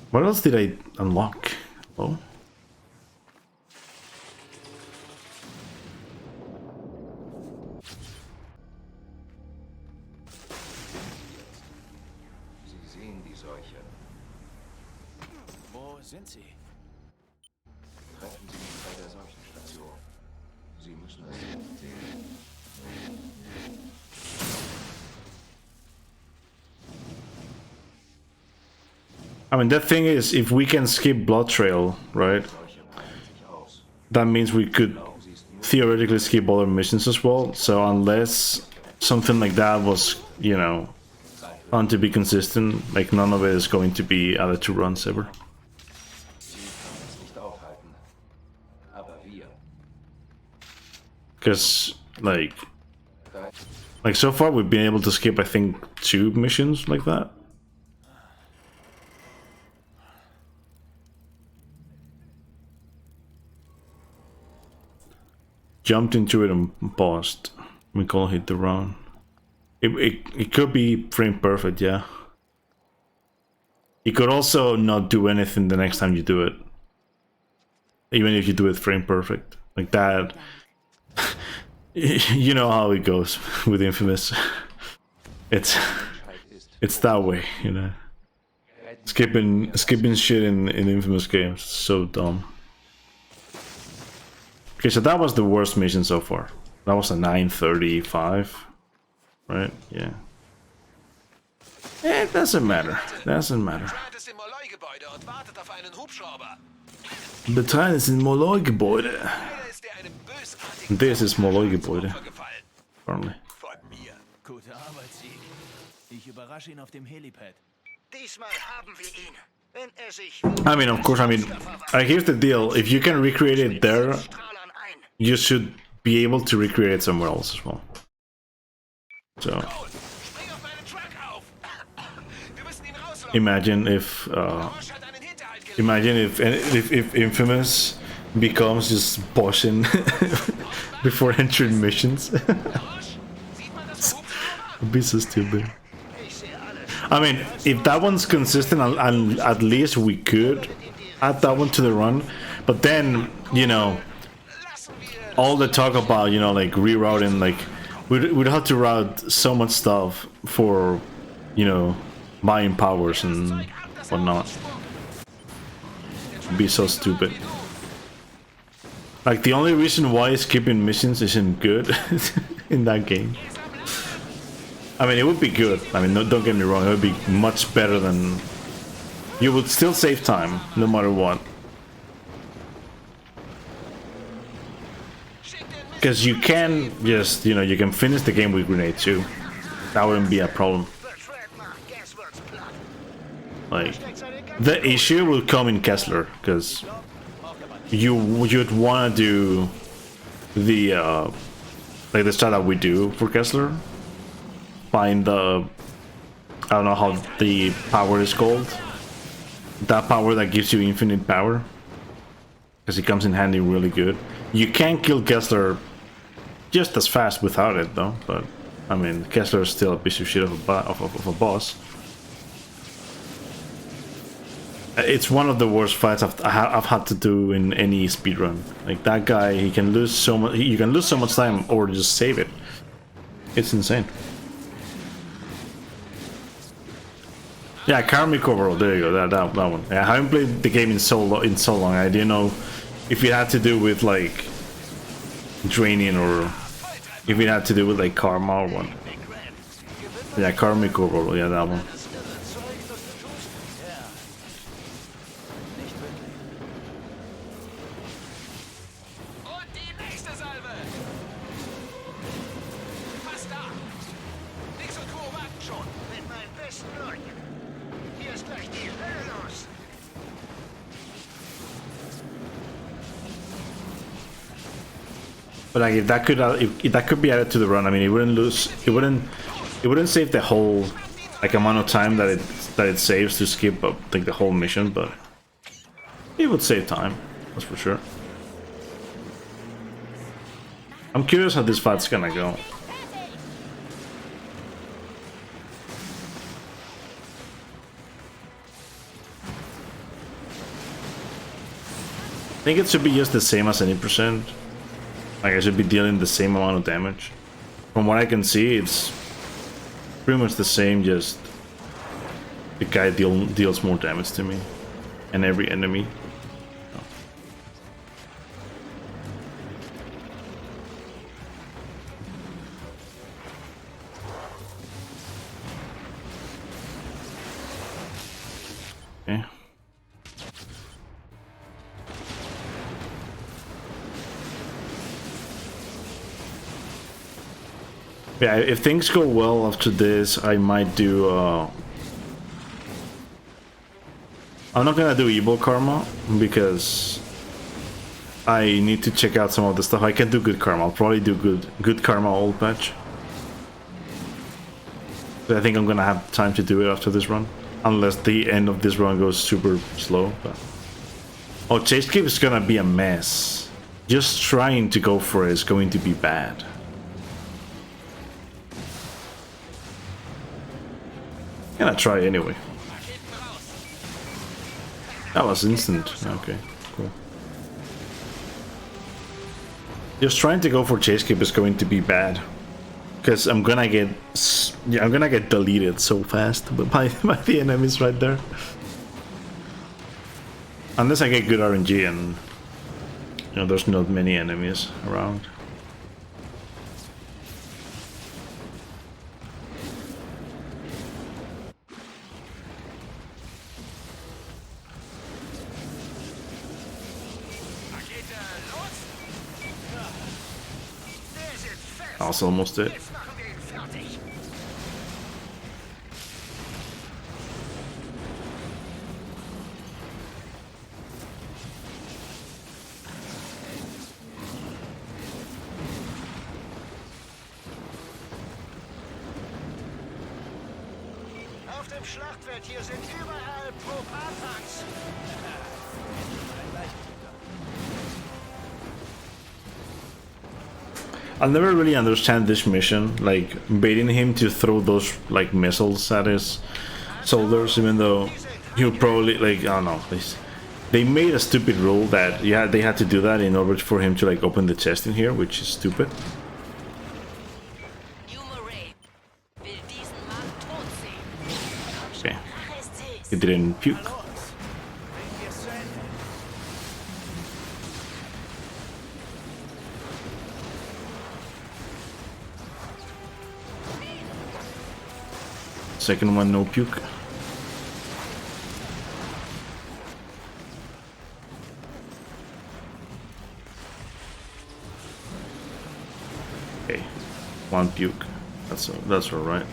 What else did I unlock? Oh. Sie sehen die Seuche. Wo sind sie? Treffen Sie mich bei der Seuchenstation. Sie müssen es sehen. I mean, the thing is, if we can skip blood trail, right? That means we could theoretically skip other missions as well. So unless something like that was, you know, found to be consistent, like none of it is going to be other 2 runs ever. Because like so far we've been able to skip, I think, 2 missions like that. Jumped into it and paused. We call hit the run. It could be frame perfect, yeah. You could also not do anything the next time you do it. Even if you do it frame perfect. Like that. You know how it goes with Infamous. It's that way, you know. Skipping shit in Infamous games, so dumb. Okay, so that was the worst mission so far. That was a 935, right? Yeah. It doesn't matter. Doesn't matter. Der Train ist im Moloi-Gebäude. This is Moloi-Gebäude. Apparently. Gute Arbeit, Sieg. Ich überrasche ihn auf dem Helipad. Diesmal haben wir ihn. Wenn sich... I mean, of course, I mean, here's the deal. If you can recreate it there, you should be able to recreate it somewhere else as well. So... Imagine if Infamous becomes just bossing before entering missions. It'd be so stupid. I mean, if that one's consistent, and at least we could add that one to the run. But then, you know, all the talk about, you know, like rerouting, like we'd have to route so much stuff for, you know, buying powers and whatnot. It'd be so stupid. Like the only reason why skipping missions isn't good in that game. I mean, it would be good. I mean, don't get me wrong. It would be much better than... You would still save time, no matter what. Because you can just, you know, you can finish the game with grenade too. That wouldn't be a problem. Like, the issue will come in Kessler, because you'd want to do the like the strat that we do for Kessler. Find the, I don't know how the power is called. That power that gives you infinite power, because it comes in handy really good. You can kill Kessler just as fast without it though, but I mean, Kessler is still a piece of shit of a boss. It's one of the worst fights I've had to do in any speedrun. Like that guy, he can lose so much. You can lose so much time, or just save it. It's insane. Yeah, Karmic Overall. There you go. That one. Yeah, I haven't played the game in so long. I didn't know if it had to do with like draining or if it had to do with like karma or what. Yeah, Karmic Overall. Yeah, that one. But like, if that could be added to the run, I mean, it wouldn't save the whole like amount of time that it saves to skip like the whole mission. But It would save time, that's for sure. I'm curious how this fight's gonna go. I think it should be just the same as any percent. Like I should be dealing the same amount of damage. From what I can see, it's pretty much the same, just the guy deals more damage to me and every enemy. Okay. Yeah, if things go well after this, I might do, I'm not gonna do evil karma, because I need to check out some of the stuff. I can do good karma. I'll probably do good karma old patch. But I think I'm gonna have time to do it after this run. Unless the end of this run goes super slow. But... oh, chase keep is gonna be a mess. Just trying to go for it is going to be bad. Gonna try anyway. That was instant. Okay, cool. Just trying to go for chase keep is going to be bad, because I'm gonna get deleted so fast by the enemies right there. Unless I get good RNG and you know there's not many enemies around. Also almost it. Auf dem Schlachtfeld hier sind überall Propan-Tanks. I'll never really understand this mission, like baiting him to throw those like missiles at his soldiers, even though he'll probably like I don't know. They made a stupid rule that they had to do that in order for him to like open the chest in here, which is stupid. Okay, he didn't puke. Second one, no puke. Okay, one puke. That's all right.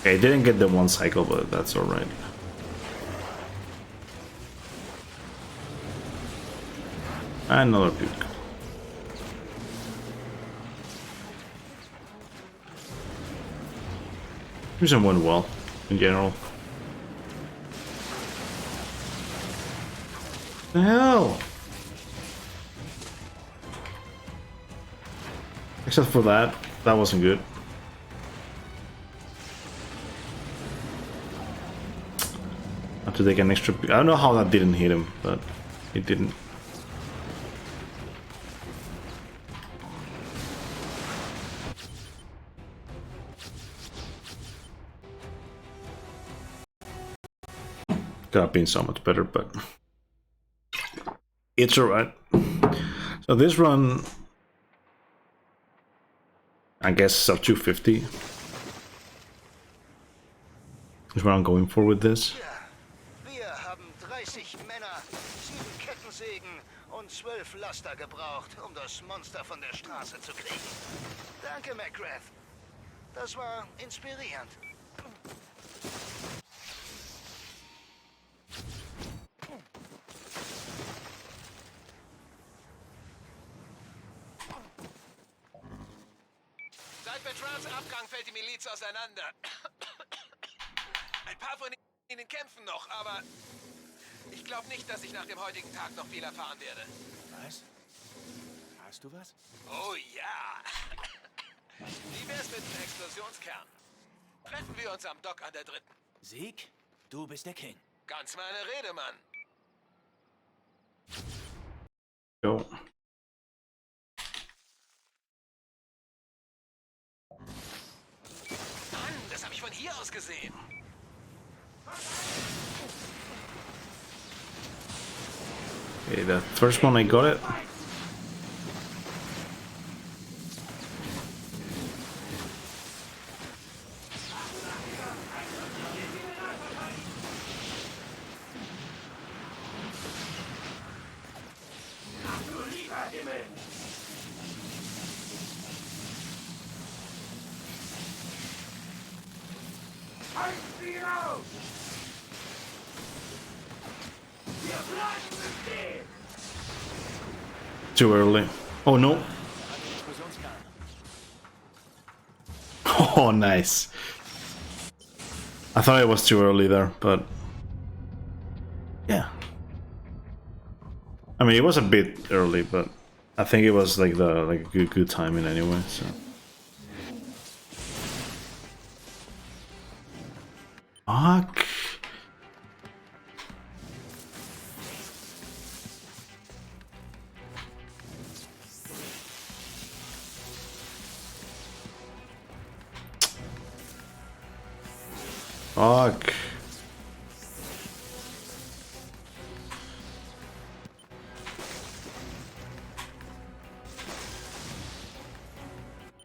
Okay, I didn't get the one cycle, but that's all right. Another puke. Mission went well, in general. The hell? Except for that wasn't good. I have to take an extra. I don't know how that didn't hit him, but it didn't. Could have been so much better, but it's alright. So this run, I guess, is up to 250. Is what I'm going for with this. Wir haben 30 Männer, 7 Kettensägen und 12 Laster gebraucht, um das Monster von der Straße zu kriegen. Danke, McGrath. Das war inspirierend. Bertrands Abgang fällt die Miliz auseinander. Ein paar von ihnen kämpfen noch, aber ich glaube nicht, dass ich nach dem heutigen Tag noch viel erfahren werde. Was? Hast du was? Oh ja. Wie wär's mit dem Explosionskern? Treffen wir uns am Dock an der 3. Sieg, du bist der King. Ganz meine Rede, Mann. Jo. Mann, das habe ich von hier aus gesehen. Okay, the first one I got it. Too early. Oh no. Oh, nice. I thought it was too early there, but yeah. I mean, it was a bit early, but I think it was like a good timing anyway. So. Fuck. Fuck.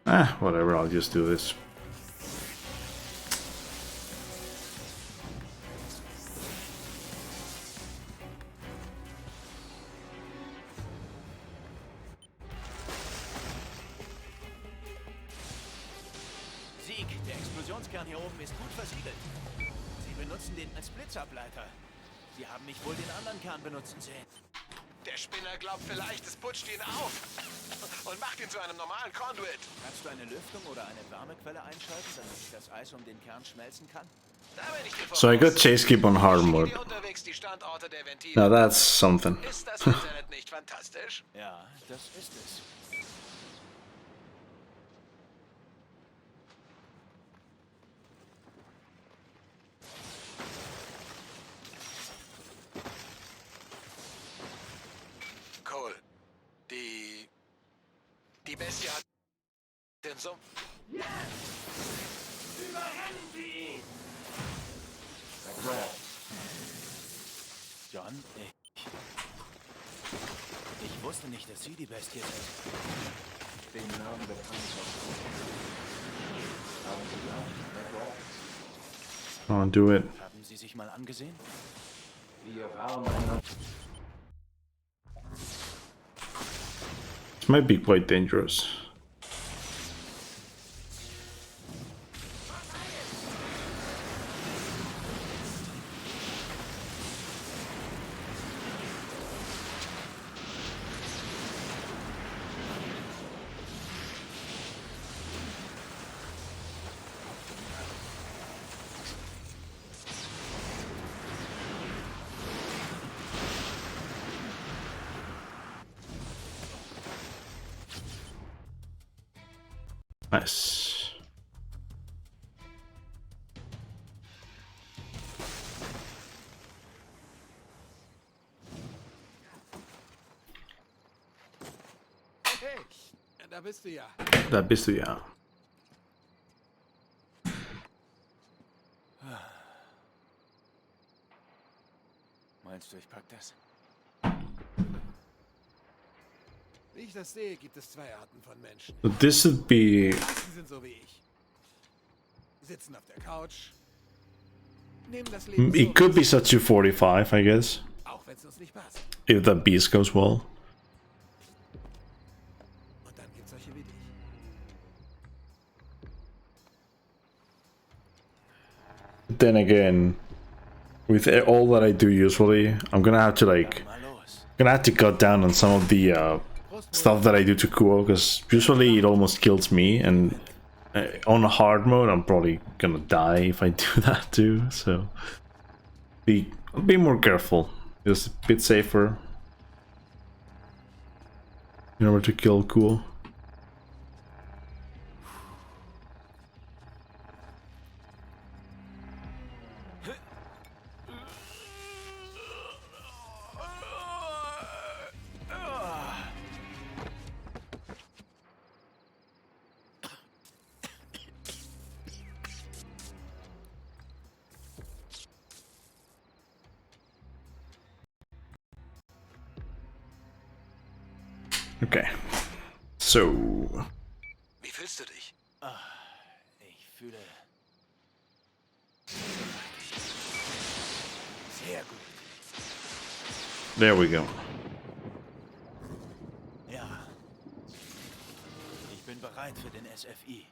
Ah, whatever, I'll just do this. Sieg, der Explosionskern hier oben ist gut versiegelt. Sie benutzen den als Blitzableiter. Sie haben mich wohl den anderen Kern benutzen sehen. Der Spinner glaubt vielleicht, es putscht ihn auf und macht ihn zu einem normalen Conduit. Kannst du eine Lüftung oder eine Wärmequelle einschalten, damit das Eis um den Kern schmelzen kann? Da bin ich dir So I got chase keep on hard mode. dir unterwegs die Standorte der Ventile. Now that's something. Ist das Internet nicht fantastisch? Ja, das ist es. Cole, die Bestie hat den Sumpf. Überrennen Sie ihn! John, ich wusste nicht, dass Sie die Bestie sind. Den Namen bekannt haben Sie gleich. I'll do it. Haben Sie sich mal angesehen? Wir waren einer. This might be quite dangerous. Nice. Hey, da bist du ja. Da bist du ja. Meinst du, ich pack das? Wie ich das sehe, gibt es zwei Arten von Menschen. So this would be. Sie sind so wie ich. Sitzen auf der Couch. Nehmen das Leben It could be such a 45, I guess. auch wenn es uns nicht passt. If the beast goes well. Und dann gibt's solche wie dich. Then again, with all that I do usually, I'm gonna have to cut down on some of the stuff that I do to Kuo, because usually it almost kills me, and on a hard mode, I'm probably gonna die if I do that too. So be more careful. Just a bit safer in order to kill cool. Okay, so. Wie fühlst du dich? Ich fühle... sehr gut. There we go. Ja. Ich bin bereit für den SFI.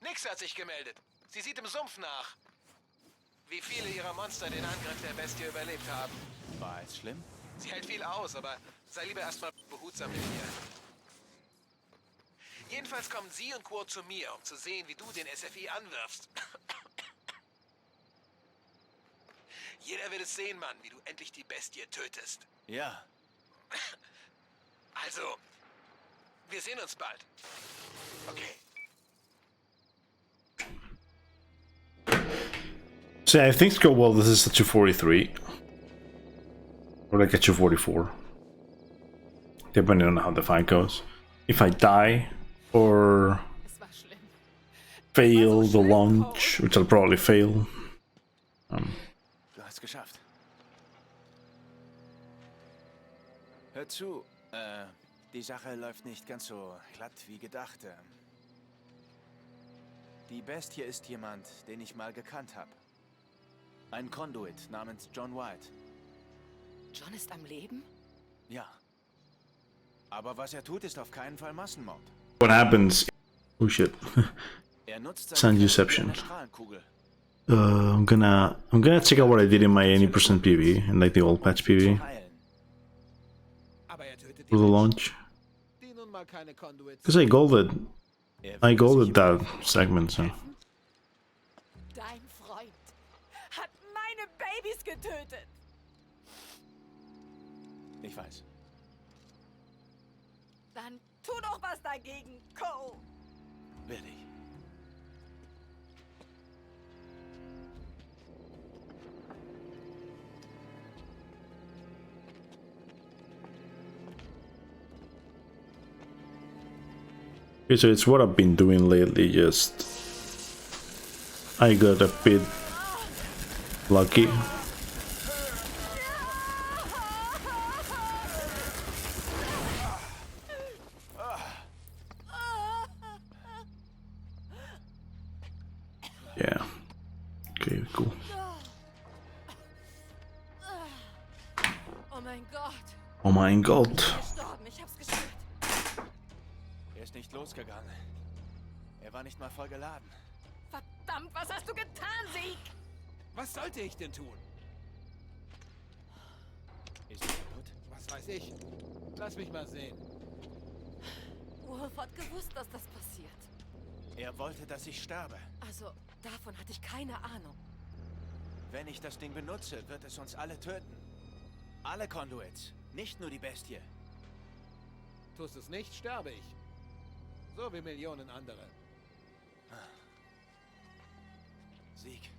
Nix hat sich gemeldet. Sie sieht im Sumpf nach. Wie viele ihrer Monster den Angriff der Bestie überlebt haben. War es schlimm? Sie hält viel aus, aber sei lieber erstmal behutsam mit ihr. Jedenfalls kommen sie und Quo zu mir, um zu sehen, wie du den SFI anwirfst. Jeder wird es sehen, Mann, wie du endlich die Bestie tötest. Ja. Also, wir sehen uns bald. Okay. So yeah, if things go well, this is a 243. Or like a 244. Depending on how the fight goes. If I die or fail the launch, which I'll probably fail. Du hast geschafft. Hör zu, die Sache läuft nicht ganz so glatt wie gedacht. Die Bestie ist jemand, den ich mal gekannt habe. Ein Conduit namens John White. John ist am Leben? Ja. Aber was er tut, ist auf keinen Fall Massenmord. What happens? Oh shit. Er nutzt Sound deception. eine Strahlenkugel. I'm gonna check out what I did in my 80% PV and like the old patch PV for the launch. Because I golded that segment, so. Dein Freund hat meine Babys getötet. Ich weiß. Dann tu doch was dagegen, Cole. Will ich. Okay, so it's what I've been doing lately, just I got a bit lucky. Yeah. Okay, cool. Oh mein Gott. Oh mein Gott. Gestorben, ich hab's gespürt. Er ist nicht losgegangen. Er war nicht mal voll geladen. Verdammt, was hast du getan, Sieg? Was sollte ich denn tun? Ist er kaputt? Was weiß ich? Lass mich mal sehen. Wolf hat gewusst, dass das passiert. Er wollte, dass ich sterbe. Also, davon hatte ich keine Ahnung. Wenn ich das Ding benutze, wird es uns alle töten. Alle Conduits, nicht nur die Bestie. Tust es nicht, sterbe ich. So wie Millionen andere. Sieg,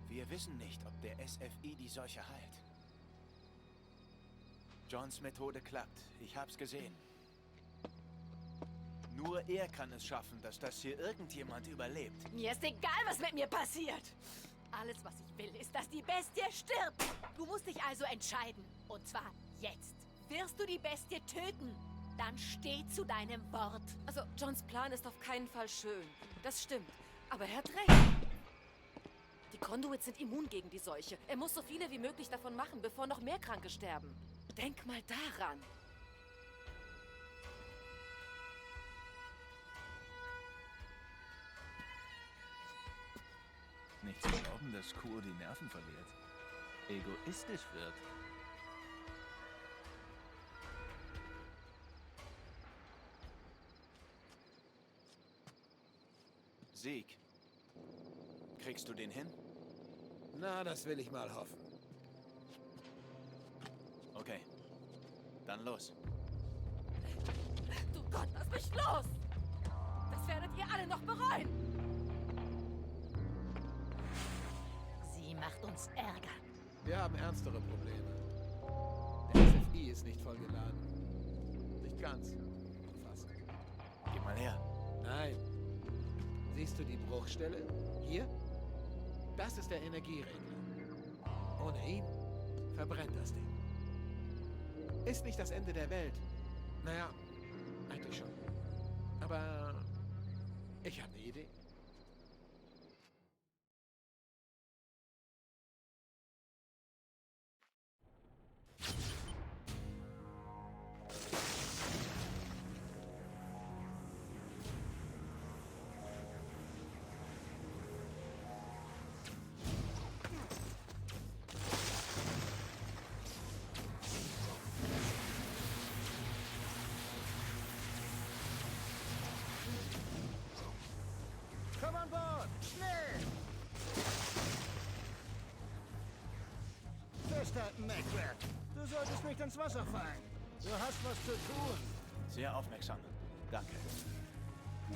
wir wissen nicht, ob der SFI die Seuche heilt. Johns Methode klappt, ich hab's gesehen. Nur er kann es schaffen, dass das hier irgendjemand überlebt. Mir ist egal, was mit mir passiert. Alles, was ich will, ist, dass die Bestie stirbt. Du musst dich also entscheiden. Und zwar jetzt. Wirst du die Bestie töten? Dann steh zu deinem Wort. Also, Johns Plan ist auf keinen Fall schön. Das stimmt. Aber er hat recht. Die Conduits sind immun gegen die Seuche. Er muss so viele wie möglich davon machen, bevor noch mehr Kranke sterben. Denk mal daran. Nicht zu glauben, dass Kuo die Nerven verliert. Egoistisch wird. Sieg. Kriegst du den hin? Na, das will ich mal hoffen. Okay. Dann los. Du Gott, lass mich los! Das werdet ihr alle noch bereuen! Sie macht uns Ärger. Wir haben ernstere Probleme. Der SFI ist nicht vollgeladen. Nicht ganz. Fast. Gib mal her. Nein. Siehst du die Bruchstelle? Hier? Das ist der Energieregler. Ohne ihn verbrennt das Ding. Ist nicht das Ende der Welt. Naja, eigentlich schon. Aber ich habe eine Idee. Komm an Bord! Schnell! Festhalten, Macbeth. Du solltest nicht ins Wasser fallen. Du hast was zu tun. Sehr aufmerksam. Danke. Die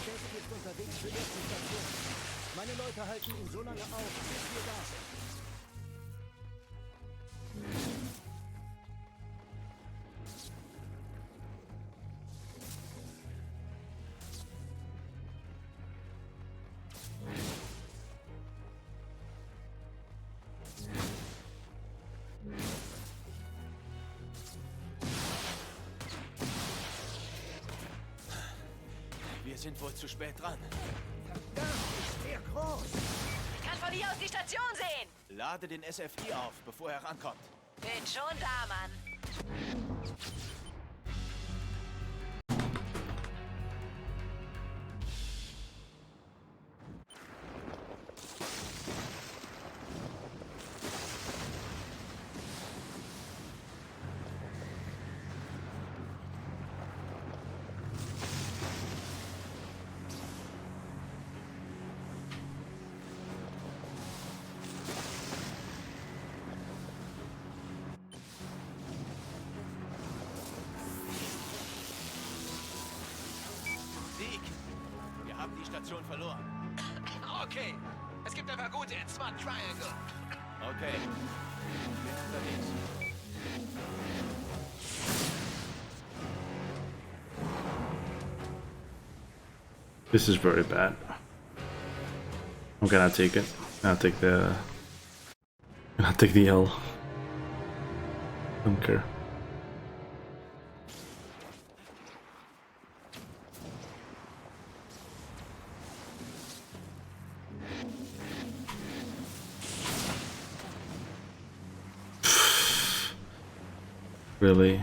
Desk ist unterwegs für die Station. Meine Leute halten ihn so lange auf, bis wir da sind. Wir sind wohl zu spät dran. Das ist sehr groß. Ich kann von hier aus die Station sehen. Lade den SFI auf, bevor er rankommt. Bin schon da, Mann. Sieg! Wir haben die Station verloren. Okay. Es gibt ein paar gute in Smart Triangle. Okay. Bin unterwegs. This is very bad. I'm gonna take it. I'll take the L. Don't care. Really?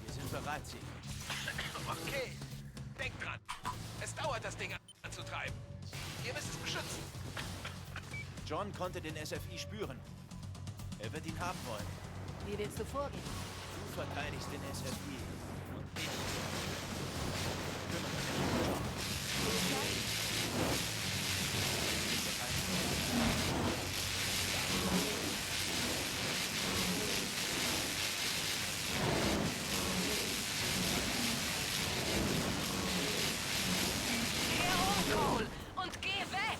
Wir sind bereit, Sieg. Okay. Denk dran. Es dauert, das Ding anzutreiben. Ihr müsst es beschützen. John konnte den SFI spüren. Er wird ihn haben wollen. Wie willst du vorgehen? Du verteidigst den SFI. Und ich kümmere mich um John. Geh hoch, Cole, und geh weg.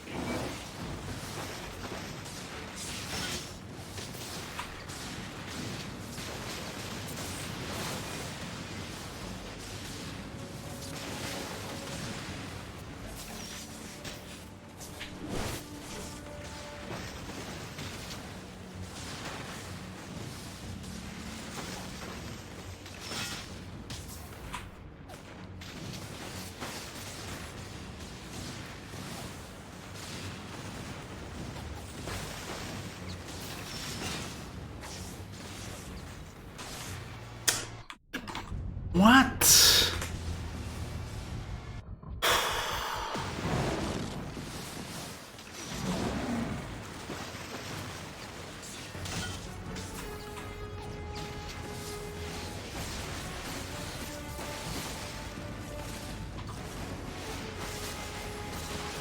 What?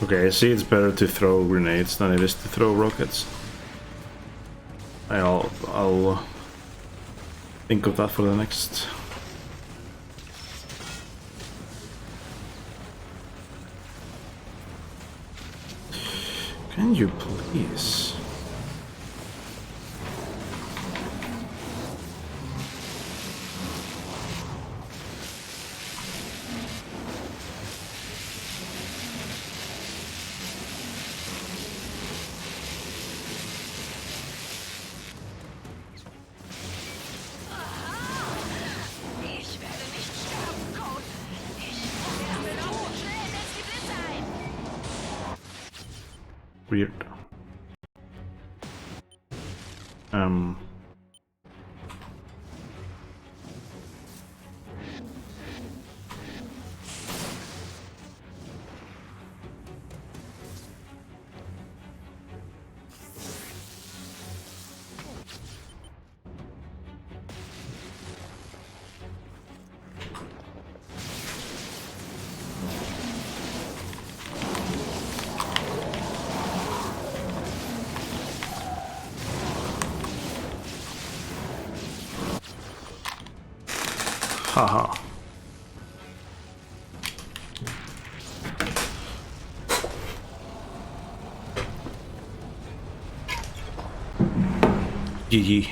Okay, I see it's better to throw grenades than it is to throw rockets. I'll think of that for the next. Can you please? Weird. Haha. GG.